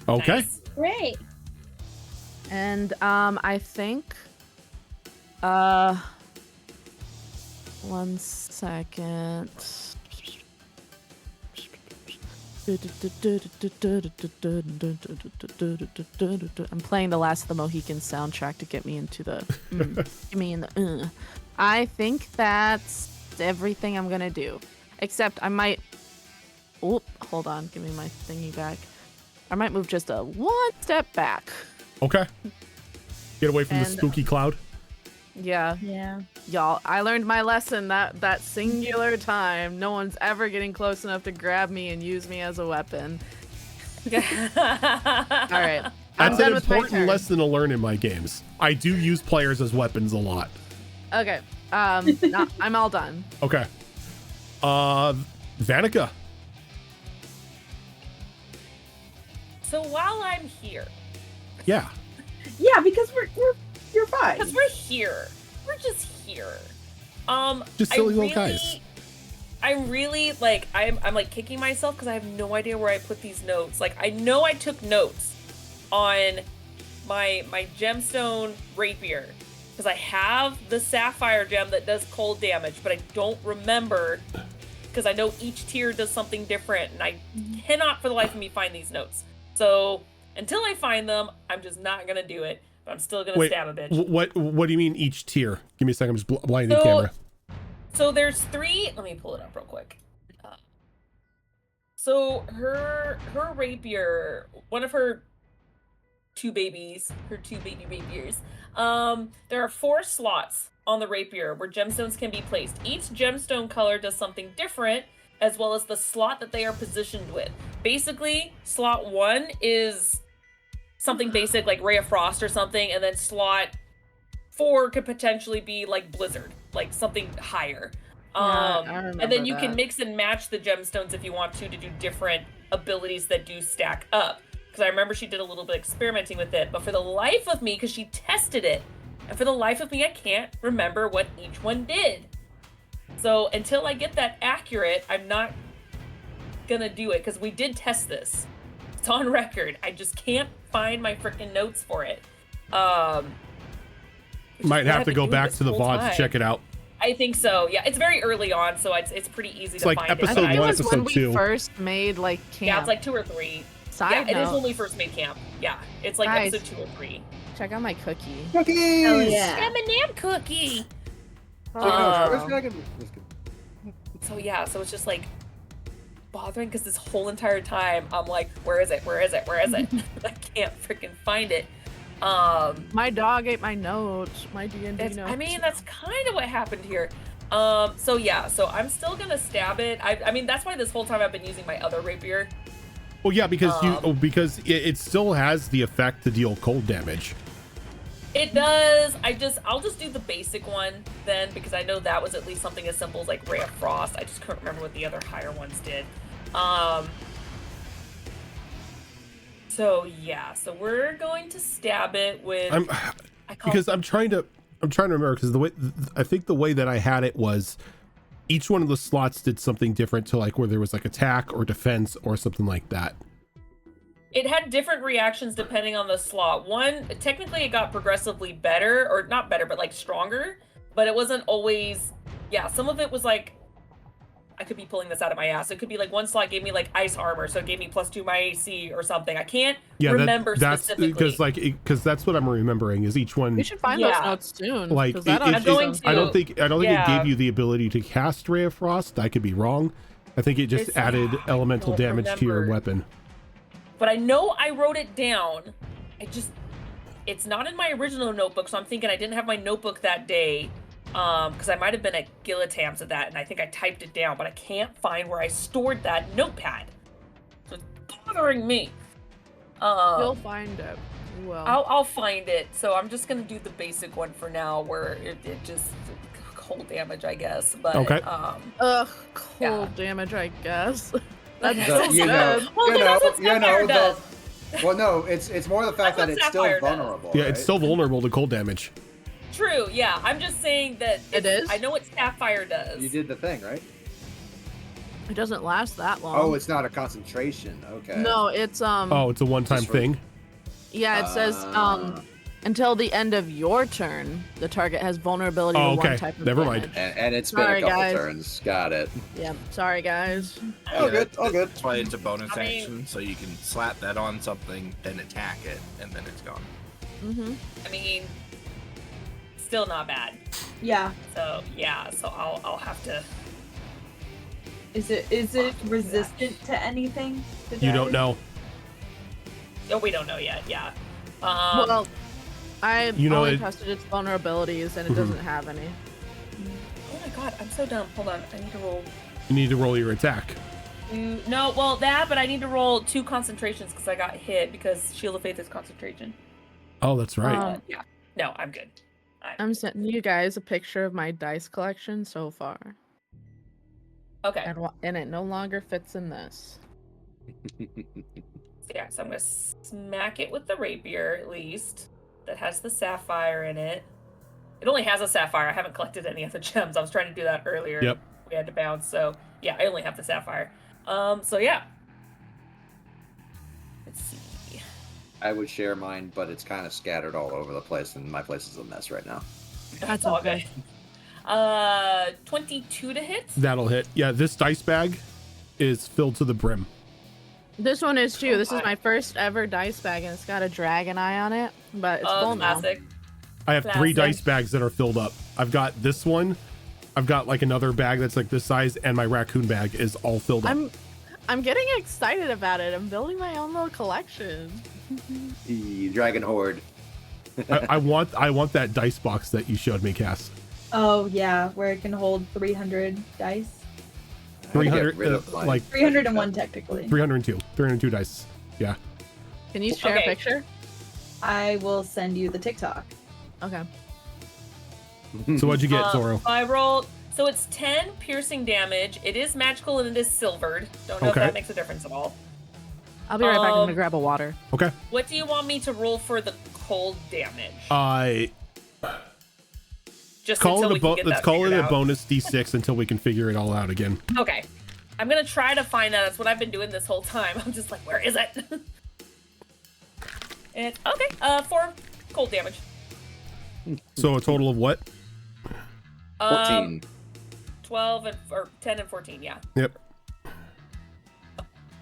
Okay. Nice. Great. And I think one second. I'm playing the Last of the Mohicans soundtrack to get me into the get me in the I think that's everything I'm gonna do. Except I might hold on, give me my thingy back. I might move just a one step back. Okay. Get away from the And- spooky cloud. Yeah. Yeah. Y'all, I learned my lesson that singular time. No one's ever getting close enough to grab me and use me as a weapon. All right. I'm That's an done with my important turn. lesson to learn in my games. I do use players as weapons a lot. Okay. I'm all done. Okay. Vanica. So while I'm here, Yeah. Yeah, because you're fine. because we're here, we're just here. Just I silly little really- guys. I'm really like I'm like kicking myself because I have no idea where I put these notes. Like I know I took notes on my gemstone rapier because I have the sapphire gem that does cold damage, but I don't remember because I know each tier does something different, and I cannot for the life of me find these notes. So until I find them, I'm just not gonna do it. But I'm still gonna Wait, stab a bitch. what do you mean each tier? Give me a second. I'm just blinding the So- camera. So there's 3. Let me pull it up real quick. So her rapier, one of her 2 babies, her 2 baby rapiers. There are 4 slots on the rapier where gemstones can be placed. Each gemstone color does something different, as well as the slot that they are positioned with. Basically, slot 1 is something basic like Ray of Frost or something, and then slot 4 could potentially be like Blizzard, like something higher. I And remember then you can that. mix and match the gemstones if you want to do different abilities that do stack up. Because I remember she did a little bit experimenting with it, but for the life of me, because she tested it, and for the life of me, I can't remember what each one did. So until I get that accurate, I'm not gonna do it, because we did test this. It's on record. I just can't find my freaking notes for it. Which is Might what have I've to been go doing back this to the whole VOD to time. check it out. I think so. Yeah, it's very early on, so it's pretty easy to like find episode it. but I- It one, was when episode we 2. first made like camp. Yeah, it's like 2 or 3. Side Yeah, it is note, when we first made camp. Yeah, it's like Guys. episode 2 or 3. check out my cookie. Cookies! Hell yeah. M&M cookie. Oh, Um, where's Dragon? So yeah, so it's just like bothering because this whole entire time I'm like, where is it? Where is it? Where is it? I can't freaking find it. My dog ate my notes. My D&D notes. I mean, that's kind of what happened here. So yeah, so I'm still gonna stab it. I mean, that's why this whole time I've been using my other rapier. Well, yeah, because it still has the effect to deal cold damage. It does. I'll just do the basic one then, because I know that was at least something as simple as like Ray of Frost. I just couldn't remember what the other higher ones did. So yeah, so we're going to stab it with. I'm trying to remember, because I think the way that I had it was each one of the slots did something different to like where there was like attack or defense or something like that. It had different reactions depending on the slot. One, technically it got progressively better, or not better, but like stronger, but it wasn't always, yeah, some of it was like, I could be pulling this out of my ass. It could be like one slot gave me like ice armor, so it gave me +2 my AC or something. I can't remember specifically. Because that's what I'm remembering is each one. We should find those notes soon. Like I don't think it gave you the ability to cast Ray of Frost. I could be wrong. I think it just added elemental damage to your weapon. But I know I wrote it down. It's not in my original notebook, so I'm thinking I didn't have my notebook that day. Because I might have been at Gillitam's at that, and I think I typed it down, but I can't find where I stored that notepad. So it's bothering me. You'll find it. You will. I'll find it. So I'm just gonna do the basic one for now, where it just cold damage, I guess. But okay. Cold damage, I guess. Well, no, it's more the fact that it's still vulnerable. Yeah, right? it's still vulnerable to cold damage. True, yeah. I'm just saying that it is. I know what Sapphire does. You did the thing, right? It doesn't last that long. Oh, it's not a concentration. Okay. No, it's Oh, it's a one-time thing. Yeah, it says until the end of your turn, the target has vulnerability to one type of Never damage. mind. And it's been a couple turns. Got it. Yeah, sorry guys. All good. That's why it's a bonus action, so you can slap that on something, then attack it, and then it's gone. I mean, still not bad. Yeah. So yeah, so I'll have to. Is it resistant to anything? You don't know. No, we don't know yet. Yeah. Well, I only tested its vulnerabilities, and it doesn't have any. Oh my god, I'm so dumb. Hold on, I need to roll. You need to roll your attack. No, well but I need to roll 2 concentrations because I got hit because Shield of Faith is concentration. Oh, that's right. Yeah. No, I'm good. I'm sending you guys a picture of my dice collection so far. Okay. And it no longer fits in this. Yeah, so I'm gonna smack it with the rapier at least. That has the sapphire in it. It only has a sapphire. I haven't collected any other gems. I was trying to do that earlier. Yep. We had to bounce, so yeah, I only have the sapphire. So yeah. Let's see. I would share mine, but it's kind of scattered all over the place, and my place is a mess right now. That's all good. 22 to hit. That'll hit. Yeah, this dice bag is filled to the brim. This one is too. This is my first ever dice bag, and it's got a dragon eye on it, but it's full now. I have 3 dice bags that are filled up. I've got this one. I've got like another bag that's like this size, and my raccoon bag is all filled up. I'm getting excited about it. I'm building my own little collection. The dragon horde. I want that dice box that you showed me, Cass. Oh yeah, where it can hold 300 dice. 300, like 301 technically. 302 dice. Yeah. Can you share a picture? I will send you the TikTok. Okay. So what'd you get, Zoro? I rolled. So it's 10 piercing damage. It is magical and it is silvered. Don't know if that makes a difference at all. I'll be right back. I'm gonna grab a water. Okay. What do you want me to roll for the cold damage? Let's call it a bonus D6 until we can figure it all out again. Okay. I'm gonna try to find that. That's what I've been doing this whole time. I'm just like, where is it? And okay, 4 cold damage. So a total of what? 14. 12 or 10 and 14, yeah. Yep.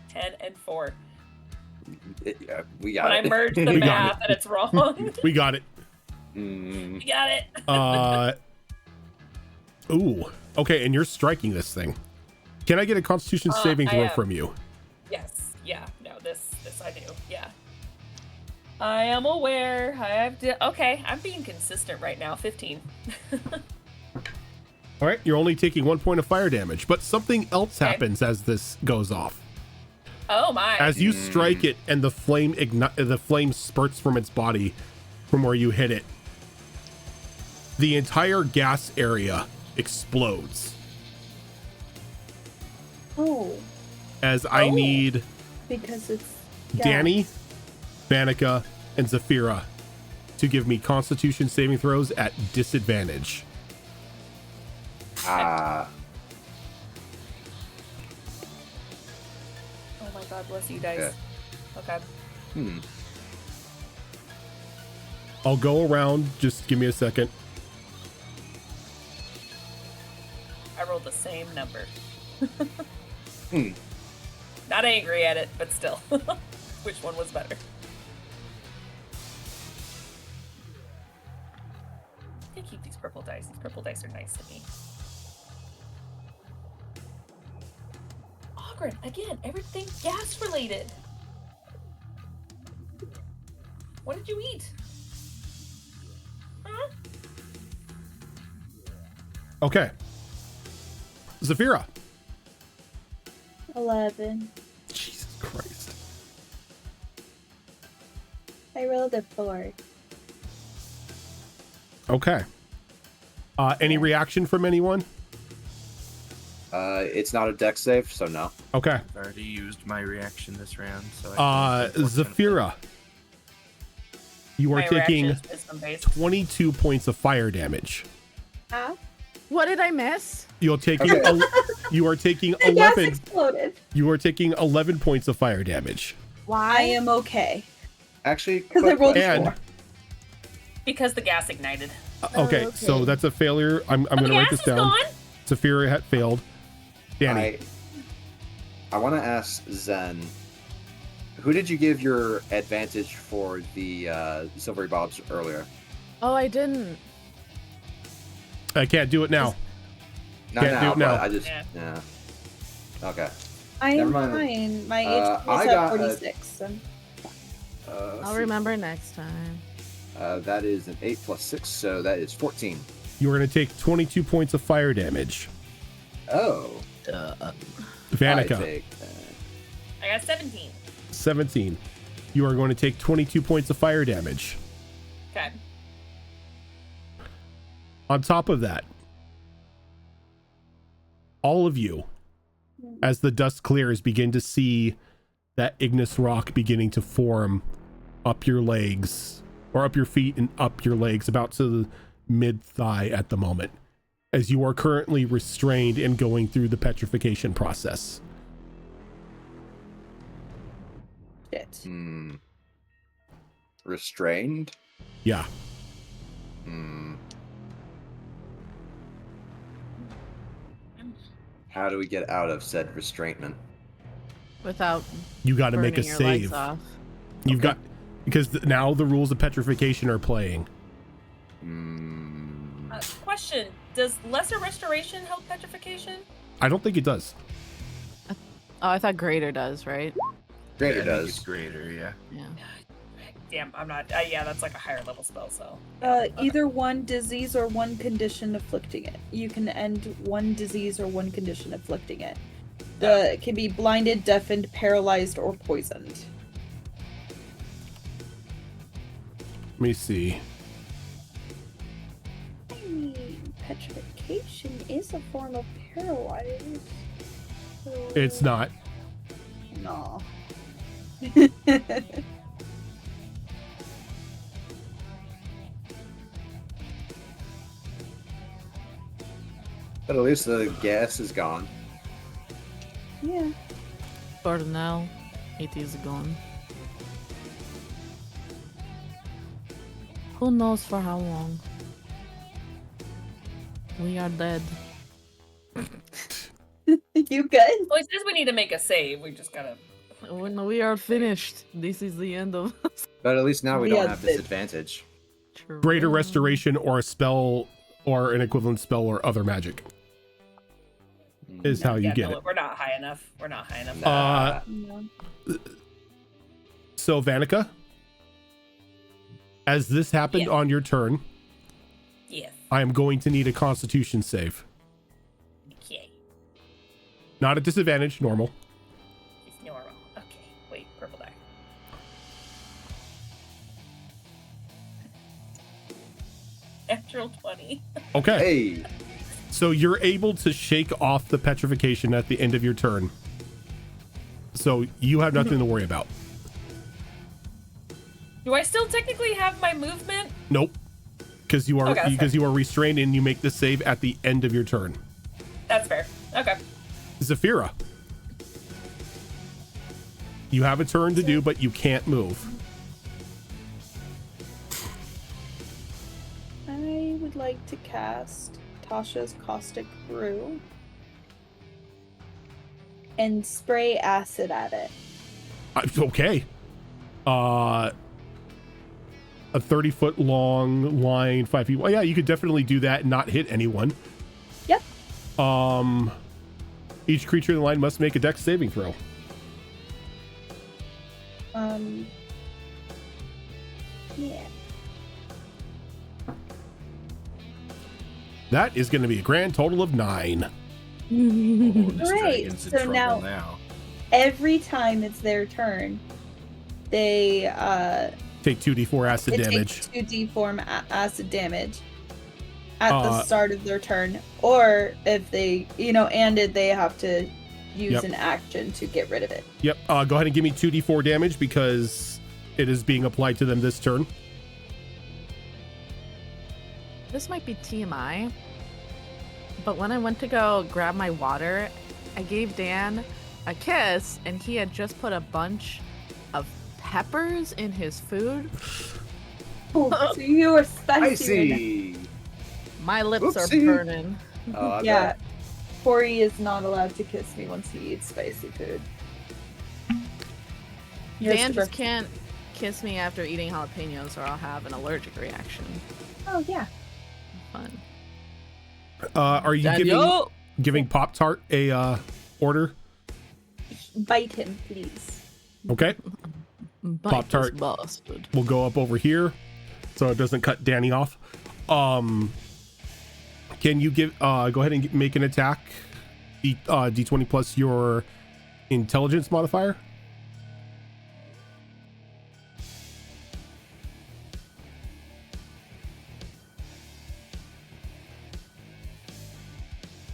10 and 4. We got it. When I merge the math and it's wrong. We got it. We got it. Ooh. Okay, and you're striking this thing. Can I get a Constitution saving throw from you? Yes. Yeah. No. This I do. Yeah. I am aware. Okay. I'm being consistent right now. 15. All right. You're only taking 1 point of fire damage, but something else happens as this goes off. Oh my! As you strike it, and the flame spurts from its body, from where you hit it. The entire gas area explodes. Oh. As I need Because it's Danny, Vanica, and Zafira to give me Constitution saving throws at disadvantage. Ah. Oh my God! Bless you guys. Yeah. Okay. I'll go around. Just give me a second. I rolled the same number. Not angry at it, but still. Which one was better? I keep these purple dice. These purple dice are nice to me. Ogren, again, everything gas related. What did you eat? Huh? Okay. Zafira. 11. Jesus Christ. I rolled a 4. Okay. Any reaction from anyone? It's not a dex save, so no. Okay. I've already used my reaction this round, so I think, unfortunately- Zafira. You are My taking reaction is wisdom-based. 22 points of fire damage. Huh? What did I miss? You're taking Okay. you are taking The gas 11 exploded. you are taking 11 points of fire damage. Why? I am okay. Actually, Because I rolled a And 4. Because the gas ignited. Okay, so okay. that's a failure. I'm But going the to write gas this is down. gone. Zafira had failed. Danny. I want to ask Zen, who did you give your advantage for the silvery bobs earlier? Oh, I didn't. I can't do it now. Not Can't do now, it now. but I just Yeah. yeah. Okay. I Never am mind. fine. My Uh, HP is I at got, 46. So. Let's I'll see. remember next time. That is an 8 plus 6, so that is 14. You're going to take 22 points of fire damage. Oh. Vanica, I take that. I got 17. 17. You are going to take 22 points of fire damage. Okay. On top of that, all of you, as the dust clears, begin to see that igneous rock beginning to form up your legs, or up your feet and up your legs, about to the mid-thigh at the moment, as you are currently restrained and going through the petrification process. Shit. Restrained? Yeah. How do we get out of said restraintment? Without You got to make a burning your legs save. off. You've got, because now the rules of petrification are playing. Question: does lesser restoration help petrification? I don't think it does. Oh, I thought greater does, right? Greater I think does. it's greater, yeah. Yeah. Damn, I'm not. Yeah, that's like a higher level spell. So. Either one disease or one condition afflicting it. You can end one disease or one condition afflicting it. It can be blinded, deafened, paralyzed, or poisoned. Let me see. Petrification is a form of paralyze. So... It's not. No. But at least the gas is gone. Yeah. For now, it is gone. Who knows for how long? We are dead. You good? Well, it says we need to make a save. We just gotta. When we are finished, this is the end of us. But at least now we Yeah, don't have disadvantage. Greater restoration or a spell or an equivalent spell or other magic. is how you get no, it. We're not high enough. We're not high enough. No. So Vanica, as this happened on your turn, Yes. I am going to need a Constitution save. Okay. Not at disadvantage, normal. It's normal. Okay. Wait, purple die. Natural 20. Okay. Hey, So you're able to shake off the petrification at the end of your turn. So you have nothing to worry about. Do I still technically have my movement? Nope. Because you are Okay, that's because you are restrained and you make the save at the end of your turn. That's fair. Okay. Zafira. You have a turn to do, but you can't move. I would like to cast Tasha's Caustic Brew and spray acid at it. Okay. A 30-foot long line, 5 feet. Well, yeah, you could definitely do that and not hit anyone. Yep. Each creature in the line must make a dex saving throw. Yeah. That is going to be a grand total of 9. Oh, this Great. dragon's in So trouble now- Every time it's their turn, they Take 2d4 acid it damage. takes 2d4 acid damage at the Uh, start of their turn, or if they, they have to use Yep. an action to get rid of it. Yep. Go ahead and give me 2d4 damage because it is being applied to them this turn. This might be TMI, but when I went to go grab my water, I gave Dan a kiss, and he had just put a bunch of peppers in his food. Oh, so you are I spicy. right see. My lips Oopsie. are burning. Oh, I now. Yeah, bet. Corey is not allowed to kiss me once he eats spicy food. Yes, Dan just Trevor. can't kiss me after eating jalapenos, or I'll have an allergic reaction. Oh yeah. Fun. Are you giving Pop-Tart a order? Bite him, please. Okay. Bite Pop-Tart. this bastard. We'll go up over here so it doesn't cut Danny off. Can you go ahead and make an attack? D20 plus your intelligence modifier.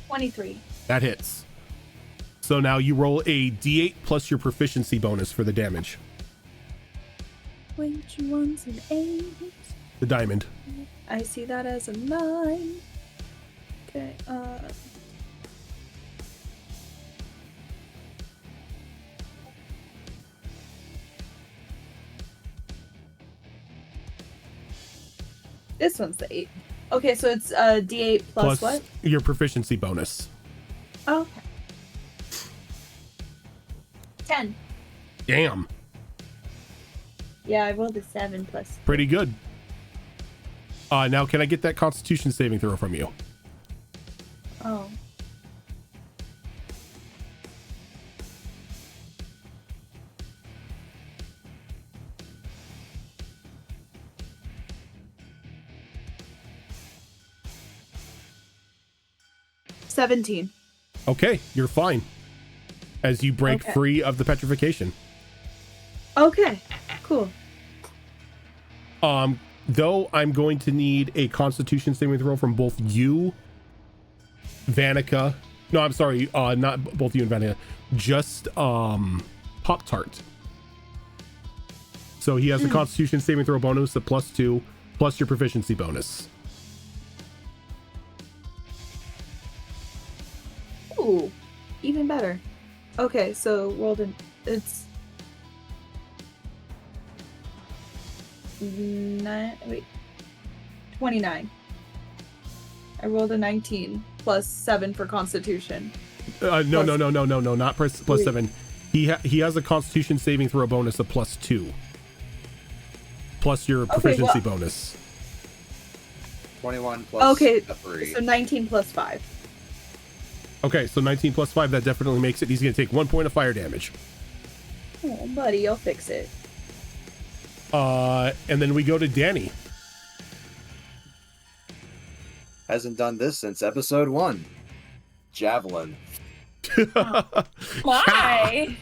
$23. That hits. So now you roll a d8 plus your proficiency bonus for the damage. Which one's an 8? The diamond. I see that as a 9. Okay, this one's the 8. Okay, so it's D8 plus what? your proficiency bonus. Oh, okay. 10. Damn. Yeah, I rolled a 7 plus. Pretty good. Now can I get that Constitution saving throw from you? Oh. $17. Okay, you're fine. As you break Okay. free of the petrification. Okay, cool. Though I'm going to need a Constitution saving throw from both you, Vanica. No, I'm sorry, not both you and Vanica. Just Pop-Tart. So he has a Constitution saving throw bonus of +2 plus your proficiency bonus. Ooh, even better. Okay, so rolled in. It's 29. I rolled a 19 plus 7 for Constitution. No, not +7. He has a Constitution saving throw bonus of +2 plus your proficiency bonus. 21 plus Okay, the 3. so 19 plus 5. Okay, so 19 plus 5, that definitely makes it. He's going to take 1 point of fire damage. Oh, buddy, I'll fix it. And then we go to Danny. Hasn't done this since episode 1. Javelin. Why?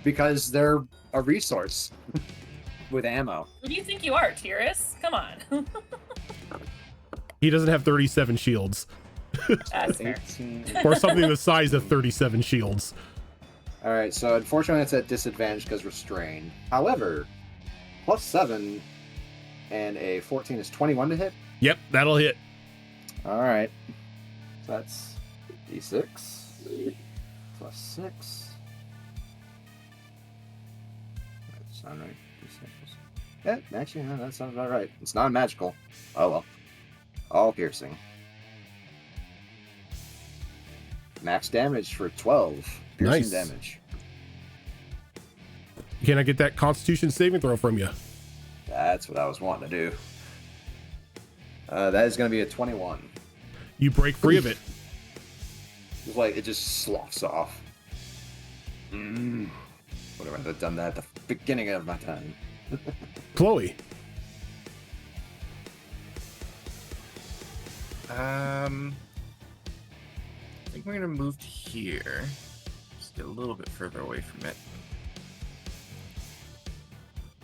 Because they're a resource with ammo. Who do you think you are, Tyrus? Come on. He doesn't have 37 shields. That's fair. 18. Or something the size of 37 shields. Alright, so unfortunately it's at disadvantage because restrained. However, plus 7 and a 14 is 21 to hit. Yep, that'll hit. Alright. So that's d6 plus 6. That sounds right. Yeah, actually, no, that sounds about right. It's not magical. Oh well. All piercing. Max damage for 12. Piercing Nice. damage. Can I get that Constitution saving throw from you? That's what I was wanting to do. That is going to be a 21. You break free of it. It's like it just sloughs off. Would have have done that at the beginning of my time. Chloe. I think we're gonna move to here. Just get a little bit further away from it.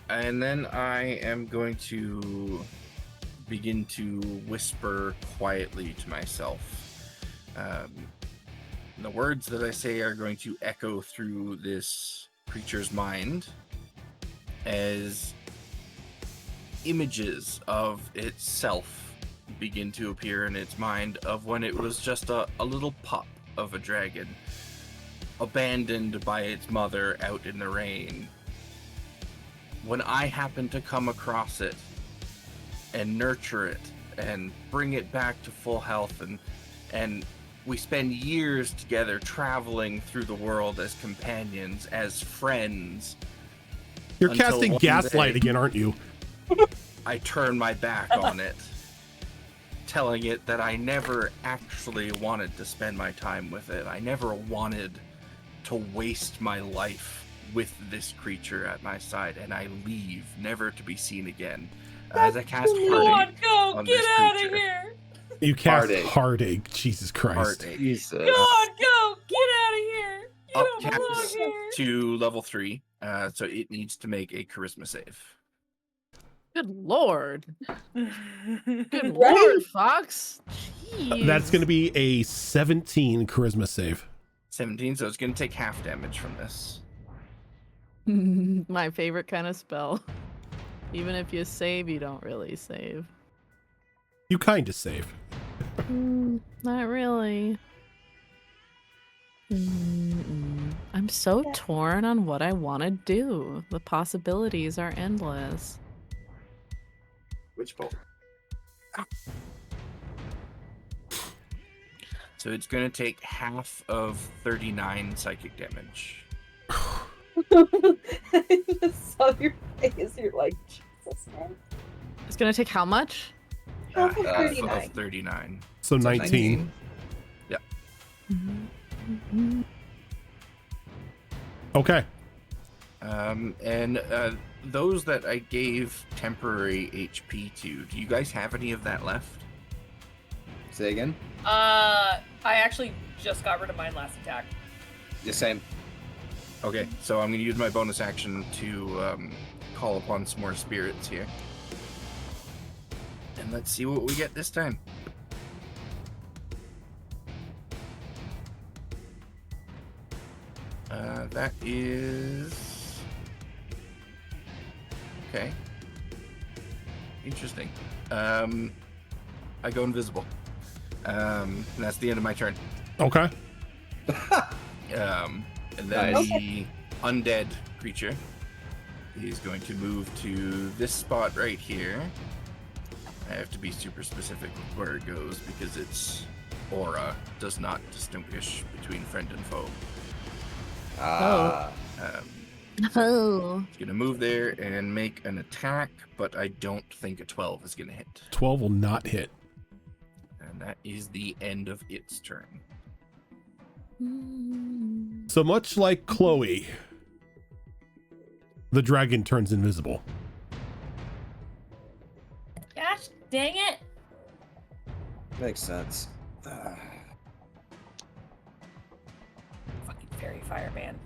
And then I am going to begin to whisper quietly to myself. The words that I say are going to echo through this creature's mind as images of itself begin to appear in its mind of when it was just a little pup of a dragon, abandoned by its mother out in the rain. When I happen to come across it and nurture it and bring it back to full health, and we spend years together traveling through the world as companions, as friends. You're Until casting one gaslight day- again, aren't you? I turn my back on it, telling it that I never actually wanted to spend my time with it. I never wanted to waste my life with this creature at my side, and I leave, never to be seen again. As I cast Come Heartache on, go! on Get this out of creature. here! You cast Heartache. heartache. Jesus Christ. Heartache. Jesus. Go on, go! Get out of here! You don't belong Upcaps here! to level 3, so it needs to make a charisma save. Good lord. Good Right? lord, Fox. Jeez. That's going to be a 17 charisma save. 17, so it's going to take half damage from this. My favorite kind of spell. Even if you save, you don't really save. You kind of save. Not really. I'm so torn on what I want to do. The possibilities are endless. Which bolt? So it's going to take half of 39 psychic damage. I just saw your face. You're like, Jesus, man. It's gonna take how much? Half of Half 39. of 39. So 19. Okay. And those that I gave temporary HP to, do you guys have any of that left? Say again? I actually just got rid of mine last attack. The same. Okay, so I'm going to use my bonus action to call upon some more spirits here. And let's see what we get this time. That is... Okay. Interesting. I go invisible. And that's the end of my turn. Okay. And then Nice. the undead creature is going to move to this spot right here. I have to be super specific with where it goes because its aura does not distinguish between friend and foe. Ah. Oh. It's going to move there and make an attack, but I don't think a 12 is going to hit. 12 will not hit. And that is the end of its turn. So much like Chloe, the dragon turns invisible. Gosh, dang it. Makes sense. Fucking fairy fireman.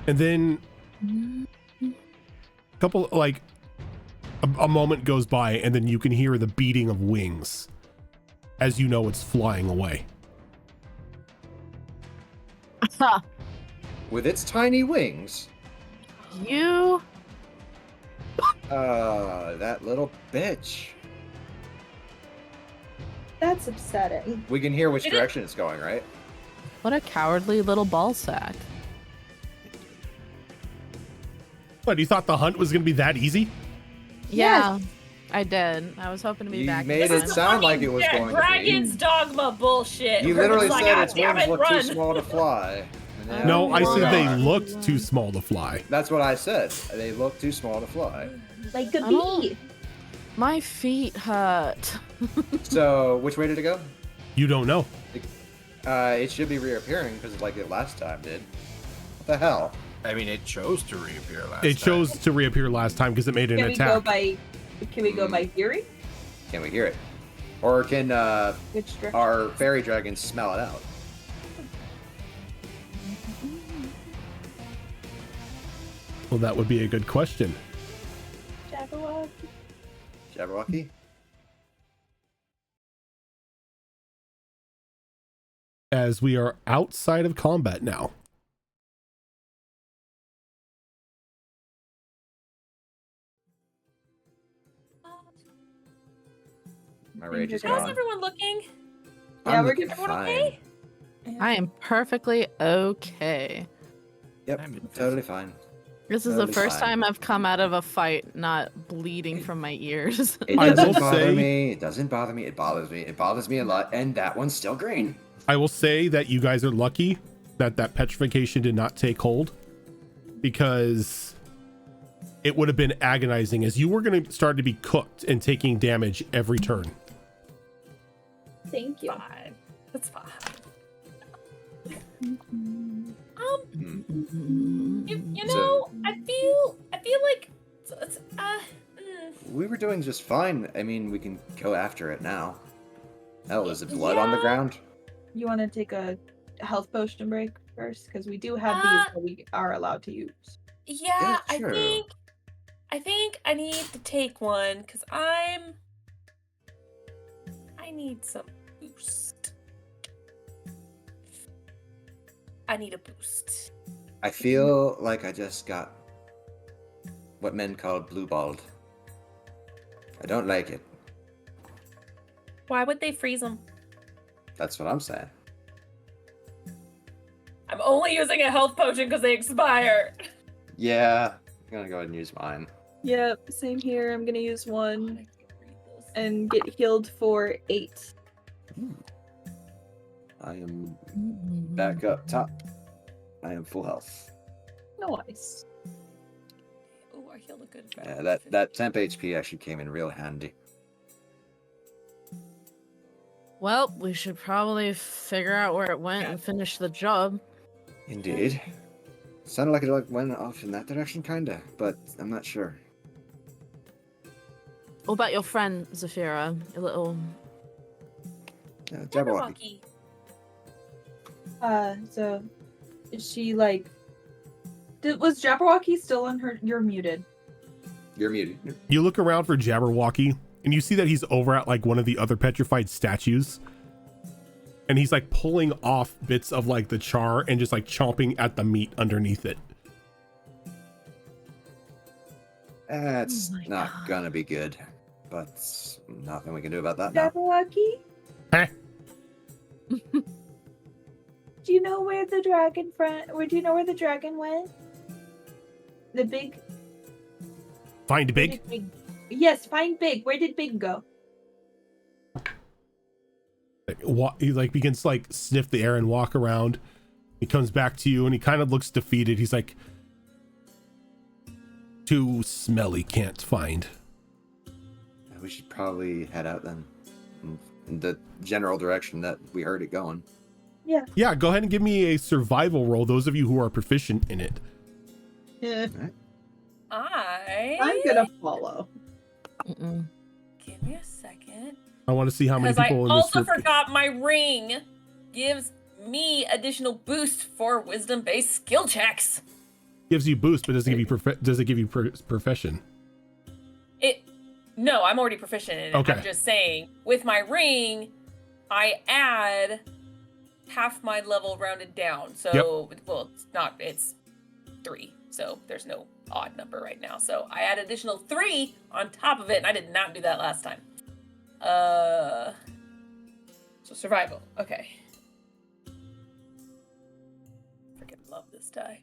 And then a couple, like a moment goes by, and then you can hear the beating of wings as you know it's flying away. With its tiny wings. You. That little bitch. That's upsetting. We can hear which direction it's going, right? What a cowardly little ball sack. What, you thought the hunt was going to be that easy? Yeah, I did. I was hoping to be You back. made in it time. sound like it was going to be. Dragon's dogma bullshit. You where literally it's like, said "Ah, its damn wings it, look too run." small to fly. And then- No, I said they Run. looked too small to fly. That's what I said. They look too small to fly. Like a I don't- bee. My feet hurt. So, which way did it go? You don't know. It should be reappearing because like it last time did. What the hell? I mean, it chose to reappear last It time. chose to reappear last time because it made an Can we go attack. by? Can we go by hearing? Can we hear it? Or can Which direction? our fairy dragons smell it out? Well, that would be a good question. Jabberwocky. Jabberwocky? As we are outside of combat now. My rage is How's gone. everyone looking? Yeah, I'm we're looking good. Everyone fine. okay? I am perfectly okay. Yep, I'm in totally fine. This is the Totally first fine. time I've come out of a fight not bleeding from my ears. It I doesn't will bother say- me. It doesn't bother me. It bothers me. It bothers me a lot. And that one's still green. I will say that you guys are lucky that that petrification did not take hold, because it would have been agonizing as you were going to start to be cooked and taking damage every turn. Thank you. Fine. That's fine. You know, I feel like We were doing just fine. I mean, we can go after it now. Hell, is it blood on the Yeah. ground? You want to take a health potion break first, because we do have these that we are allowed to use. yeah, sure. I think I need to take one because I need some boost. I need a boost. I feel like I just got what men call blue-balled. I don't like it. Why would they freeze them? That's what I'm saying. I'm only using a health potion because they expire. Yeah, I'm gonna go ahead and use mine. Yep, same here. I'm gonna use God, one I can't read this. and get healed for 8. I am back up top. I am full health. Nice. Oh, I healed a good. Yeah, that temp HP actually came in real handy. Well, we should probably figure out where it went and finish the job. Indeed. Sounded like it went off in that direction, kinda, but I'm not sure. What about your friend, Zafira? Your little... Yeah, Jabberwocky. Jabberwocky. So is she like was Jabberwocky still on her? You're muted. You're muted. You look around for Jabberwocky and you see that he's over at like one of the other petrified statues, and he's like pulling off bits of like the char and just like chomping at the meat underneath it. That's Oh my not God. gonna be good, but nothing we can do about that now. Jabberwocky? Huh? Do you know where the dragon do you know where the dragon went? The big Find where Big. did Yes, find Big. Where did Big go? He like begins to like sniff the air and walk around. He comes back to you and he kind of looks defeated. He's like, too smelly, can't find. We should probably head out then, in the general direction that we heard it going. Yeah, go ahead and give me a survival roll, those of you who are proficient in it. Yeah. I'm gonna follow. Mm-mm. Give me a second. I want to see how many Because I people in this also group. forgot my ring gives me additional boost for wisdom-based skill checks. Gives you boost, but doesn't give you does it give you profession? No, I'm already proficient in it. Okay. I'm just saying, with my ring, I add half my level rounded down. So, well, it's 3. So there's no odd number right now. So I add additional 3 on top of it, and I did not do that last time. So survival. Okay. Freaking love this die.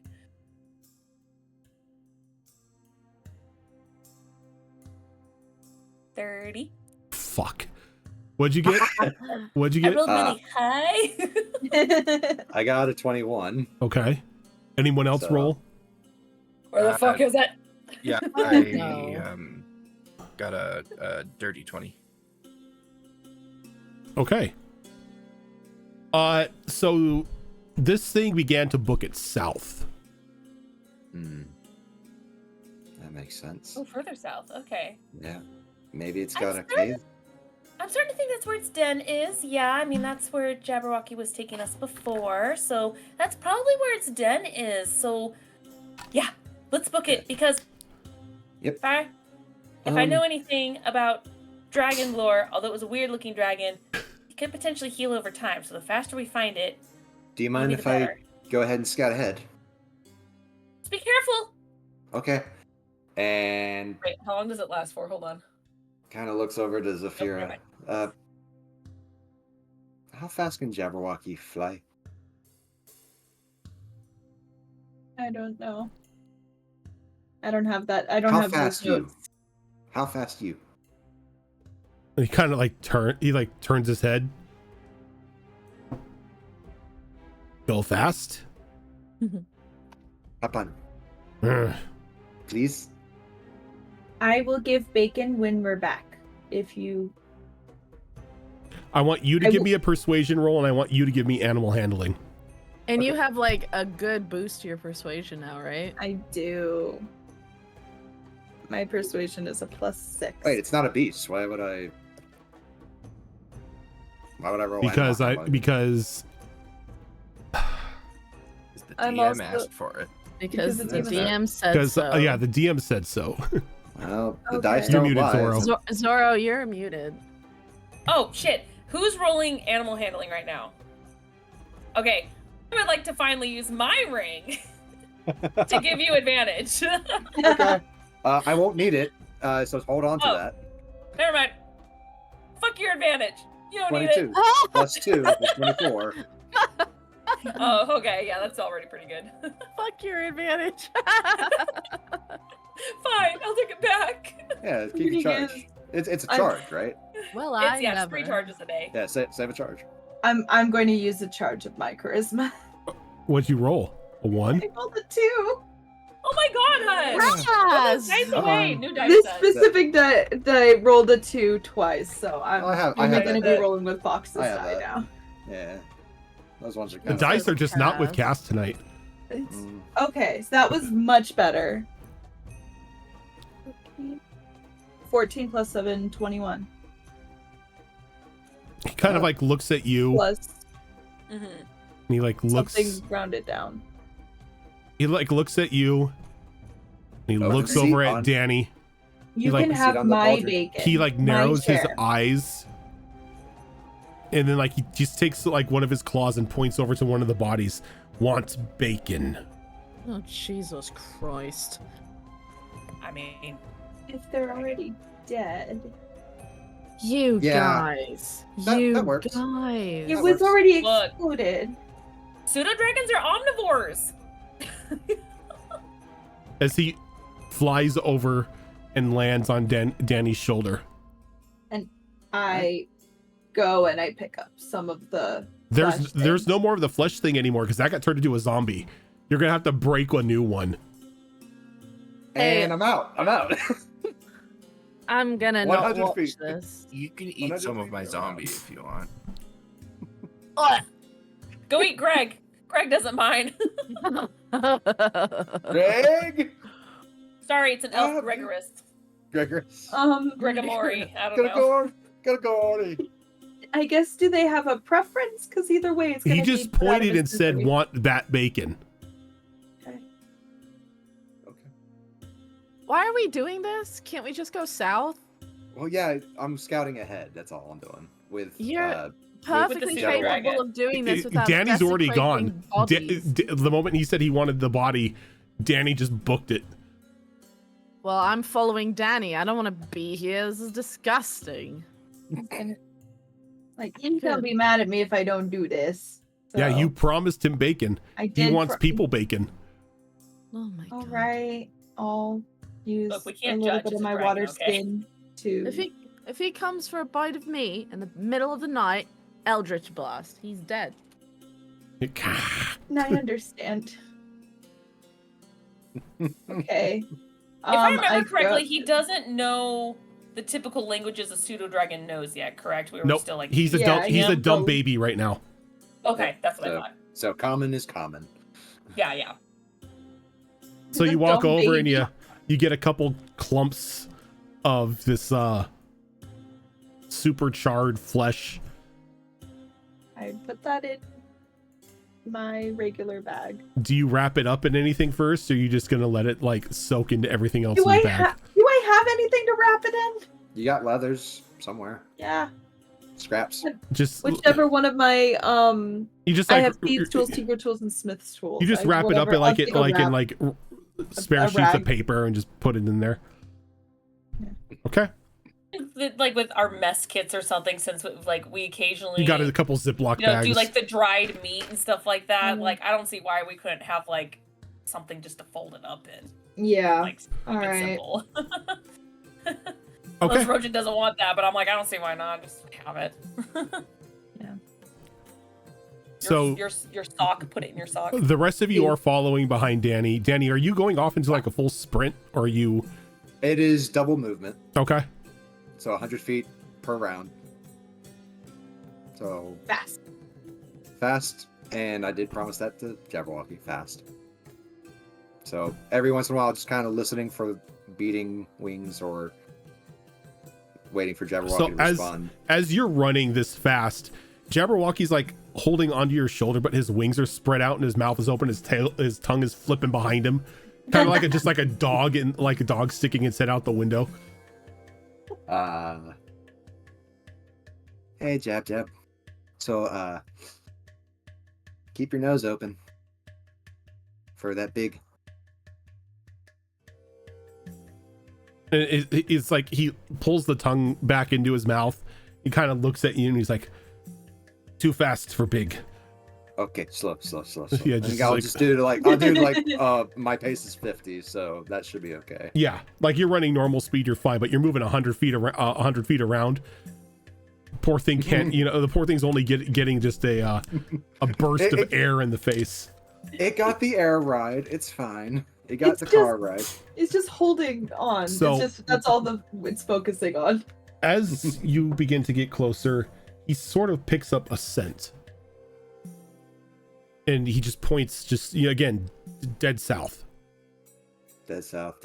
$30. Fuck. What'd you get? What'd you I get? rolled really high. I got a 21. Okay. Anyone else So- roll? Where the fuck is that? Yeah, No. I got a dirty 20. Okay. So this thing began to book it south. That makes sense. Oh, further south. Okay. Yeah. Maybe it's I'm got a starting- cave. I'm starting to think that's where its den is. Yeah, I mean, that's where Jabberwocky was taking us before. So that's probably where its den is. So, yeah, let's book it because Yep. if I know anything about dragon lore, although it was a weird looking dragon, it could potentially heal over time. So the faster we find it, Do you mind the if I better. go ahead and scout ahead? Just be careful. Okay. And Wait, how long does it last for? Hold on. kind of looks over to never Zafira. mind. How fast can Jabberwocky fly? I don't know. I don't have that. I don't How have fast those you? notes. How fast you? He kind of like turns his head. Go fast. Up on, Ugh. please. I will give bacon when we're back. If you I want you to I give will- me a persuasion roll, and I want you to give me animal handling. And you have like a good boost to your persuasion now, right? I do. My persuasion is a +6. Wait, it's not a beast. Why would I? Why would I roll? Because animal handling? because The I'm DM also- asked for it. Because it's the even- DM said so. yeah, the DM said so. Well, the Okay. dice You're don't muted, lie. Zoro. Zoro, you're muted. Oh, shit. Who's rolling animal handling right now? Okay. I would like to finally use my ring to give you advantage. Okay. I won't need it. So hold on to Oh. that. Never mind. Fuck your advantage. You don't need 22 it. plus 2 is 24. Oh, okay. Yeah, that's already pretty good. Fuck your advantage. Fine, I'll take it back. Yeah, keep your charge. It's a charge, right? Well, It's, I yeah, it's never. 3 charges a day. Yeah, save a charge. I'm going to use a charge of my charisma. What'd you roll? A 1? I rolled a 2. Oh my god, Hush! Yes! Dice Uh-oh. away. New dice This set. specific die rolled a 2 twice, so I'm I have only going to that. be rolling with Fox's I have die that. now. Yeah. Those ones are The kind of. dice are just not with Have. Cass tonight. It's- Mm, Okay, so that was much better. 14 plus 7, 21. He kind of like looks at you, Plus Mhm. and he like looks. something rounded down. He like looks at you. And he Oh, looks is he over at on- Danny. You like- can Sit have on the my baldric. bacon. He like my narrows his share. eyes, and then like he just takes like one of his claws and points over to one of the bodies. Wants bacon. Oh, Jesus Christ. I mean, If they're already dead. You Yeah. guys. That You works. guys. It That was works. already Look. exploded. pseudo dragons are omnivores. As he flies over and lands on Danny's shoulder. I go and I pick up some of the. There's no more of the flesh thing anymore because that got turned into a zombie. You're gonna have to break a new one. Hey. And I'm out. I'm gonna not 100 watch feet. this. You can eat some of my zombie if you want. Go eat Greg. Greg doesn't mind. Greg. Sorry, it's an elf Oh, Gregorist. Gregorist. Gregomori. I don't know. Gotta go. I guess, do they have a preference? Because either way, it's gonna He just be put out of pointed his and said, misery. "Want that bacon?" Okay. Why are we doing this? Can't we just go south? Well, yeah, I'm scouting ahead. That's all I'm doing. With You're With perfectly the capable dragon. of doing this without Danny's already gone. desecrating bodies. The moment he said he wanted the body, Danny just booked it. Well, I'm following Danny. I don't want to be here. This is disgusting. And, like, he's gonna be mad at me if I don't do this. Yeah, so you promised him bacon. I did. He wants people bacon. Oh my All god. right, I'll use Look, we a can't little judge, bit it's of a my dragon, water okay? skin to. If he comes for a bite of meat in the middle of the night, Eldritch Blast. He's dead. Now I understand. Okay. If I remember I correctly, go- he doesn't know the typical languages a pseudo dragon knows yet, correct? We were Nope. still like, He's a Yeah, dumb. He's a yeah. dumb baby right now. okay, that's what I So, thought. so common is common. Yeah. So He's you a walk dumb over and baby. you get a couple clumps of this super charred flesh. I put that in my regular bag. Do you wrap it up in anything first, or are you just gonna let it like soak into everything else Do in I the bag? do I have anything to wrap it in? You got leathers somewhere. Yeah. Scraps. Just Whichever one of my you just I like have thieves tools, tinker tools, and smith's tools. you just I- wrap it up whatever, in like I'll it take a like in wrap. like spare a sheets of rag. paper and just put it in there. Yeah. Okay. Like with our mess kits or something, since like we occasionally You got a couple Ziploc bags. do like the dried meat and stuff like that. Mhm. Like I don't see why we couldn't have like something just to fold it up in. Yeah. Like keep all it right. simple. Okay. Unless Rojan doesn't want that, but I'm like, I don't see why not. Just have it. Yeah. So your sock, put it in your sock. the rest of you are following behind Danny. Danny, are you going off into like a full sprint, or are you It is double movement, okay? so 100 feet per round. So fast, and I did promise that to Jabberwocky, fast. So every once in a while, just kind of listening for beating wings or waiting for Jabberwocky So to respond. as you're running this fast, Jabberwocky's like holding onto your shoulder, but his wings are spread out and his mouth is open. His tongue is flipping behind him, kind of like just like a dog and like a dog sticking its head out the window. Hey, Jab. So, keep your nose open for that big. And it's like he pulls the tongue back into his mouth. He kind of looks at you and he's like, "Too fast for big." Okay, slow. Yeah, I just think I'll like- just do like my pace is 50, so that should be okay. Yeah, like you're running normal speed, you're fine, but you're moving 100 feet around. 100 feet around. Poor thing can't. The poor thing's only getting just a burst of air in the face. It got the air ride. It's fine. It got the car ride. It's just holding on. So- it's just that's all it's focusing on. As you begin to get closer, he sort of picks up a scent, and he just points, again, dead south. Dead south.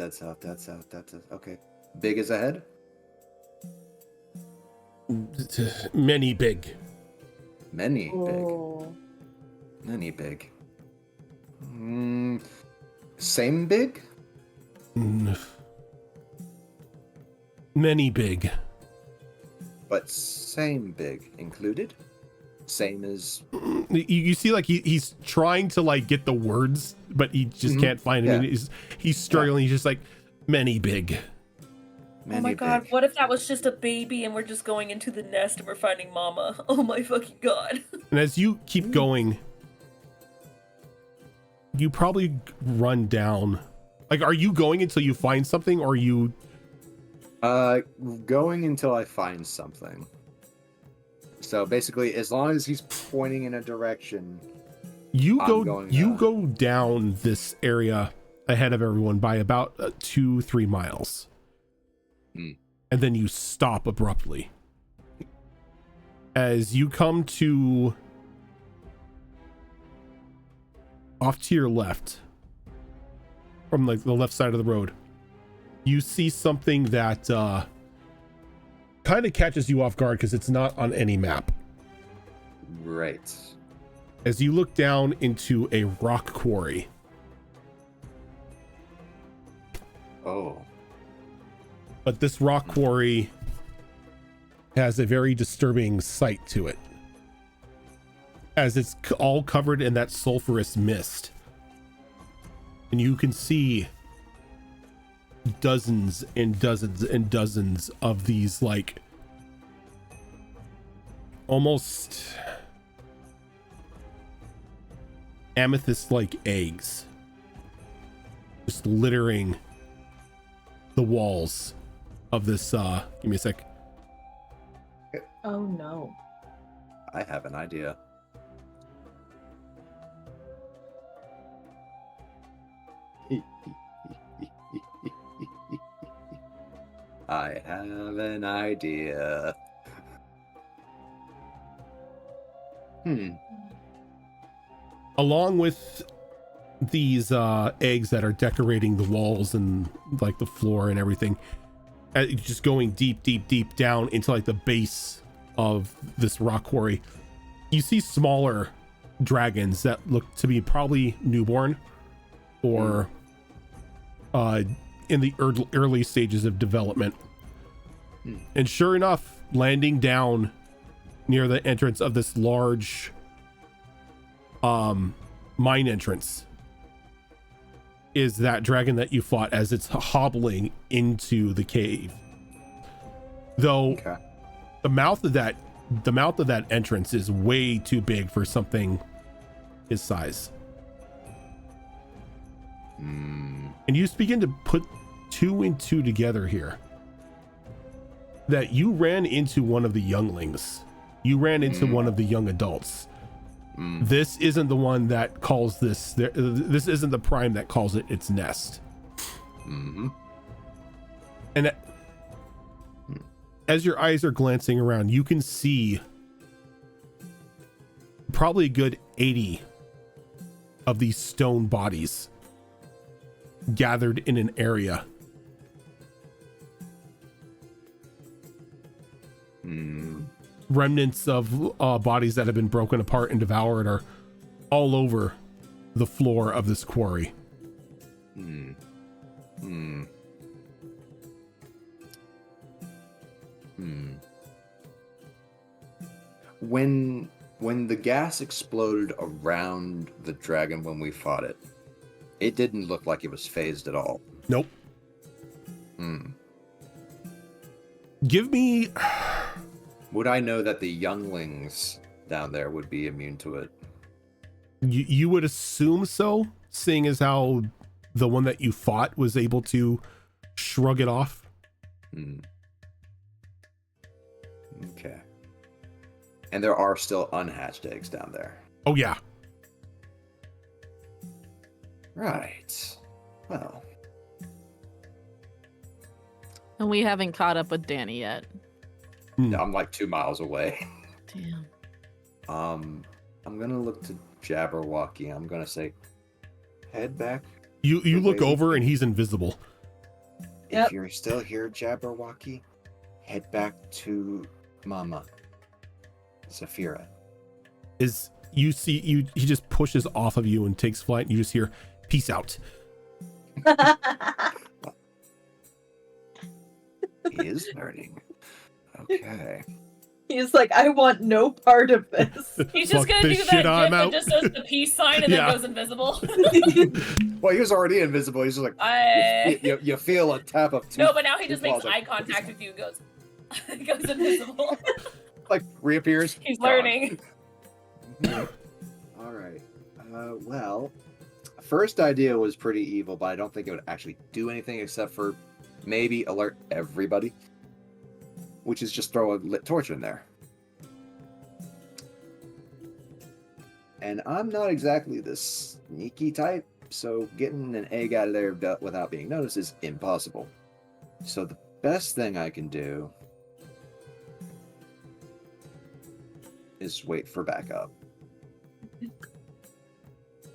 Okay. Big is ahead. Many big. Many Oh. big. Same big? Many big. But same big included? Same as... You see, like he's trying to like get the words, but he just can't find it. Yeah. He's struggling. He's just like many big. Oh my god, what if that was just a baby and we're just going into the nest and we're finding mama? Oh my fucking god. And as you keep going, you probably run down. Like, are you going until you find something, or are you... Going until I find something. So basically, as long as he's pointing in a direction, You I'm go going, you go down this area ahead of everyone by about 2-3 miles. And then you stop abruptly. As you come to off to your left, from like the left side of the road, you see something that kind of catches you off guard because it's not on any map. right. As you look down into a rock quarry. Oh, But this rock quarry has a very disturbing sight to it, as it's all covered in that sulfurous mist. And you can see dozens and dozens and dozens of these, like, almost amethyst-like eggs just littering the walls of this. Give me a sec. Oh no. I have an idea. I have an idea. Along with these eggs that are decorating the walls and like the floor and everything, just going deep down into like the base of this rock quarry, you see smaller dragons that look to be probably newborn or in the early stages of development. And sure enough, landing down near the entrance of this large mine entrance is that dragon that you fought as it's hobbling into the cave. Though Okay. the mouth of that entrance is way too big for something his size. And you just begin to put 2 and 2 together here, that you ran into one of the younglings. You ran into one of the young adults. This isn't the one that calls this. This isn't the prime that calls it its nest. And as your eyes are glancing around, you can see probably a good 80 of these stone bodies gathered in an area. Remnants of bodies that have been broken apart and devoured are all over the floor of this quarry. When the gas exploded around the dragon when we fought it, it didn't look like it was phased at all. Nope. Give me... Would I know that the younglings down there would be immune to it? You would assume so, seeing as how the one that you fought was able to shrug it off. Okay. And there are still unhatched eggs down there. Oh yeah. Right. Well. And we haven't caught up with Danny yet. I'm like 2 miles away. Damn. I'm gonna look to Jabberwocky. I'm gonna say, head back. You look way we over and he's invisible. Yep. If you're still here, Jabberwocky, head back to Mama, Zafira. You see he just pushes off of you and takes flight, and you just hear, "Peace out." He is learning. Okay. He's like, I want no part of this. He's just Fuck gonna this do shit, that I'm gif that out. just does the peace sign and Yeah. then goes invisible. Well, he was already invisible. He's just like, you feel a tap of two. No, but now he two just makes claws, eye like, contact with you and goes, goes invisible. like reappears. He's gone. learning. All right. Well, first idea was pretty evil, but I don't think it would actually do anything except for maybe alert everybody, which is just throw a lit torch in there. and I'm not exactly the sneaky type, so getting an egg out of there without being noticed is impossible. So the best thing I can do is wait for backup.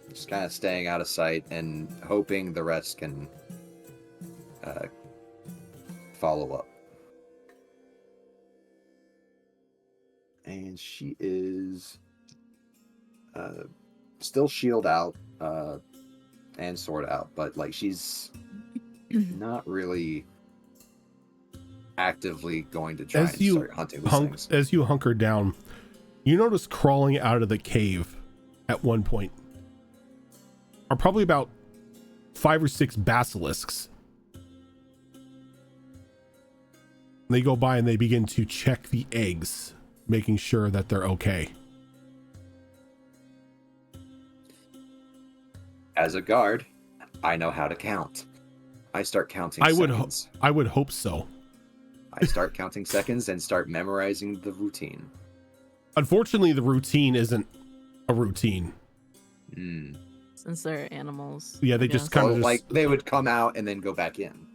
Just kind of staying out of sight and hoping the rest can follow up. And she is still shield out and sword out, but like she's not really actively going to try and start hunting these things. As you hunker down, you notice crawling out of the cave at one point are probably about 5 or 6 basilisks. They go by and they begin to check the eggs, making sure that they're okay. As a guard, I know how to count. I start counting seconds. I would hope so. I start counting seconds and start memorizing the routine. Unfortunately, the routine isn't a routine. Since they're animals. Yeah, they just kind of like they would come out and then go back in.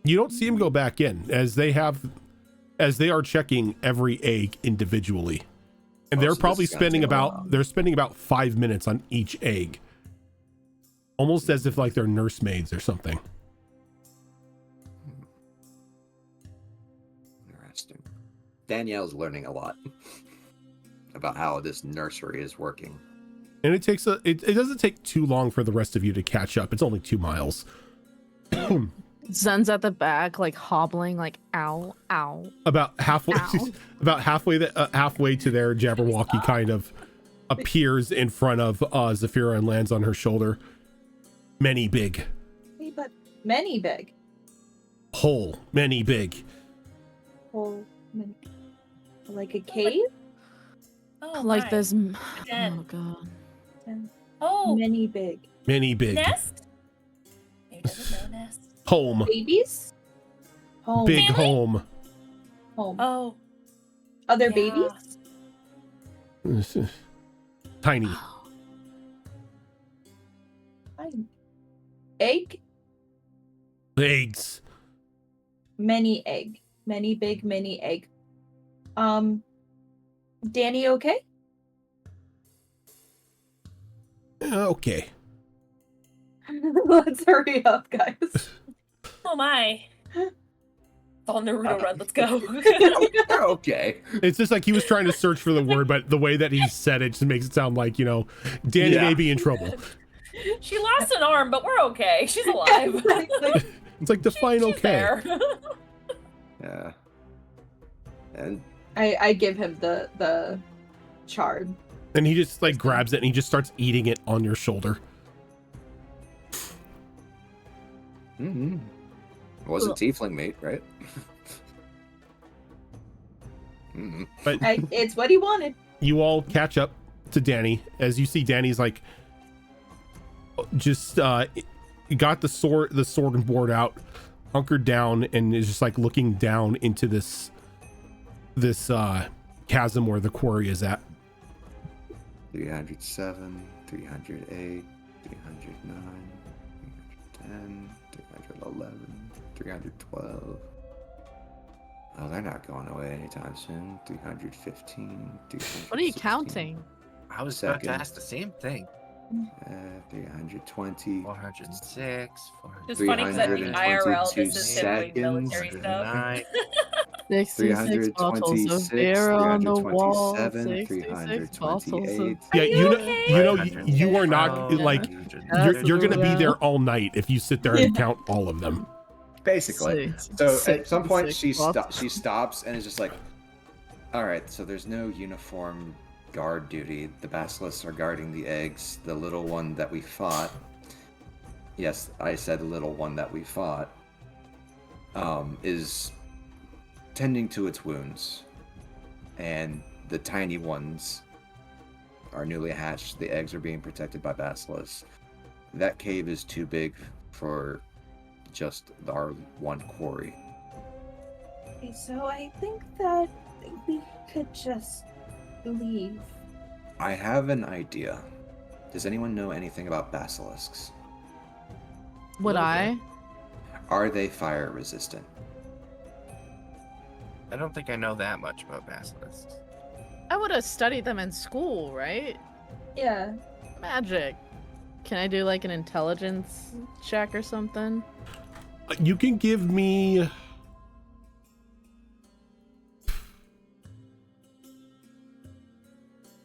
You don't see them go back in as they are checking every egg individually. And they're probably spending about 5 minutes on each egg. Almost as if like they're nursemaids or something. Interesting. Danielle's learning a lot about how this nursery is working. And it doesn't take too long for the rest of you to catch up. It's only 2 miles. Zen's at the back, like hobbling, like ow, ow. About halfway, Ow. about halfway to their Jabberwocky kind of appears in front of Zafira and lands on her shoulder. Many big. Wait, but many big. Whole, many big. Whole, many. Like a cave? Oh, Like my. this. Den. Oh god. Oh, Many big. Many big. nest? Maybe doesn't know nest. Home. Babies? Home. Big Family? home. Home. Oh, Other yeah. babies? Tiny. Fine. Egg? Eggs. Many egg. Many big, many egg. Danny okay? Okay. Let's hurry up, guys. Oh my. All Naruto run, let's go. Okay. It's just like he was trying to search for the word, but the way that he said it just makes it sound like, Danny may be in trouble. She lost an arm, but we're okay. She's alive. It's like define She's okay. there. Yeah. And I give him the shard. And he just like grabs it and he just starts eating it on your shoulder. it wasn't tiefling meat, right? But It's what he wanted. you all catch up to Danny as you see Danny's like just got the sword and board out, hunkered down, and is just like looking down into this chasm where the quarry is at. 307, 308, 309, 310, 311, 312. Oh, they're not going away anytime soon. 315, 316. What are you counting? I was about to Second. ask the same thing. 320. 406, It's funny because I think IRL, this is typically seconds. military stuff. 409. 66 bottles of 326, beer on the wall. 327, 66 bottles of 328. Yeah, you you are not like you're gonna be there Absolutely. all night if you sit there and count all of them. Basically. So at some point she 66 bottles. she stops and is just like, all right, so there's no uniform guard duty. The basilisks are guarding the eggs. The little one that we fought, yes, I said little one that we fought, is tending to its wounds. And the tiny ones are newly hatched. The eggs are being protected by basilisks. That cave is too big for just our one quarry. Okay, so I think that we could just leave. I have an idea. Does anyone know anything about basilisks? Would I? Are they fire resistant? I don't think I know that much about basilisks. I would have studied them in school, right? Yeah. Magic. Can I do like an intelligence check or something? You can give me...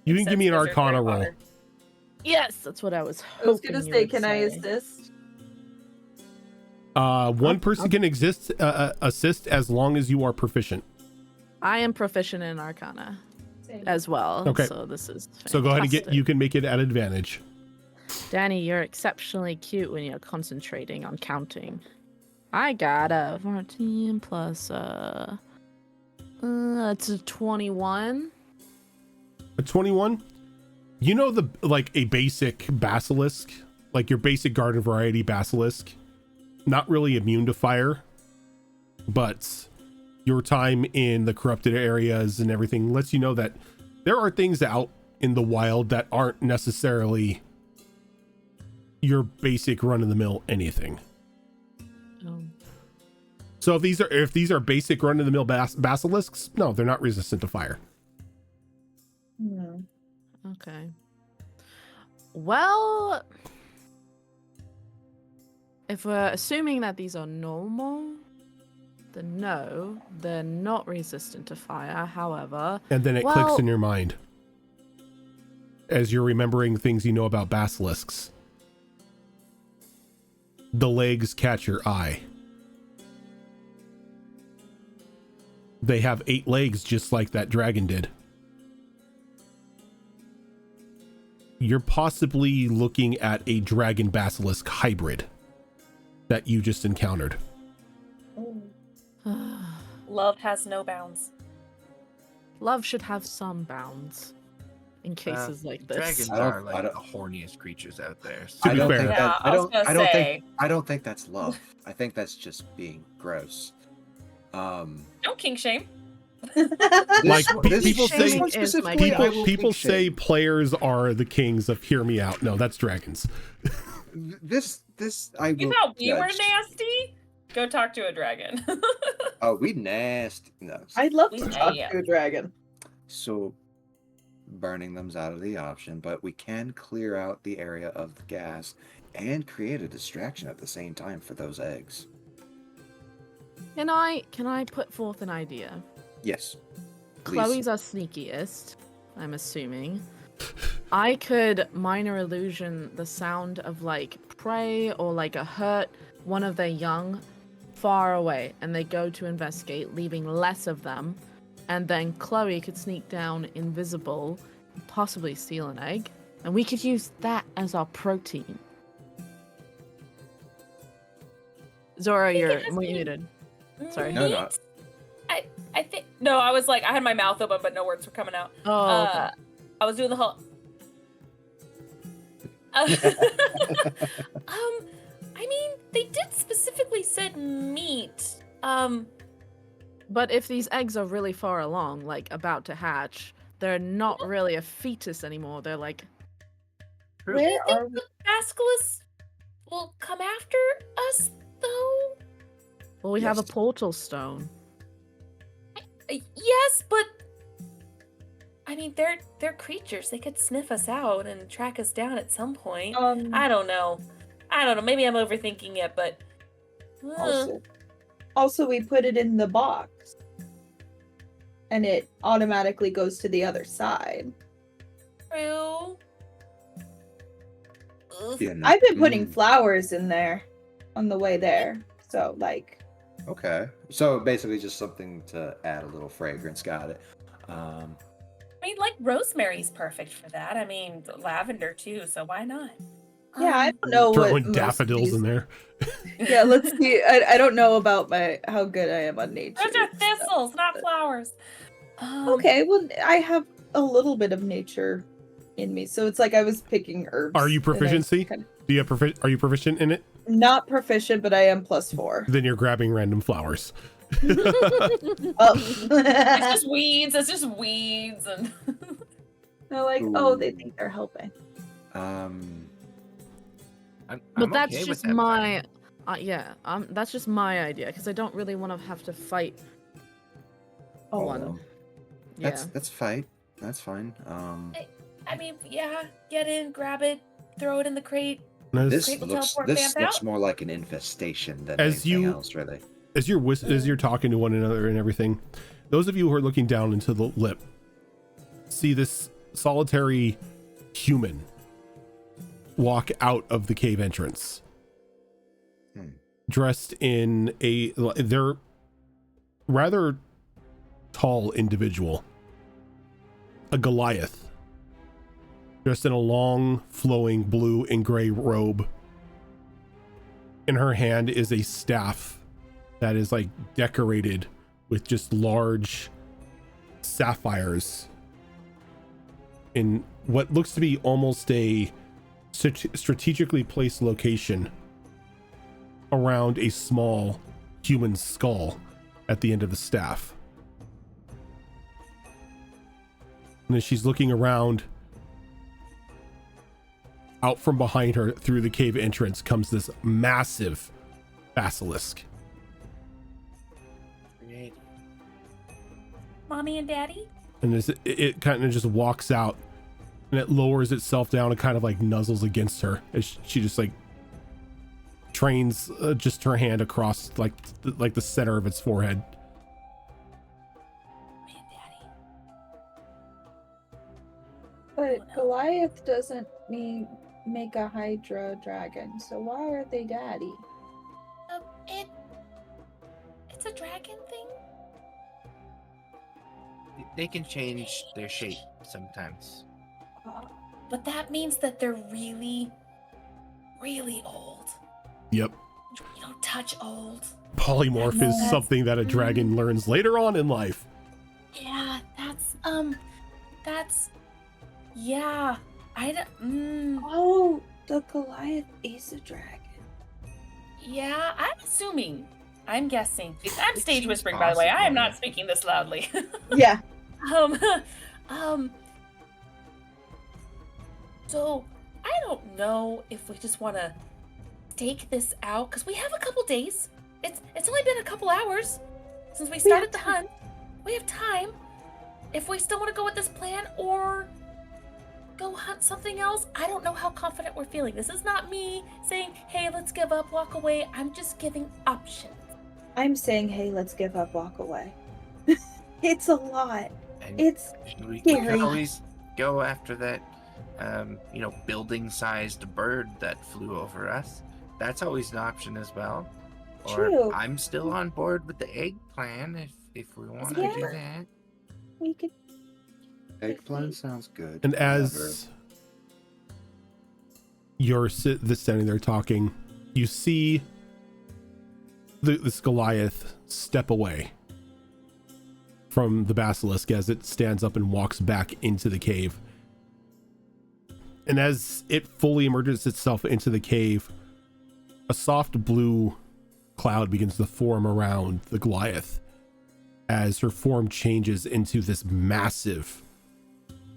You can give me an Sense wizard Arcana roll. grandfather. Yes, that's what I was I was hoping gonna you say, would can I say. assist? One person can assist as long as you are proficient. I am proficient in Arcana Same. as well. Okay. So this is So go ahead and fantastic. you can make it at advantage. Danny, you're exceptionally cute when you're concentrating on counting. I got a 14 plus it's a 21. A 21? You know a basic basilisk, like your basic garden variety basilisk, not really immune to fire, but your time in the corrupted areas and everything lets you know that there are things out in the wild that aren't necessarily your basic run-of-the-mill anything. So if these are basic run-of-the-mill basilisks, no, they're not resistant to fire. Okay. Well, if we're assuming that these are normal, then no, they're not resistant to fire. However, And then it clicks in your mind as you're remembering things you know about basilisks. The legs catch your eye. They have 8 legs just like that dragon did. You're possibly looking at a dragon basilisk hybrid that you just encountered. Love has no bounds. love should have some bounds in cases like this. Dragons are like the horniest creatures out there. To be fair. Yeah, I was gonna say. I don't think that's love. I think that's just being gross. No kink shame. Like people shaming say, is my people say players are the kings of hear me out. No, that's dragons. This I will You thought we were judge. nasty? Go talk to a dragon. Oh, we nasty. No. I'd love We to say talk yeah. to a dragon. So burning them's out of the option, but we can clear out the area of the gas and create a distraction at the same time for those eggs. Can I put forth an idea? Yes. Please. Chloe's our sneakiest, I'm assuming. I could minor illusion the sound of like prey or like a hurt one of their young far away, and they go to investigate, leaving less of them, and then Chloe could sneak down invisible, possibly steal an egg, and we could use that as our protein. Zora, you're muted. Sorry. No, no. I think no. I was like, I had my mouth open, but no words were coming out. Oh, okay. I was doing the whole. I mean, they did specifically said meat. But if these eggs are really far along, like about to hatch, they're not really a fetus anymore. They're like, Do you think the basilisk will come after us, though? well, we have a Yes. portal stone. Yes, but I mean, they're creatures. They could sniff us out and track us down at some point. I don't know. Maybe I'm overthinking it, but Also, we put it in the box, and it automatically goes to the other side. true. Ugh. Yeah, no. I've been putting flowers in there on the way there, so like. Okay. So basically just something to add a little fragrance. Got it. I mean, like rosemary's perfect for that. I mean, lavender too. So why not? Yeah, I don't know what Throwing most daffodils of these- in there. Yeah, let's see. I don't know about how good I am on nature. Those are stuff. thistles, not flowers. Okay, well, I have a little bit of nature in me, so it's like I was picking herbs. Are you and I proficiency? kind Do you have are you proficient in it? Not proficient, but I am +4. Then you're grabbing random flowers. Oh. It's just weeds. It's just weeds and. They're like, oh, they think they're helping. I'm But that's okay with just that my, that's just my idea because I don't really want to have to fight. Oh, One. Yeah. That's fine. That's fine. I mean, yeah, get in, grab it, throw it in the crate. This Crate will looks teleport this Bamf looks out. more like an infestation than As anything you- else, really. As you're talking to one another and everything, those of you who are looking down into the lip see this solitary human walk out of the cave entrance, dressed in they're rather tall individual, a Goliath, dressed in a long flowing blue and gray robe. In her hand is a staff that is like decorated with just large sapphires in what looks to be almost a strategically placed location around a small human skull at the end of the staff. And as she's looking around, out from behind her through the cave entrance comes this massive basilisk. Mommy and Daddy? And it kind of just walks out and it lowers itself down and kind of like nuzzles against her as she just like trains just her hand across like the center of its forehead. Mommy and Daddy. But Goliath doesn't make a Hydra dragon, so why are they daddy? It's a dragon thing? They can change their shape sometimes. But that means that they're really, really old. Yep. You don't touch old. Polymorph is That's- something that a dragon learns later on in life. Yeah, yeah. I don't, Oh, the Goliath is a dragon. yeah, I'm guessing. I'm It stage seems whispering, by the way. I am possible. not speaking this loudly. Yeah. So I don't know if we just want to stake this out because we have a couple days. It's only been a couple hours since we started the hunt. We have time. If we still want to go with this plan or go hunt something else, I don't know how confident we're feeling. This is not me saying, "Hey, let's give up, walk away." I'm just giving options. I'm saying, hey, let's give up, walk away. It's a lot. And It's we scary. could always go after that, building-sized bird that flew over us. That's always an option as well. Or True. I'm still on board with the egg plan if we want to do Yeah. that. we could. Eggplant sounds good. And Whatever. as you're standing there talking, you see this Goliath step away from the basilisk as it stands up and walks back into the cave. And as it fully emerges itself into the cave, a soft blue cloud begins to form around the Goliath as her form changes into this massive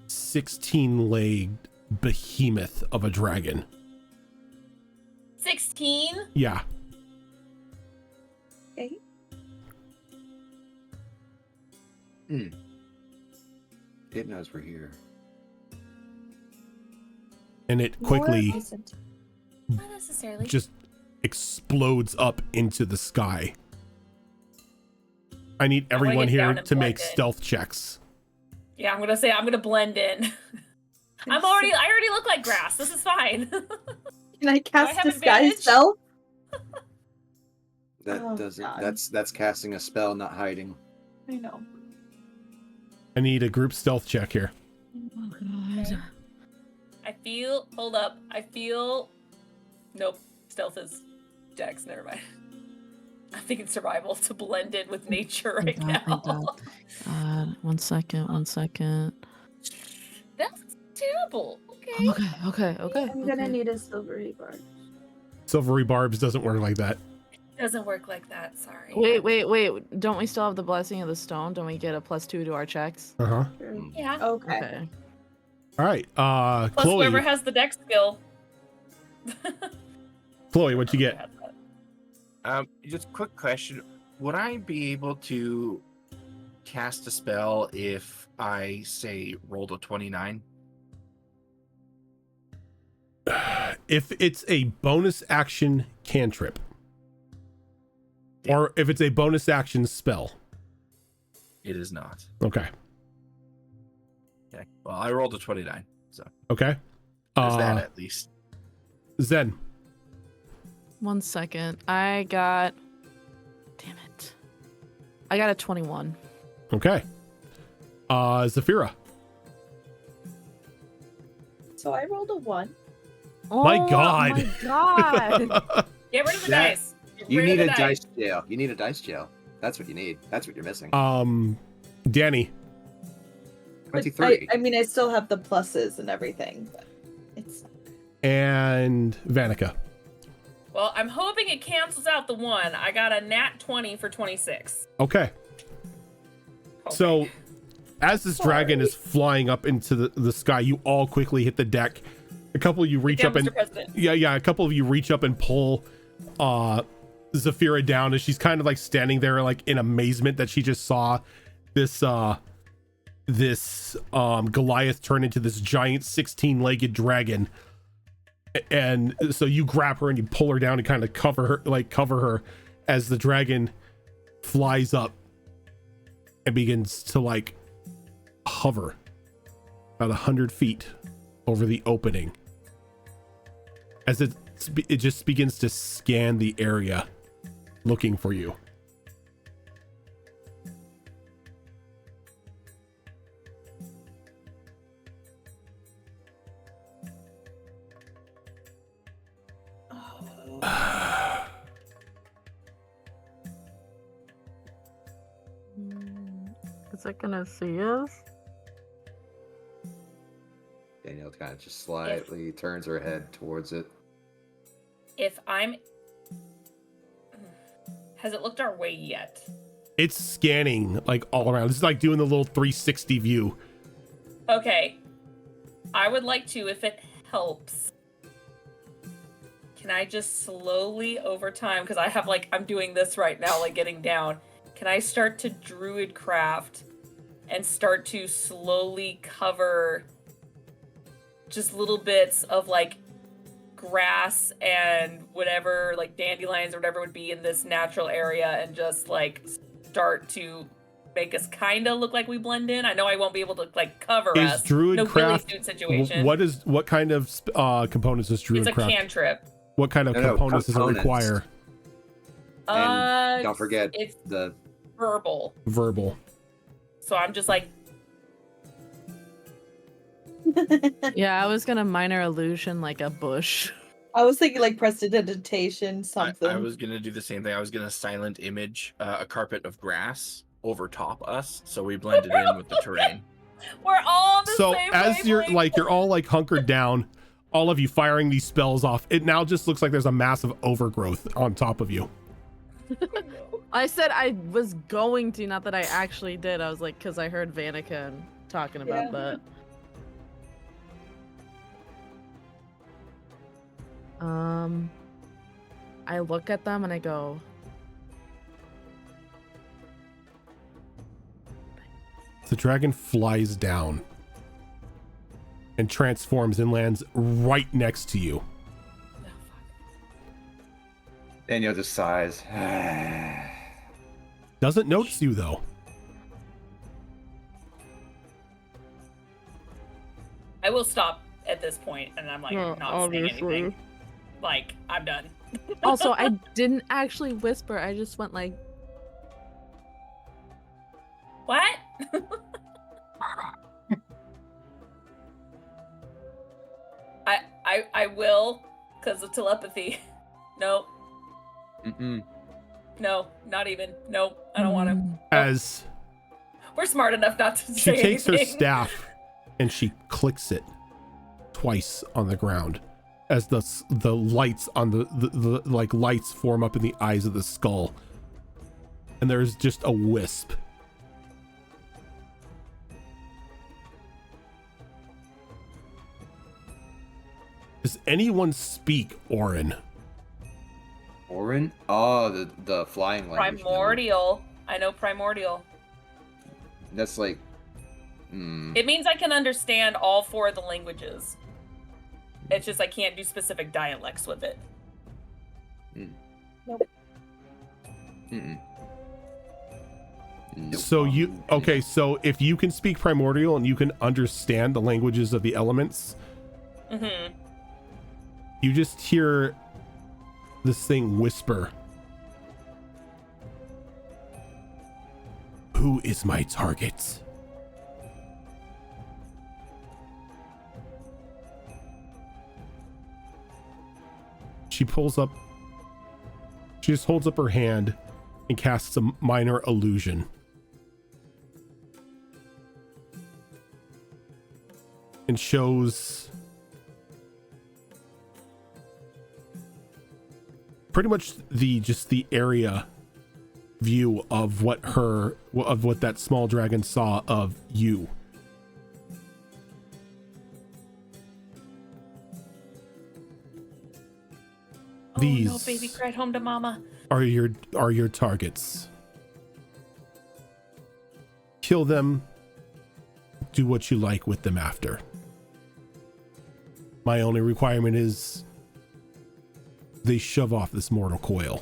16-legged behemoth of a dragon. 16? Yeah. Okay. It knows we're here. And it quickly More recent. Not necessarily. just explodes up into the sky. I need I wanna everyone get here down and to make blend it. stealth checks. Yeah, I'm gonna blend in. I already look like grass. This is fine. Can I cast have disguise advantage? spell? That Oh, doesn't. God. That's casting a spell, not hiding. I know. I need a group stealth check here. Oh god. Hold up. Nope. Stealth is Dex, never mind. I'm thinking survival to blend in with nature right Thank now. God. One second. That's terrible. Okay. Okay. I'm gonna need a silvery bar. Silvery barbs doesn't work like that. Doesn't work like that, sorry. Wait. Don't we still have the blessing of the stone? Don't we get a +2 to our checks? Uh-huh. Sure. Yeah. Okay. Okay. All right. Plus, Chloe. whoever has the deck skill. Chloe, what'd you get? Just quick question. Would I be able to cast a spell if I say rolled a 29? If it's a bonus action cantrip, or if it's a bonus action spell. It is not. Okay. Okay. Well, I rolled a 29, so Okay. there's that at least. Zen. 1 second. I got. Damn it. I got a 21. Okay. Zafira. So I rolled a 1. My God. My God. Get rid of the That- dice. Get You rid need of a the dice jail. You need a dice jail. That's what you need. That's what you're missing. Danny. 23. I mean, I still have the pluses and everything, but it's And Vanica. Well, I'm hoping it cancels out the 1. I got a nat 20 for 26. Okay. Hoping. So as this dragon is flying up into the sky, you all quickly hit the deck. A couple of you reach Yeah, up and Mr. President. a couple of you reach up and pull Zafira down as she's kind of like standing there like in amazement that she just saw this Goliath turn into this giant 16-legged dragon. And so you grab her and you pull her down and kind of cover her as the dragon flies up and begins to like hover about 100 feet over the opening as it just begins to scan the area looking for you. Is it gonna see us? Danielle kind of just slightly turns her head towards it. If I'm... Has it looked our way yet? It's scanning like all around. It's like doing the little 360 view. Okay. I would like to, if it helps. Can I just slowly over time, because I have like, I'm doing this right now, like getting down. Can I start to druid craft and start to slowly cover just little bits of like grass and whatever, like dandelions or whatever would be in this natural area, and just like start to make us kind of look like we blend in? I know I won't be able to like cover Is us. druid No craft ghillie suit situation. what kind of components does druid It's a craft? cantrip. What kind of components does it require? And don't forget it's the verbal. Verbal. So I'm just like, Yeah, I was gonna minor illusion like a bush. I was thinking like prestidigitation, something. I was gonna do the same thing. I was gonna silent image a carpet of grass over top us, so we blended in with the terrain. we're all on the So same as you're wavelength. like, you're all like hunkered down, all of you firing these spells off, it now just looks like there's a massive overgrowth on top of you. I said I was going to, not that I actually did. I was like, because I heard Vanica talking about Yeah. that. I look at them and I go, The dragon flies down and transforms and lands right next to you. Danielle just sighs. Doesn't notice you though. I will stop at this point, and I'm like, Well, not saying obviously. anything. Like, I'm done. Also, I didn't actually whisper. I just went like, What? I will, because of telepathy. No, Mm-mm. no, not even. No, I don't want to. As We're smart enough not to she say takes her anything. staff and she clicks it twice on the ground as the lights on the like lights form up in the eyes of the skull, and there's just a wisp. Does anyone speak Orin? Orin? Oh, the flying language. Primordial. I know primordial. That's like. It means I can understand all 4 of the languages. It's just I can't do specific dialects with it. Nope. Mm-mm. So so if you can speak primordial and you can understand the languages of the elements, you just hear this thing whisper. Who is my target? She just holds up her hand and casts a minor illusion. And shows pretty much the area view of what that small dragon saw of you. These no, baby cried home to mama. are your targets. Kill them. Do what you like with them after. My only requirement is they shove off this mortal coil.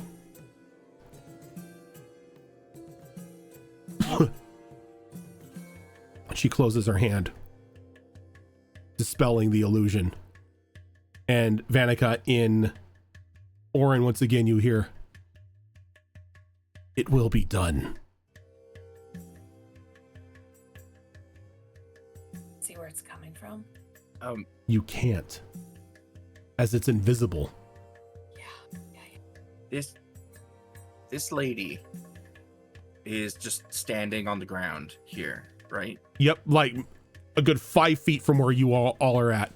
She closes her hand, dispelling the illusion. And Vanica, in Orin, once again you hear, "It will be done." See where it's coming from? You can't, as it's invisible. This lady is just standing on the ground here, right? Yep, like a good 5 feet from where you all are at.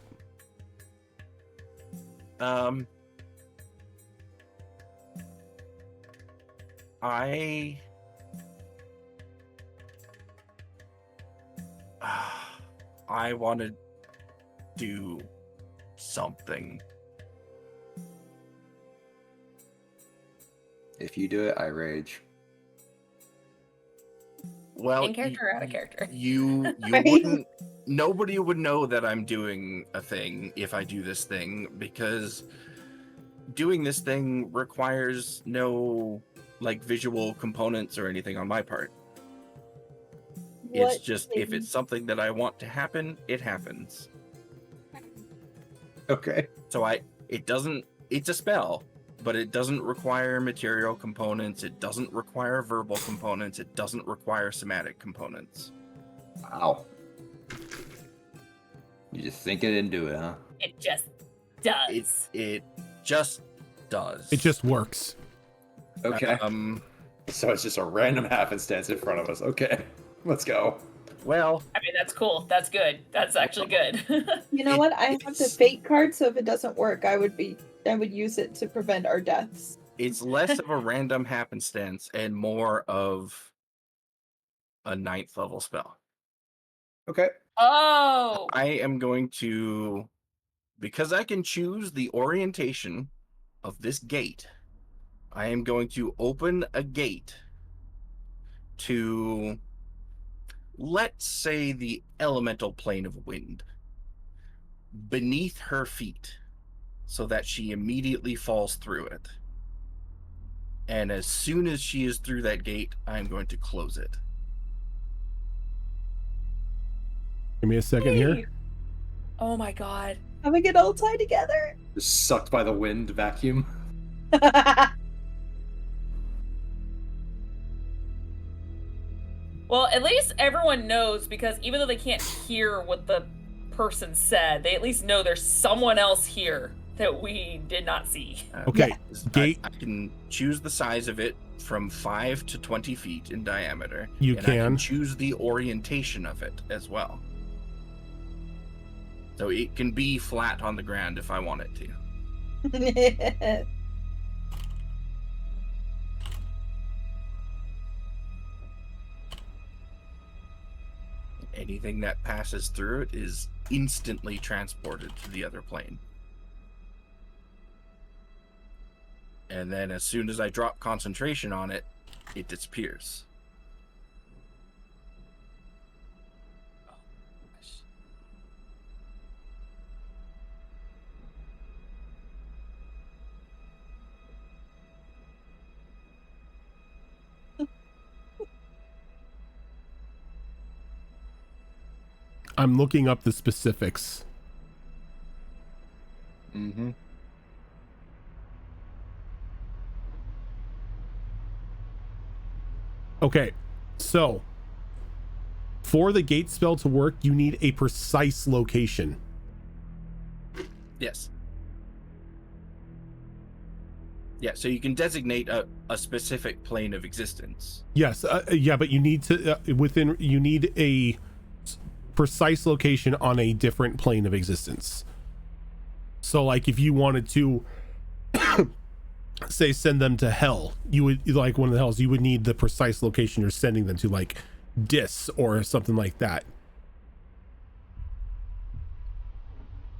I want to do something. If you do it, I rage. Well, In character or out of character? You Right. wouldn't. Nobody would know that I'm doing a thing if I do this thing, because doing this thing requires no like visual components or anything on my part. It's just if it's something that I want to happen, it happens. Okay. So it's a spell, but it doesn't require material components, it doesn't require verbal components, it doesn't require somatic components. Wow. You just think it and do it, huh? It just does. It just does. It just works. Okay. So it's just a random happenstance in front of us. Okay. Let's go. Well, I mean, that's cool. That's good. That's actually good. You know what? I have the fate card, so if it doesn't work, I would use it to prevent our deaths. it's less of a random happenstance and more of a 9th level spell. Okay. Oh! I am going to, because I can choose the orientation of this gate, I am going to open a gate to, let's say, the elemental plane of wind beneath her feet so that she immediately falls through it. And as soon as she is through that gate, I'm going to close it. Give me a second here. Oh my god. How we get all tied together? Just sucked by the wind vacuum. Well, at least everyone knows, because even though they can't hear what the person said, they at least know there's someone else here that we did not see. Okay. Gate. I can choose the size of it from 5 to 20 feet in diameter. You and I can. choose the orientation of it as well. So it can be flat on the ground if I want it to. Anything that passes through it is instantly transported to the other plane. And then as soon as I drop concentration on it, it disappears. I'm looking up the specifics. Mm-hmm. Okay, so for the gate spell to work, you need a precise location. Yes. Yeah, so you can designate a specific plane of existence. Yes, yeah, but you need to you need a precise location on a different plane of existence. So, like, if you wanted to say send them to hell, you would, like, one of the hells, you would need the precise location you're sending them to, like Dis or something like that.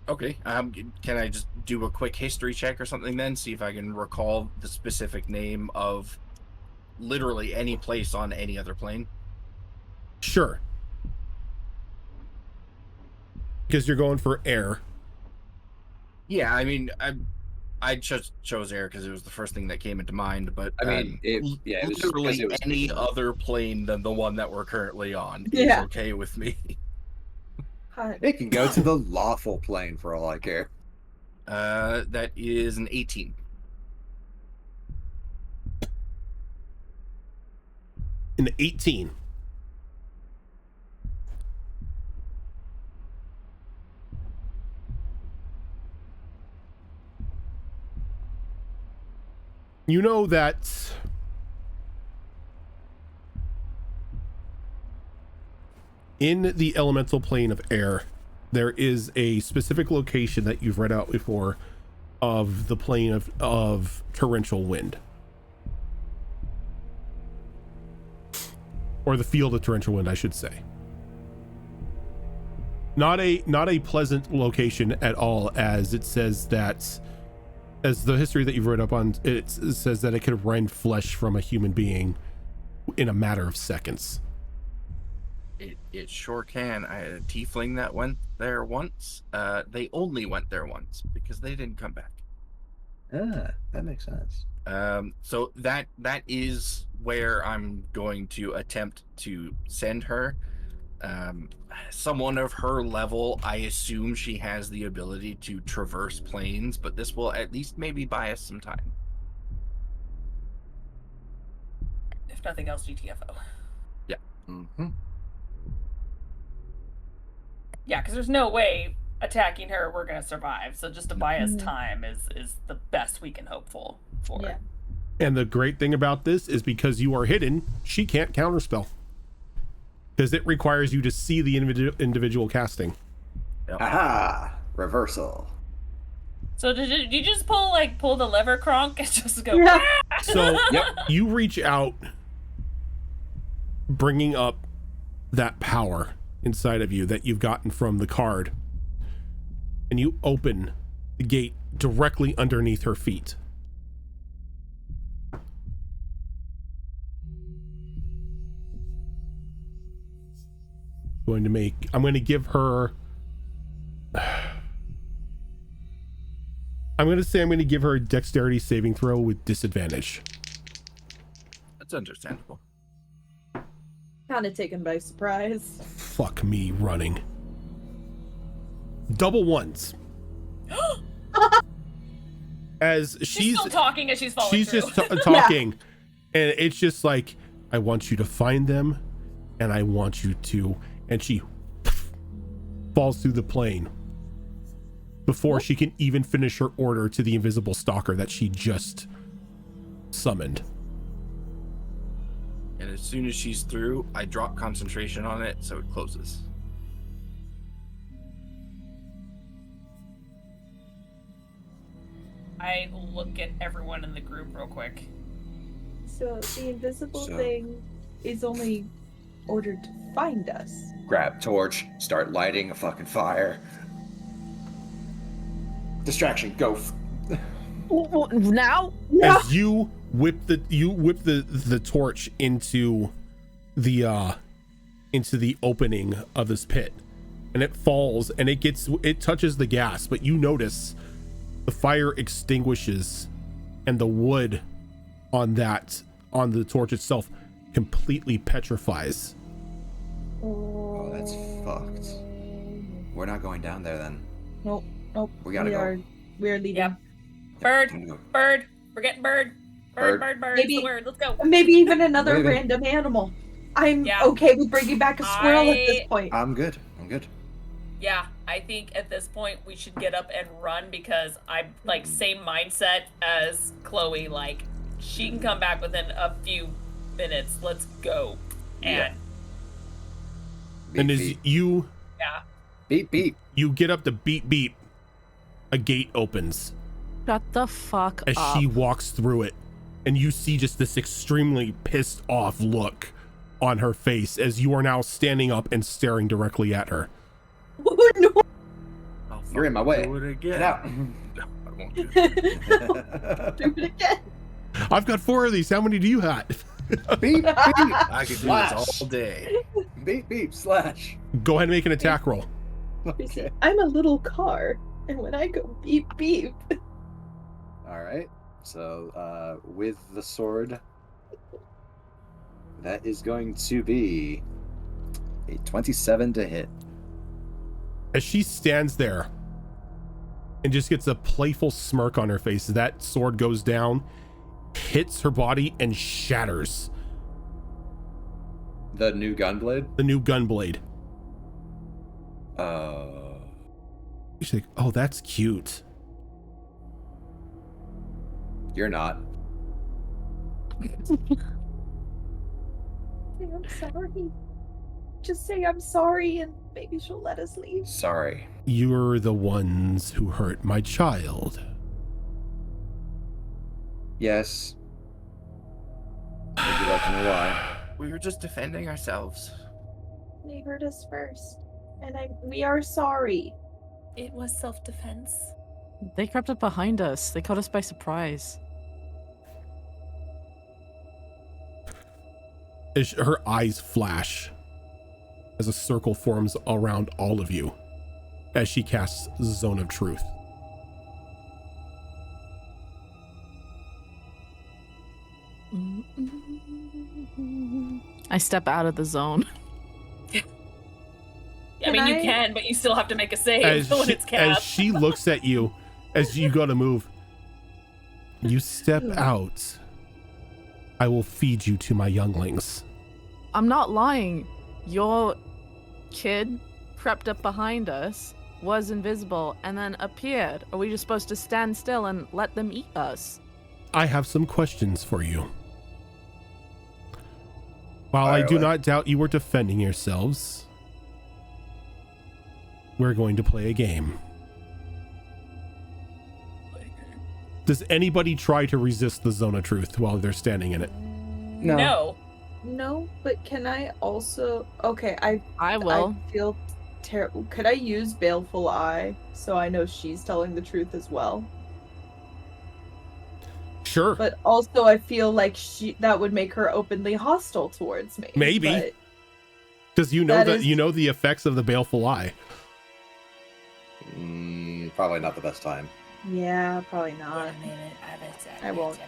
Okay, can I just do a quick history check or something then? See if I can recall the specific name of literally any place on any other plane? Sure. Because you're going for air. Yeah, I mean, I just chose air because it was the first thing that came into mind, but I mean, it was literally because it was any other plane than the one that we're currently on Yeah. is okay with me. Hot. It can go to the lawful plane for all I care. That is an 18. An 18. You know that in the elemental plane of air, there is a specific location that you've read out before of the plane of torrential wind. Or the field of torrential wind, I should say. Not a pleasant location at all, as it says that, as the history that you've read up on, it says that it could rend flesh from a human being in a matter of seconds. It sure can. I had a tiefling that went there once. They only went there once because they didn't come back. Ah, that makes sense. So that is where I'm going to attempt to send her. Someone of her level, I assume she has the ability to traverse planes, but this will at least maybe buy us some time. If nothing else, GTFO. Yeah. Mm-hmm. Yeah, because there's no way attacking her we're gonna survive. So just to buy us Mhm. time is the best we can hope for. Yeah. And the great thing about this is because you are hidden, she can't counterspell. Because it requires you to see the individual casting. Yep. Aha! Reversal. So did you just pull the lever, Kronk, and just go? Yeah. So Yep. you reach out, bringing up that power inside of you that you've gotten from the card, and you open the gate directly underneath her feet. I'm going to give her, I'm going to give her a dexterity saving throw with disadvantage. That's understandable. Kind of taken by surprise. Fuck me running. Double ones. As She's still talking as she's falling she's through. just talking, and it's just like, I want you to find them, and I want you to, and she falls through the plane before she can even finish her order to the invisible stalker that she just summoned. And as soon as she's through, I drop concentration on it so it closes. I look at everyone in the group real quick. So the invisible So- thing is only ordered to find us. Grab torch, start lighting a fucking fire. Distraction, go. Now? Yeah. As you whip the torch into the opening of this pit, and it falls and it touches the gas, but you notice the fire extinguishes and the wood on the torch itself completely petrifies. Oh, that's fucked. We're not going down there then. Nope. We gotta go. We're leaving. Yep. Bird. No. Bird. We're getting bird. Bird. Bird. Bird. It's Maybe- the word. Let's go. Maybe even another Maybe. random animal. I'm Yeah. okay with bringing back a squirrel at this point. I'm good. Yeah, I think at this point we should get up and run because I'm like same mindset as Chloe. Like she can come back within a few minutes. Let's go. And Beep, And as beep. you yeah, Beep beep. you get up to beep beep, a gate opens Shut the fuck as up. she walks through it, and you see just this extremely pissed off look on her face as you are now standing up and staring directly at her. Oh no! I'll You're in my way. do it again. Get out. No, I won't do it. Do it again. I've got 4 of these. How many do you have? Beep beep. I could do Slash. this all day. Beep beep slash. Go ahead and make an attack roll. Okay. I'm a little car, and when I go beep beep, All right. So with the sword, that is going to be a 27 to hit. As she stands there and just gets a playful smirk on her face, that sword goes down, hits her body, and shatters The new gunblade. the new gun blade. She's like, oh, that's cute. You're not. say I'm sorry. Just say I'm sorry, and maybe she'll let us leave. Sorry. You're the ones who hurt my child. Yes. Would you like to know why? We were just defending ourselves. They hurt us first, and we are sorry. it was self-defense. They crept up behind us. They caught us by surprise. As her eyes flash as a circle forms around all of you as she casts Zone of Truth. I step out of the zone. I mean, you I- can, but you still have to make a save As when she, it's cast. as she looks at you as you go to move, you step out. I will feed you to my younglings. I'm not lying. Your kid crept up behind us, was invisible, and then appeared. Are we just supposed to stand still and let them eat us? I have some questions for you. While I Fire do away. not doubt you were defending yourselves, we're going to play a game. Does anybody try to resist the Zone of Truth while they're standing in it? No. No, but can I also? Okay, I will. I feel terrible. Could I use Baleful Eye so I know she's telling the truth as well? Sure. But also, I feel like that would make her openly hostile towards me. Maybe. but- Because you know that that is- you know the effects of the Baleful Eye. Probably not the best time. Yeah, probably not. I won't.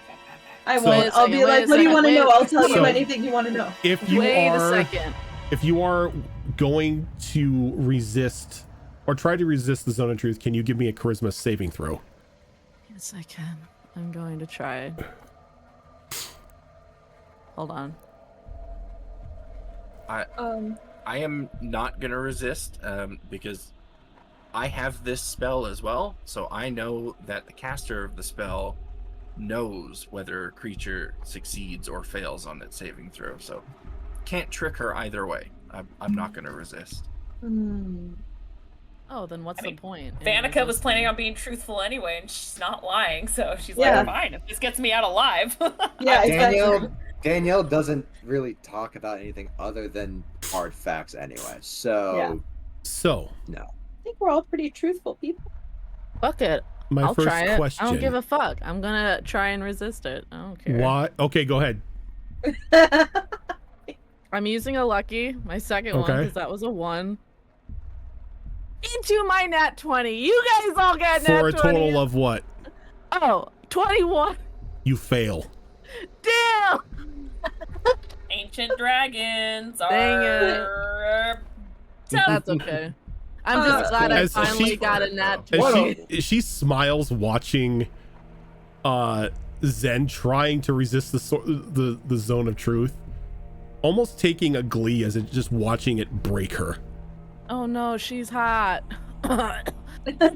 I I So- won't. Wait a I'll be second, wait like, a what do you second, want to wait a know? I'll tell second. you So- anything you want to know. If you Wait a are second. if you are going to resist or try to resist the Zone of Truth, can you give me a charisma saving throw? Yes, I can. I'm going to try. Hold on. I am not gonna resist because I have this spell as well, so I know that the caster of the spell knows whether a creature succeeds or fails on its saving throw, so can't trick her either way. I'm not gonna resist. Oh, then what's I mean, the point? in Vanica was resisting? planning on being truthful anyway, and she's not lying, so she's Yeah. like, fine, if this gets me out alive. Yeah, exactly. Danielle doesn't really talk about anything other than hard facts anyway. So So, no. I think we're all pretty truthful people. Fuck it. My I'll first try it. question. I don't give a fuck. I'm gonna try and resist it. I don't care. Why? Okay, go ahead. I'm using a lucky, my second one, Okay. because that was a 1. Into my nat 20. You guys all got nat 20. For a total of what? Oh, 21. You fail. Damn! Ancient dragons Dang are That's okay. I'm just glad I As finally she- got a nat And 20. she smiles watching Zen trying to resist the zone of truth, almost taking a glee as it just watching it break her. Oh no, she's hot. oh no,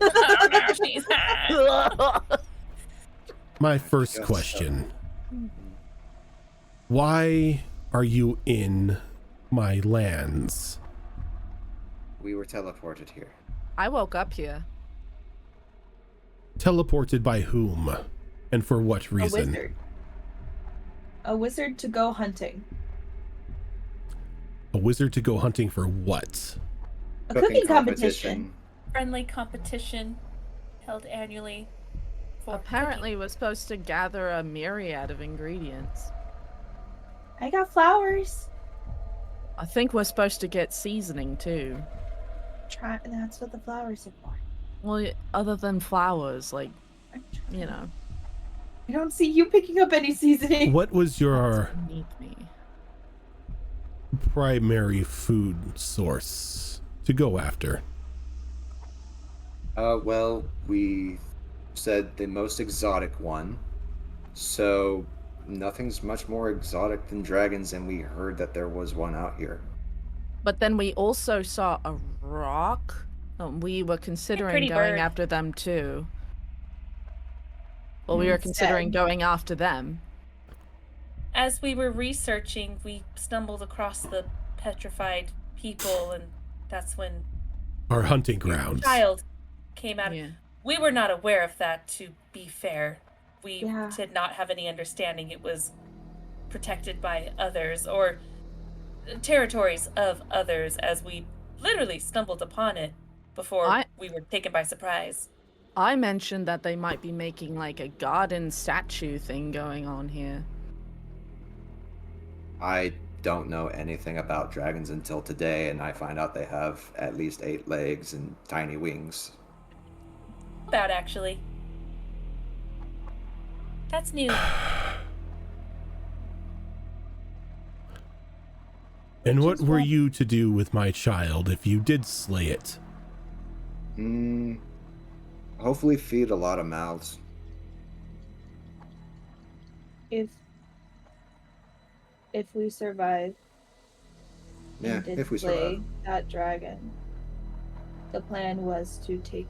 she's hot. My first Yes. question. Why are you in my lands? We were teleported here. I woke up here. Teleported by whom? And for what A reason? wizard. A wizard to go hunting. A wizard to go hunting for what? A cooking competition. Friendly competition held annually. For Apparently, we're supposed to gather a myriad of ingredients. I got flowers. I think we're supposed to get seasoning too. That's what the flowers are for. Well, other than flowers, like, I'm trying. you know. I don't see you picking up any seasoning. What was your That's beneath me. primary food source to go after? Well, we said the most exotic one. So nothing's much more exotic than dragons, and we heard that there was one out here. But then we also saw a rock. We were considering pretty going bird. after them too. Well, we were considering Instead. going after them. As we were researching, we stumbled across the petrified people, and that's when Our hunting a grounds. child came out. Yeah. We were not aware of that, to be fair. We Yeah. did not have any understanding it was protected by others or territories of others, as we literally stumbled upon it before we were taken by surprise. I mentioned that they might be making like a garden statue thing going on here. I don't know anything about dragons until today, and I find out they have at least 8 legs and tiny wings. About actually. That's new. And what were you to do with my child if you did slay it? Hopefully feed a lot of mouths. If we survive Yeah, and did if we slay survive. that dragon, the plan was to take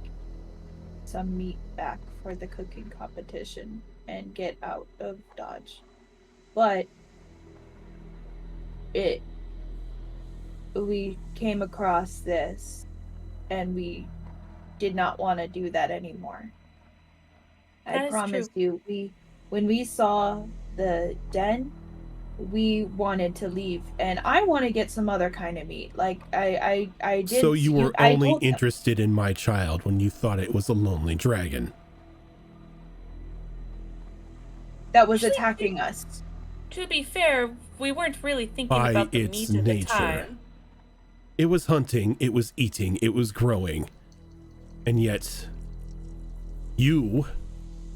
some meat back for the cooking competition and get out of Dodge. But we came across this and we did not want to do that anymore. That I is promise true. you, when we saw the den, we wanted to leave, and I want to get some other kind of meat. Like I did. So you were I only told them. interested in my child when you thought it was a lonely dragon. That was Actually, attacking us. To be fair, we weren't really thinking By about the its meat at nature. the time. It was hunting, it was eating, it was growing. And yet, you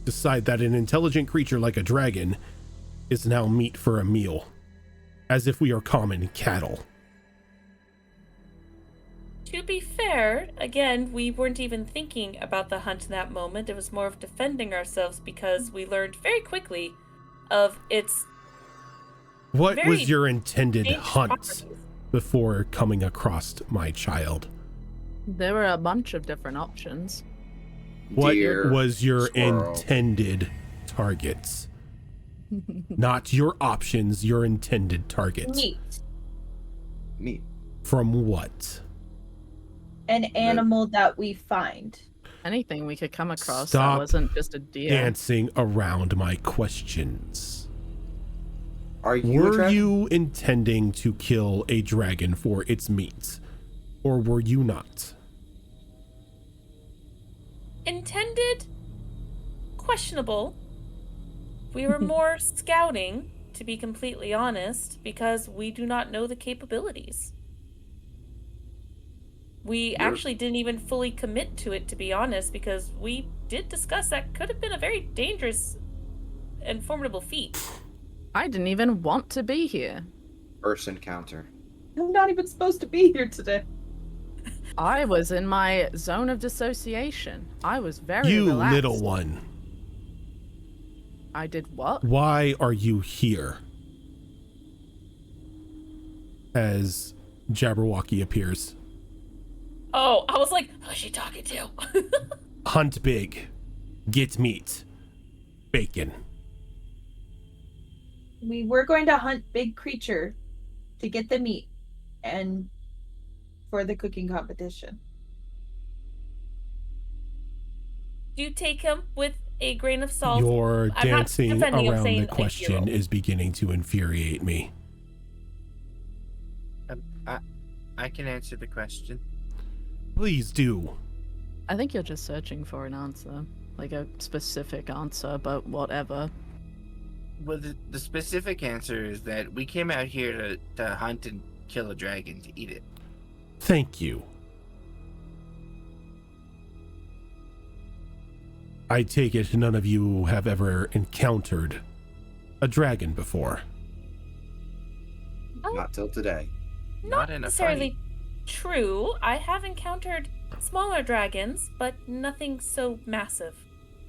decide that an intelligent creature like a dragon is now meat for a meal, as if we are common cattle. To be fair, again, we weren't even thinking about the hunt in that moment. It was more of defending ourselves because we learned very quickly of its What very was your intended dangerous hunt properties. before coming across my child? There were a bunch of different options. What Deer, was your squirrel. intended targets? Not your options, your intended targets. Meat. Meat. From what? An animal that we find. Anything we could come across Stop that wasn't just a deer. Dancing around my questions. Are you a Were dragon? you intending to kill a dragon for its meat? Or were you not? Intended? questionable. We were more scouting, to be completely honest, because we do not know the capabilities. We actually didn't even fully commit to it, to be honest, because we did discuss that could have been a very dangerous and formidable feat. I didn't even want to be here. First encounter. I'm not even supposed to be here today. I was in my zone of dissociation. I was very You relaxed. little one. I did what? Why are you here? As Jabberwocky appears. Oh, I was like, who's she talking to? Hunt big. Get meat. Bacon. We were going to hunt big creature to get the meat and for the cooking competition. Do you take him with a grain of salt? Your I'm not dancing defending, I'm around saying the a question hero. is beginning to infuriate me. I can answer the question. Please do. I think you're just searching for an answer. Like a specific answer, but whatever. Well, the specific answer is that we came out here to hunt and kill a dragon to eat it. Thank you. I take it none of you have ever encountered a dragon before. Not till today. Not in a necessarily fight. true. I have encountered smaller dragons, but nothing so massive.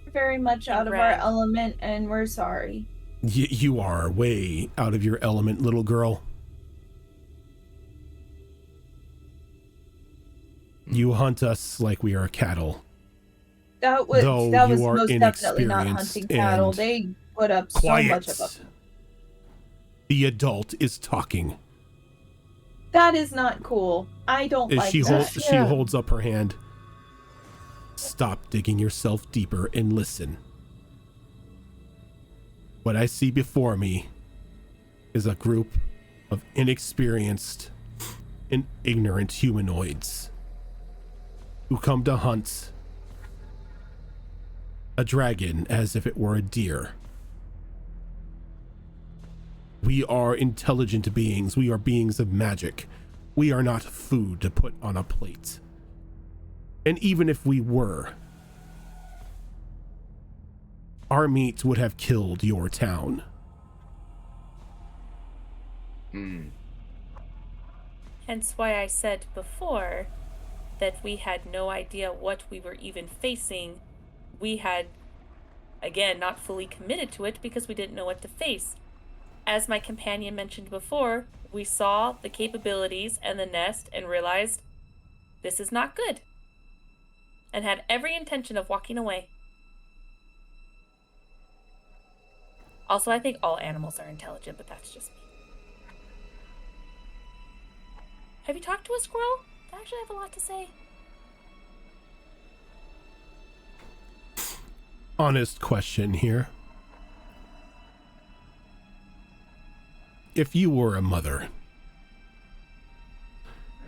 We're very much out of our Red. element, and we're sorry. You are way out of your element, little girl. You hunt us like we are cattle. That was Though that you was are most definitely not inexperienced hunting cattle. and They put up Quiet. so much of a. The adult is talking. That is not cool. I don't As like she that. she holds up her hand. Stop digging yourself deeper and listen. What I see before me is a group of inexperienced and ignorant humanoids who come to hunt a dragon as if it were a deer. We are intelligent beings. We are beings of magic. We are not food to put on a plate. And even if we were, our meat would have killed your town. Hence why I said before that we had no idea what we were even facing. We had, again, not fully committed to it because we didn't know what to face. As my companion mentioned before, we saw the capabilities and the nest and realized this is not good. And had every intention of walking away. Also, I think all animals are intelligent, but that's just me. Have you talked to a squirrel? They actually have a lot to say. Honest question here. If you were a mother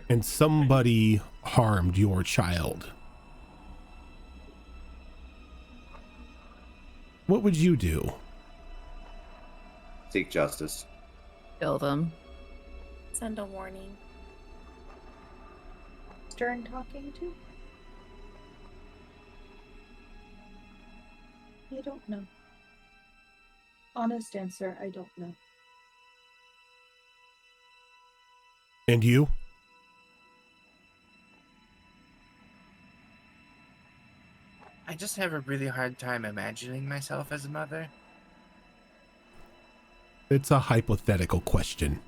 and somebody harmed your child, what would you do? Seek justice. Kill them. Send a warning. Stern talking to? I don't know. Honest answer, I don't know. And you? I just have a really hard time imagining myself as a mother. It's a hypothetical question.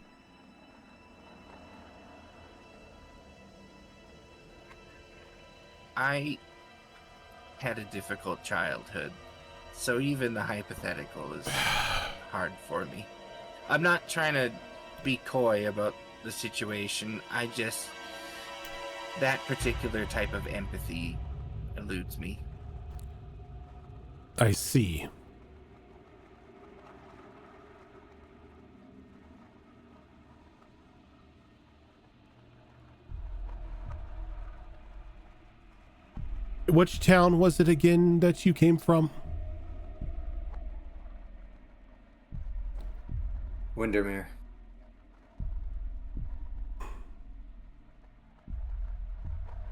I had a difficult childhood, so even the hypothetical is hard for me. I'm not trying to be coy about the situation. That particular type of empathy eludes me. I see. Which town was it again that you came from? Windermere.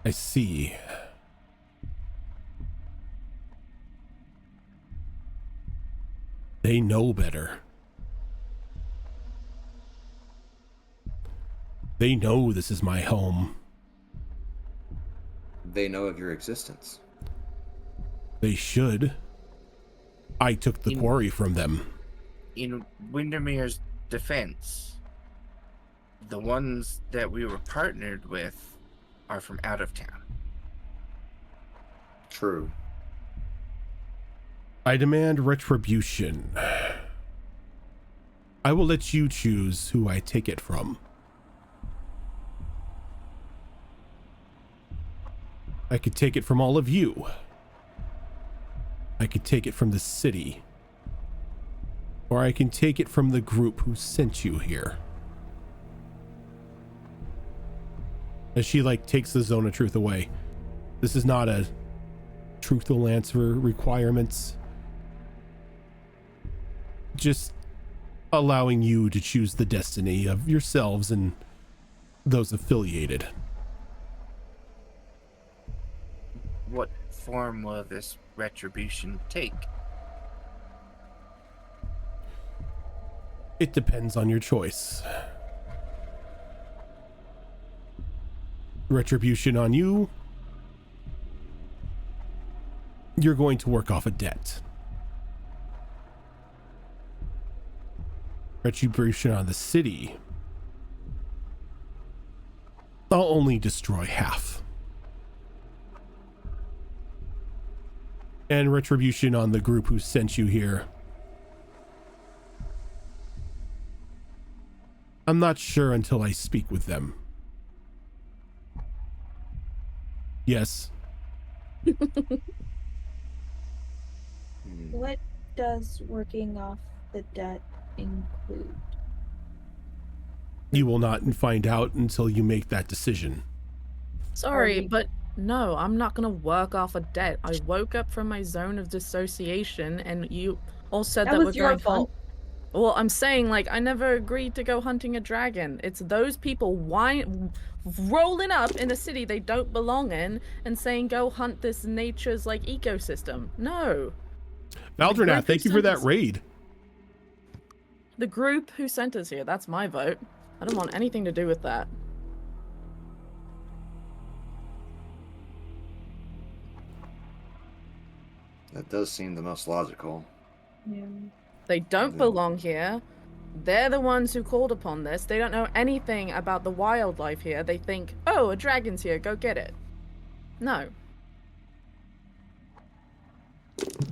I see. They know better. They know this is my home. They know of your existence. They should. I took the quarry from them. In Windermere's defense, the ones that we were partnered with are from out of town. True. I demand retribution. I will let you choose who I take it from. I could take it from all of you. I could take it from the city. Or I can take it from the group who sent you here. As she takes the zone of truth away. This is not a truthful answer requirements. Just allowing you to choose the destiny of yourselves and those affiliated. What form will this retribution take? It depends on your choice. Retribution on you. You're going to work off a debt. Retribution on the city. I'll only destroy half. And retribution on the group who sent you here. I'm not sure until I speak with them. Yes. What does working off the debt include? You will not find out until you make that decision. Sorry, but no, I'm not gonna work off a debt. I woke up from my zone of dissociation and you all said that was we're your going fault. Well, I'm saying, I never agreed to go hunting a dragon. It's those people rolling up in a city they don't belong in and saying, go hunt this nature's, ecosystem. No. Valdranath, thank you for that raid. The group who sent us here, that's my vote. I don't want anything to do with that. That does seem the most logical. Yeah. They don't belong here. They're the ones who called upon this. They don't know anything about the wildlife here. They think, oh, a dragon's here, go get it. No.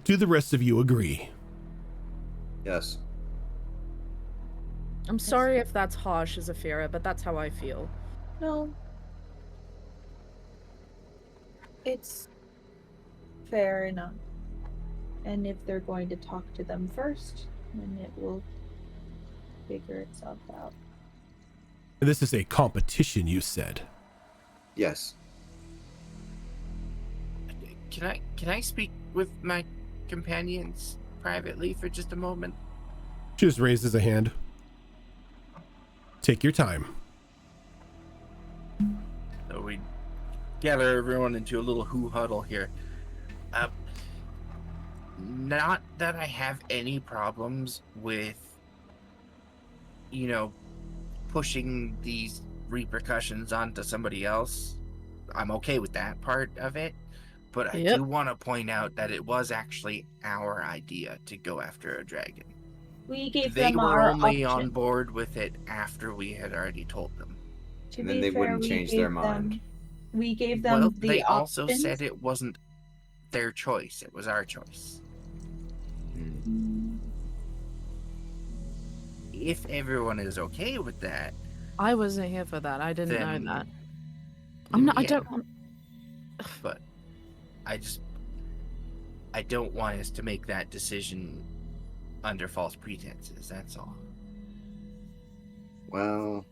Do the rest of you agree? Yes. I'm sorry if that's harsh, Zafira, but that's how I feel. No. It's fair enough. And if they're going to talk to them first, then it will figure itself out. This is a competition, you said. Yes. Can I speak with my companions privately for just a moment? She just raises a hand. Take your time. So we gather everyone into a little huddle here. Not that I have any problems with, pushing these repercussions onto somebody else. I'm okay with that part of it. But I do want to point out that it was actually our idea to go after a dragon. We gave They them were our only option. on board with it after we had already told them. To And be then they fair, wouldn't we change gave their them- mind. We gave them Well, the they also options. said it wasn't their choice. It was our choice. If everyone is okay with that, I wasn't here for that. I didn't then, know that. I'm not. I yeah. don't want. But I don't want us to make that decision under false pretenses. That's all. Well,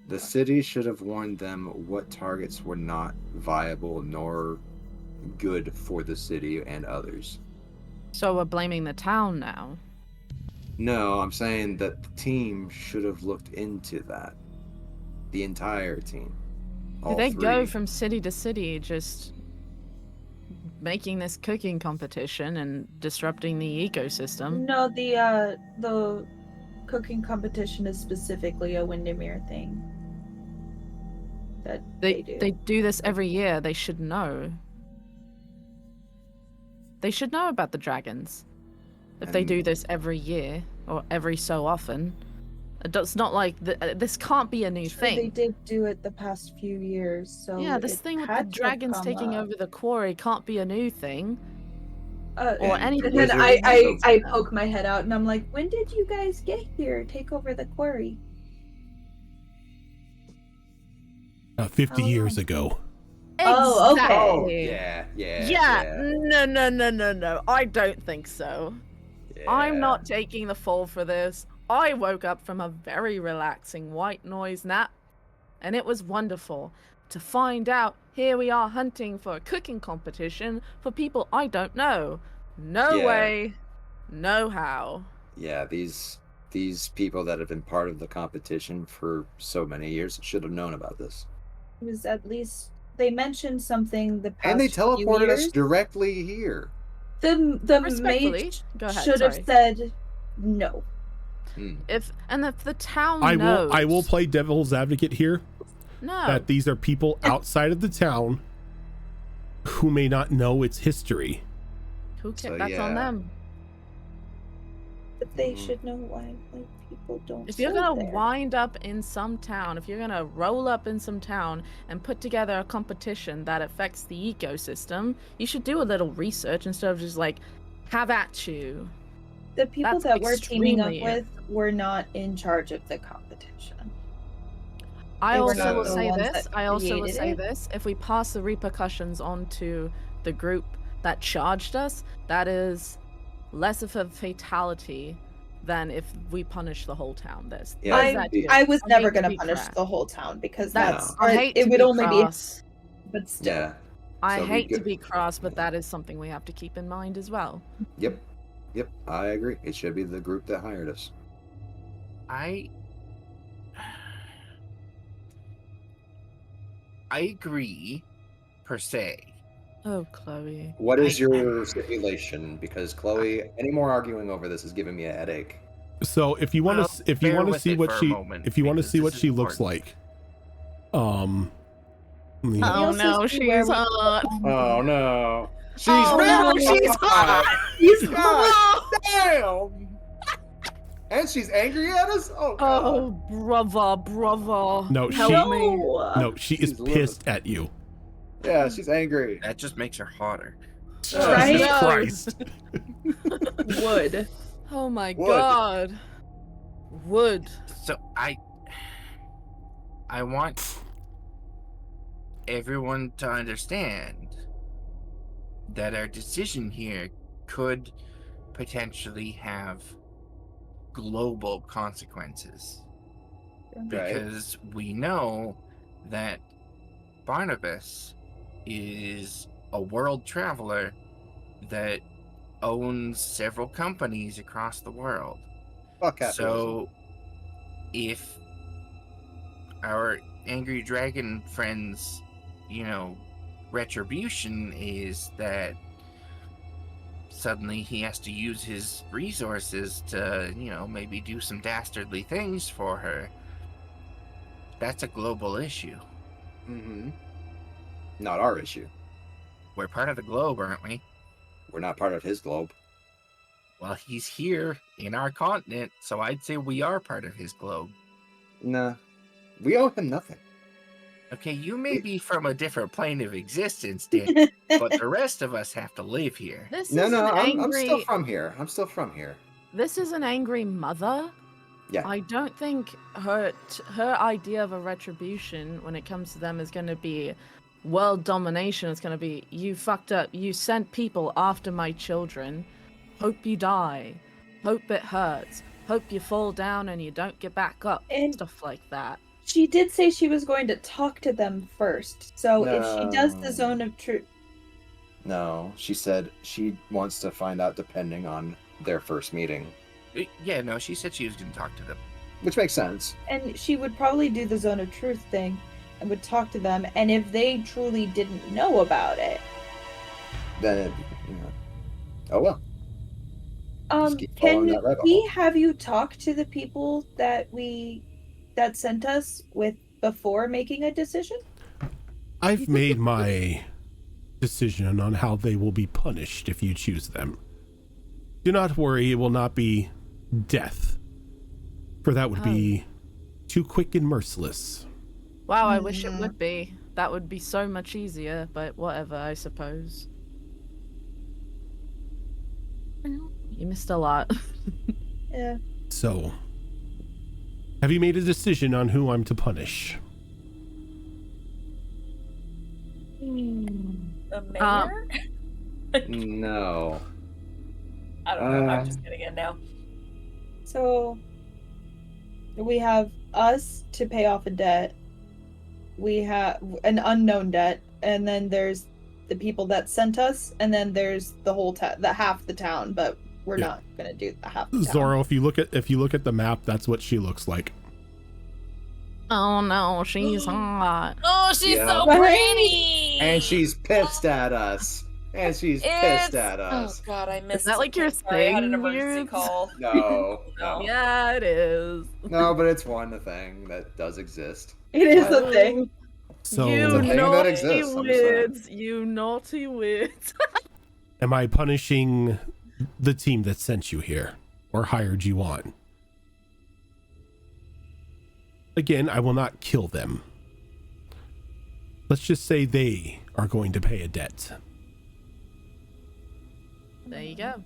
the city should have warned them what targets were not viable nor good for the city and others. So we're blaming the town now. No, I'm saying that the team should have looked into that. The entire team. All They three. go from city to city just making this cooking competition and disrupting the ecosystem. No, the cooking competition is specifically a Windermere thing. That they do. They do this every year. They should know. They should know about the dragons. If they do this every year or every so often. It's not like this can't be a new thing. They did do it the past few years, so yeah, this thing with the dragons taking over the quarry can't be a new thing. Or anything. And then I poke my head out and I'm like, when did you guys get here? Take over the quarry. 50 years ago. Oh, okay. Oh, Yeah. No. I don't think so. Yeah. I'm not taking the fall for this. I woke up from a very relaxing white noise nap, and it was wonderful to find out here we are hunting for a cooking competition for people I don't know. No way, no how. Yeah, these people that have been part of the competition for so many years should have known about this. It was at least they mentioned something the past And they teleported few us years. directly here. The Respectfully, mage go ahead, should have sorry. said no. If the town I knows. will play devil's advocate here. No. That these are people outside of the town who may not know its history. Who cares? So, That's on yeah. them. But they should know why people don't. If you're live gonna there. wind up in some town, if you're gonna roll up in some town and put together a competition that affects the ecosystem, you should do a little research instead of just like, have at you. The people That's that we're teaming up extremely- with were not in charge of the competition. I They were also not will the say ones this. that I also will created say it. this. If we pass the repercussions on to the group that charged us, that is less of a fatality than if we punish the whole town. Yeah, I was I never hate to going be to punish crass. the whole town because That's that's I hate it to would be only cross. be. But still, Yeah. I So we hate to go- be cross, but that is something we have to keep in mind as well. Yep. I agree. It should be the group that hired us. I agree, per se. Oh, Chloe. What is your stipulation? Because Chloe, any more arguing over this is giving me a headache. So if you want Well, to, if you bear want to with see it what for a she, moment, if you want to because see this what is she looks important. like, Oh also no, see where she's we- hot. Oh no. She's Oh, no, she's hot. He's God damn. And she's angry at us? Oh, God. Oh, brother. No, Help she- me. no, she is She's livid. pissed at you. Yeah, she's angry. That just makes her hotter. Right? Jesus No. Christ. wood. Oh my Wood. god. Wood. So I want everyone to understand that our decision here could potentially have global consequences. Because we know that Barnabas is a world traveler that owns several companies across the world. Fuck capitalism. So, if our angry dragon friends, retribution is that suddenly he has to use his resources to, maybe do some dastardly things for her, that's a global issue. Mm-hmm. Not our issue. We're part of the globe, aren't we? We're not part of his globe. Well, he's here in our continent, so I'd say we are part of his globe. Nah. We owe him nothing. Okay, you may be from a different plane of existence, Dan, but the rest of us have to live here. This No, is no, an I'm angry. still from here. I'm still from here. This is an angry mother. Yeah. I don't think her idea of a retribution when it comes to them is going to be world domination. It's going to be, you fucked up. You sent people after my children. Hope you die. Hope it hurts. Hope you fall down and you don't get back up. And- Stuff like that. She did say she was going to talk to them first. So if she does the No. zone of truth, No, she said she wants to find out depending on their first meeting. Yeah, no, she said she was going to talk to them. Which makes sense. And she would probably do the zone of truth thing and would talk to them. And if they truly didn't know about it, Then, oh well. Just keep following can that rabbit we hole. have you talk to the people that sent us with before making a decision? I've made my decision on how they will be punished if you choose them. Do not worry, it will not be death, for that would be too quick and merciless. Wow, I wish it would be. That would be so much easier, but whatever, I suppose. You missed a lot. Yeah. So, have you made a decision on who I'm to punish? The mayor? No. I don't know. I'm just getting in now. So we have us to pay off a debt. We have an unknown debt, and then there's the people that sent us, and then there's the whole the half the town. But we're not gonna do the half the town. Zoro, if you look at the map, that's what she looks like. Oh no, she's hot. Oh, she's Yeah. so pretty. And she's pissed at us. And she's pissed at us. Oh god, I missed. Is that like your Sorry, I had an thing, emergency Weird? call. No. No. Yeah, it is. No, but it's one thing that does exist. It is a thing. So, You It's a thing that naughty exists, I'm just saying. weirds. You naughty weirds. am I punishing the team that sent you here or hired you on? Again, I will not kill them. Let's just say they are going to pay a debt. There you go.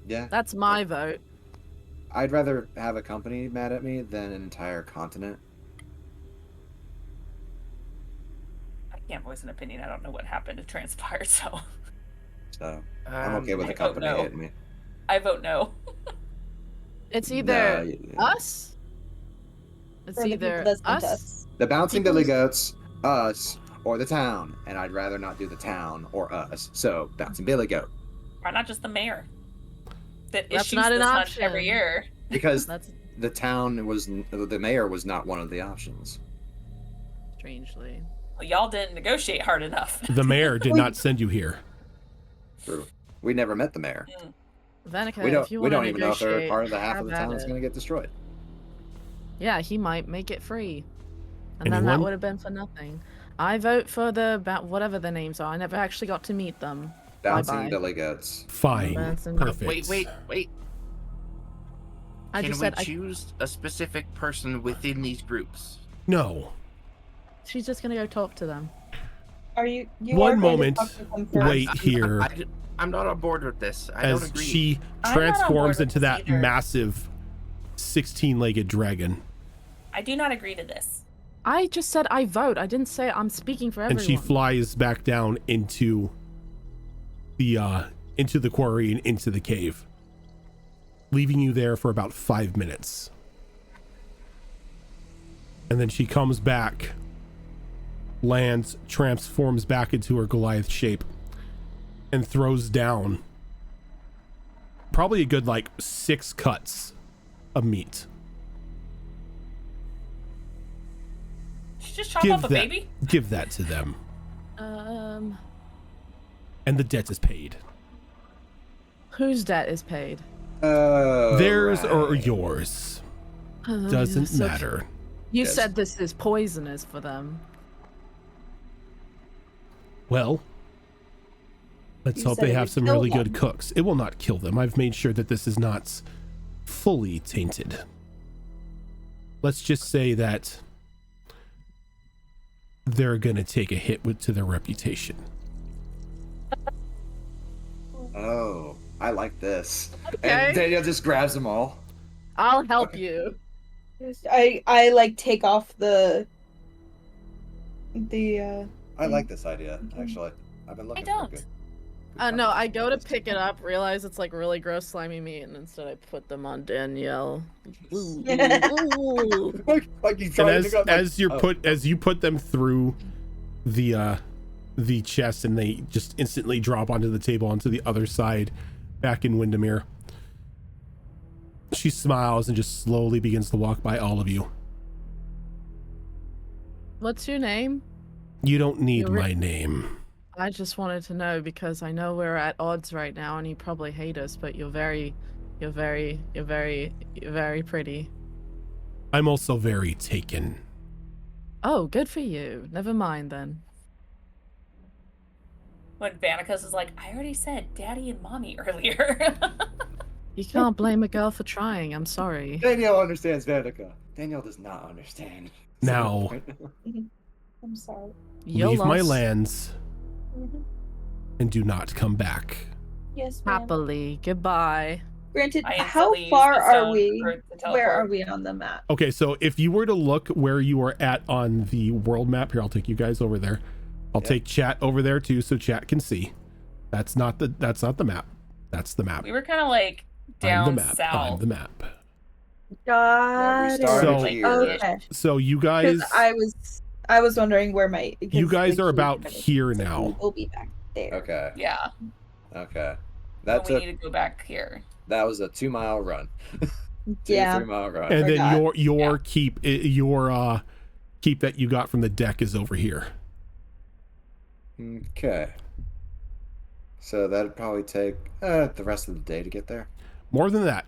Yeah. That's my vote. I'd rather have a company mad at me than an entire continent. I can't voice an opinion. I don't know what happened to transpire, so So I'm okay with I the vote company no. hitting me. I vote no. It's either No, us. It's Or the people either that sent us. the bouncing People- billy goats, us, or the town. And I'd rather not do the town or us. So bouncing billy goat. Why not just the mayor? That That's issues not an this hunt option. every year. Because That's the mayor was not one of the options. strangely. Well, y'all didn't negotiate hard enough. The mayor did not send you here. True. We never met the mayor. Venica, We don't. if you We want don't to even know if they're negotiate, part of the half of have the at town that's it. going to get destroyed. Yeah, he might make it free. And then Anyone? that would have been for nothing. I vote for the whatever their names are. I never actually got to meet them. Bouncing Bye-bye. billy goats. Fine. Bouncing- Perfect. Wait. I Can just we said choose a specific person within these groups? No. she's just gonna go talk to them. Are you? One are going to moment. talk to them first? Wait here. I'm not on board with this. I don't As agree. she I'm not on board transforms with into this that either. massive 16-legged dragon. I do not agree to this. I just said I vote. I didn't say I'm speaking for And everyone. she flies back down into the quarry and into the cave, leaving you there for about 5 minutes. And then she comes back, lands, transforms back into her Goliath shape, and throws down probably a good 6 cuts of meat. She just chop Give up a that, baby. give that to them, and the debt is paid. Whose debt is paid? Theirs or right. yours doesn't so matter. You Yes. said this is poisonous for them. Well, let's You hope said they it have would some kill really good them. cooks. It will not kill them. I've made sure that this is not fully tainted. Let's just say that they're going to take a hit to their reputation. Oh, I like this. Okay. And Daniel just grabs them all. I'll help you. I like take off the. I like this idea, actually. I've been looking for a don't. good No, I conversation go about to this. pick it up, realize it's really gross, slimy meat, and instead I put them on Danielle. Ooh, ooh. like you And trying to go, as you put them through the chest and they just instantly drop onto the table onto the other side, back in Windermere. She smiles and just slowly begins to walk by all of you. What's your name? You don't need You're my name. I just wanted to know because I know we're at odds right now and you probably hate us, but you're very pretty. I'm also very taken. Oh, good for you. Never mind then. When Vanica's is like, I already said daddy and mommy earlier. You can't blame a girl for trying. I'm sorry. Danielle understands Vanica. Danielle does not understand. Now, I'm sorry. You're leave my lost. lands Mhm. and do not come back. Yes, ma'am. Happily. Goodbye. Granted, I how instantly use far the are stone we? for the Where are teleport. we on the map? Okay, so if you were to look where you are at on the world map, here, I'll take you guys over there. I'll Yep. take chat over there too, so chat can see. That's not the map. That's the map. We were kind of like I'm down the map. south. I'm the map. Got we it. started So- here. Okay. So you guys, Because I was wondering where my. you guys the are key about finished, here so now. We'll be back there. Okay. Yeah. Okay. But That's we a need to go back here. that was a 2-mile run. Yeah. 3-mile run. And then forgot. your keep keep that you got from the deck is over here. Okay. So that'd probably take the rest of the day to get there. More than that.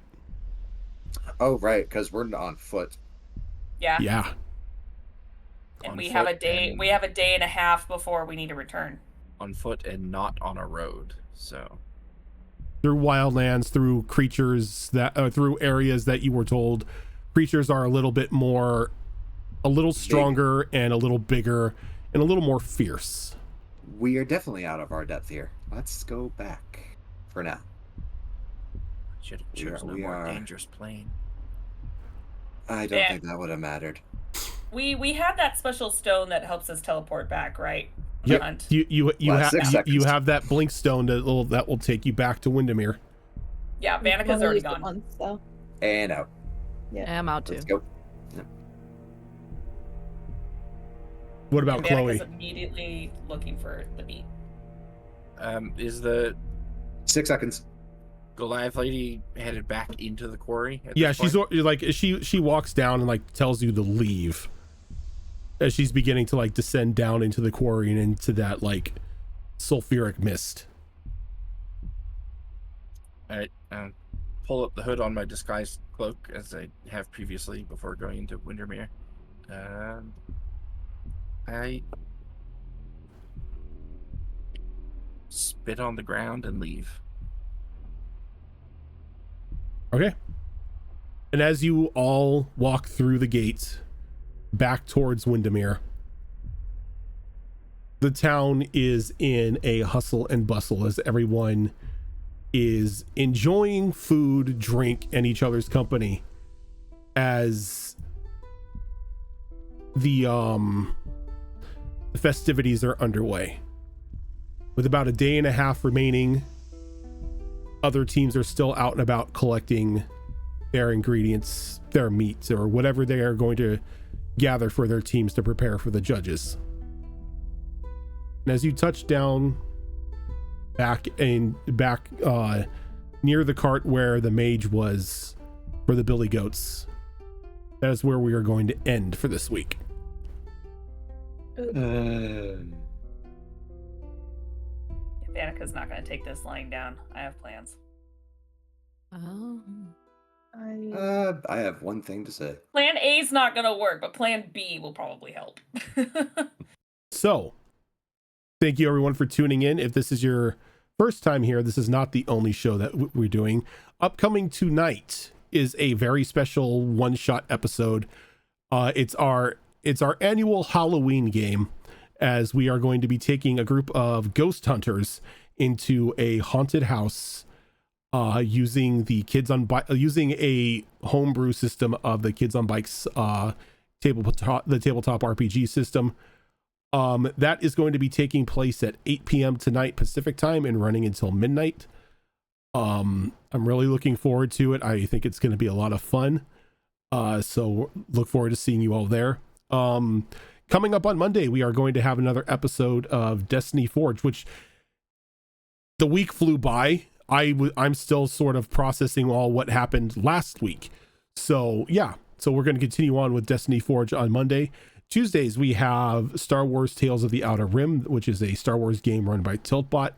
Oh, right, because we're on foot. Yeah. Yeah. And On we have a foot day. and- We have a day and a half before we need to return. On foot and not on a road. So Through wildlands, through creatures that through areas that you were told creatures are a little bit more, a little stronger and a little bigger and a little more fierce. We are definitely out of our depth here. Let's go back for now. should have We are- chosen a we more are- dangerous plane. I don't Yeah. think that would have mattered. We have that special stone that helps us teleport back, right? Yep. Hunt. You Last 6 have you seconds. have that blink stone that will take you back to Windermere. Yeah, We've Vanica's only already used it gone. once, so. And out. I'm out too. Let's go. What about And Chloe? Vanica's immediately looking for the beat. Is the 6 seconds. Goliath lady headed back into the quarry? At Yeah, this she's point? like she walks down and like tells you to leave as she's beginning to like descend down into the quarry and into that like sulfuric mist. Alright, pull up the hood on my disguised cloak as I have previously before going into Windermere. I spit on the ground and leave. Okay. And as you all walk through the gates back towards Windermere, the town is in a hustle and bustle as everyone is enjoying food, drink, and each other's company as the festivities are underway. With about a day and a half remaining, other teams are still out and about collecting their ingredients, their meat, or whatever they are going to gather for their teams to prepare for the judges. And as you touch down back near the cart where the mage was for the billy goats, that is where we are going to end for this week. Vanica's not going to take this lying down. I have plans. Oh. I have one thing to say. Plan A's not going to work, but Plan B will probably help. So, thank you everyone for tuning in. If this is your first time here, this is not the only show that we're doing. Upcoming tonight is a very special one-shot episode. It's our annual Halloween game, as we are going to be taking a group of ghost hunters into a haunted house using using a homebrew system of the Kids on Bikes tabletop RPG system. That is going to be taking place at 8 p.m. tonight Pacific time and running until midnight. I'm really looking forward to it. I think it's going to be a lot of fun. So look forward to seeing you all there. Coming up on Monday, we are going to have another episode of Destiny Forge, which the week flew by. I'm still sort of processing all what happened last week. So yeah, so we're going to continue on with Destiny Forge on Monday. Tuesdays we have Star Wars Tales of the Outer Rim, which is a Star Wars game run by Tiltbot.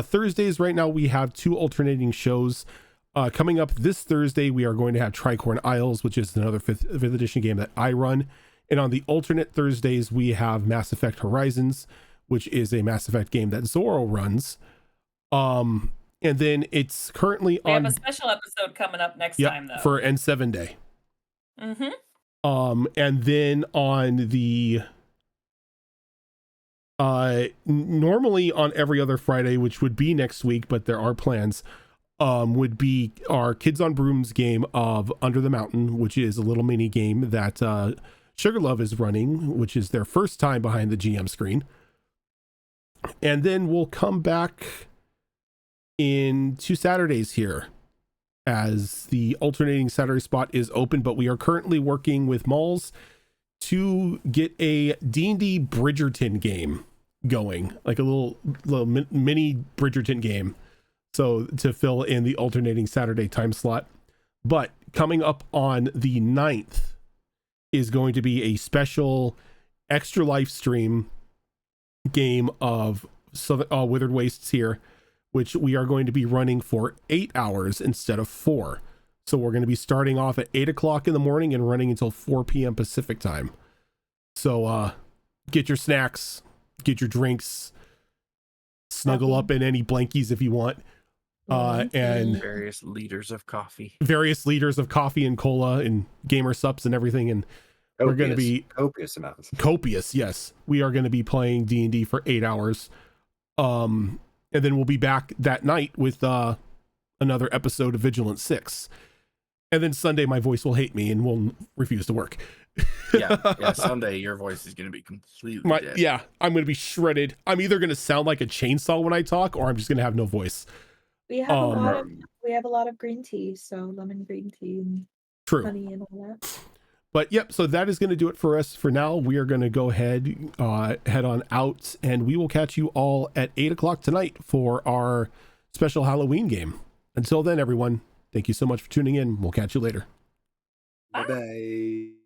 Thursdays right now we have 2 alternating shows. Coming up this Thursday we are going to have Tricorn Isles, which is another 5th edition game that I run. And on the alternate Thursdays we have Mass Effect Horizons, which is a Mass Effect game that Zoro runs. And then it's currently We on have a special episode coming up next time, though. for N7 Day. Mm-hmm. And then on the normally on every other Friday, which would be next week, but there are plans, would be our Kids on Brooms game of Under the Mountain, which is a little mini game that Sugarlove is running, which is their first time behind the GM screen. And then we'll come back in 2 Saturdays here as the alternating Saturday spot is open, but we are currently working with Malls to get a D&D Bridgerton game going, like a little mini Bridgerton game, so to fill in the alternating Saturday time slot. But coming up on the 9th is going to be a special extra live stream game of Withered Wastes here, which we are going to be running for 8 hours instead of 4. So we're going to be starting off at 8 o'clock in the morning and running until 4 p.m. Pacific time. So get your snacks, get your drinks, snuggle up in any blankies if you want. And various liters of coffee and cola and gamer sups and everything. And we're going to be copious amounts. Copious, yes. We are going to be playing D&D for 8 hours. And then we'll be back that night with another episode of Vigilant 6. And then Sunday, my voice will hate me and will refuse to work. yeah, Sunday, your voice is going to be completely dead. Yeah, I'm going to be shredded. I'm either going to sound like a chainsaw when I talk, or I'm just going to have no voice. We have a lot of green tea, so lemon green tea and honey and all that. But yep, so that is going to do it for us for now. We are going to go ahead, head on out, and we will catch you all at 8 o'clock tonight for our special Halloween game. Until then, everyone, thank you so much for tuning in. We'll catch you later. Bye-bye.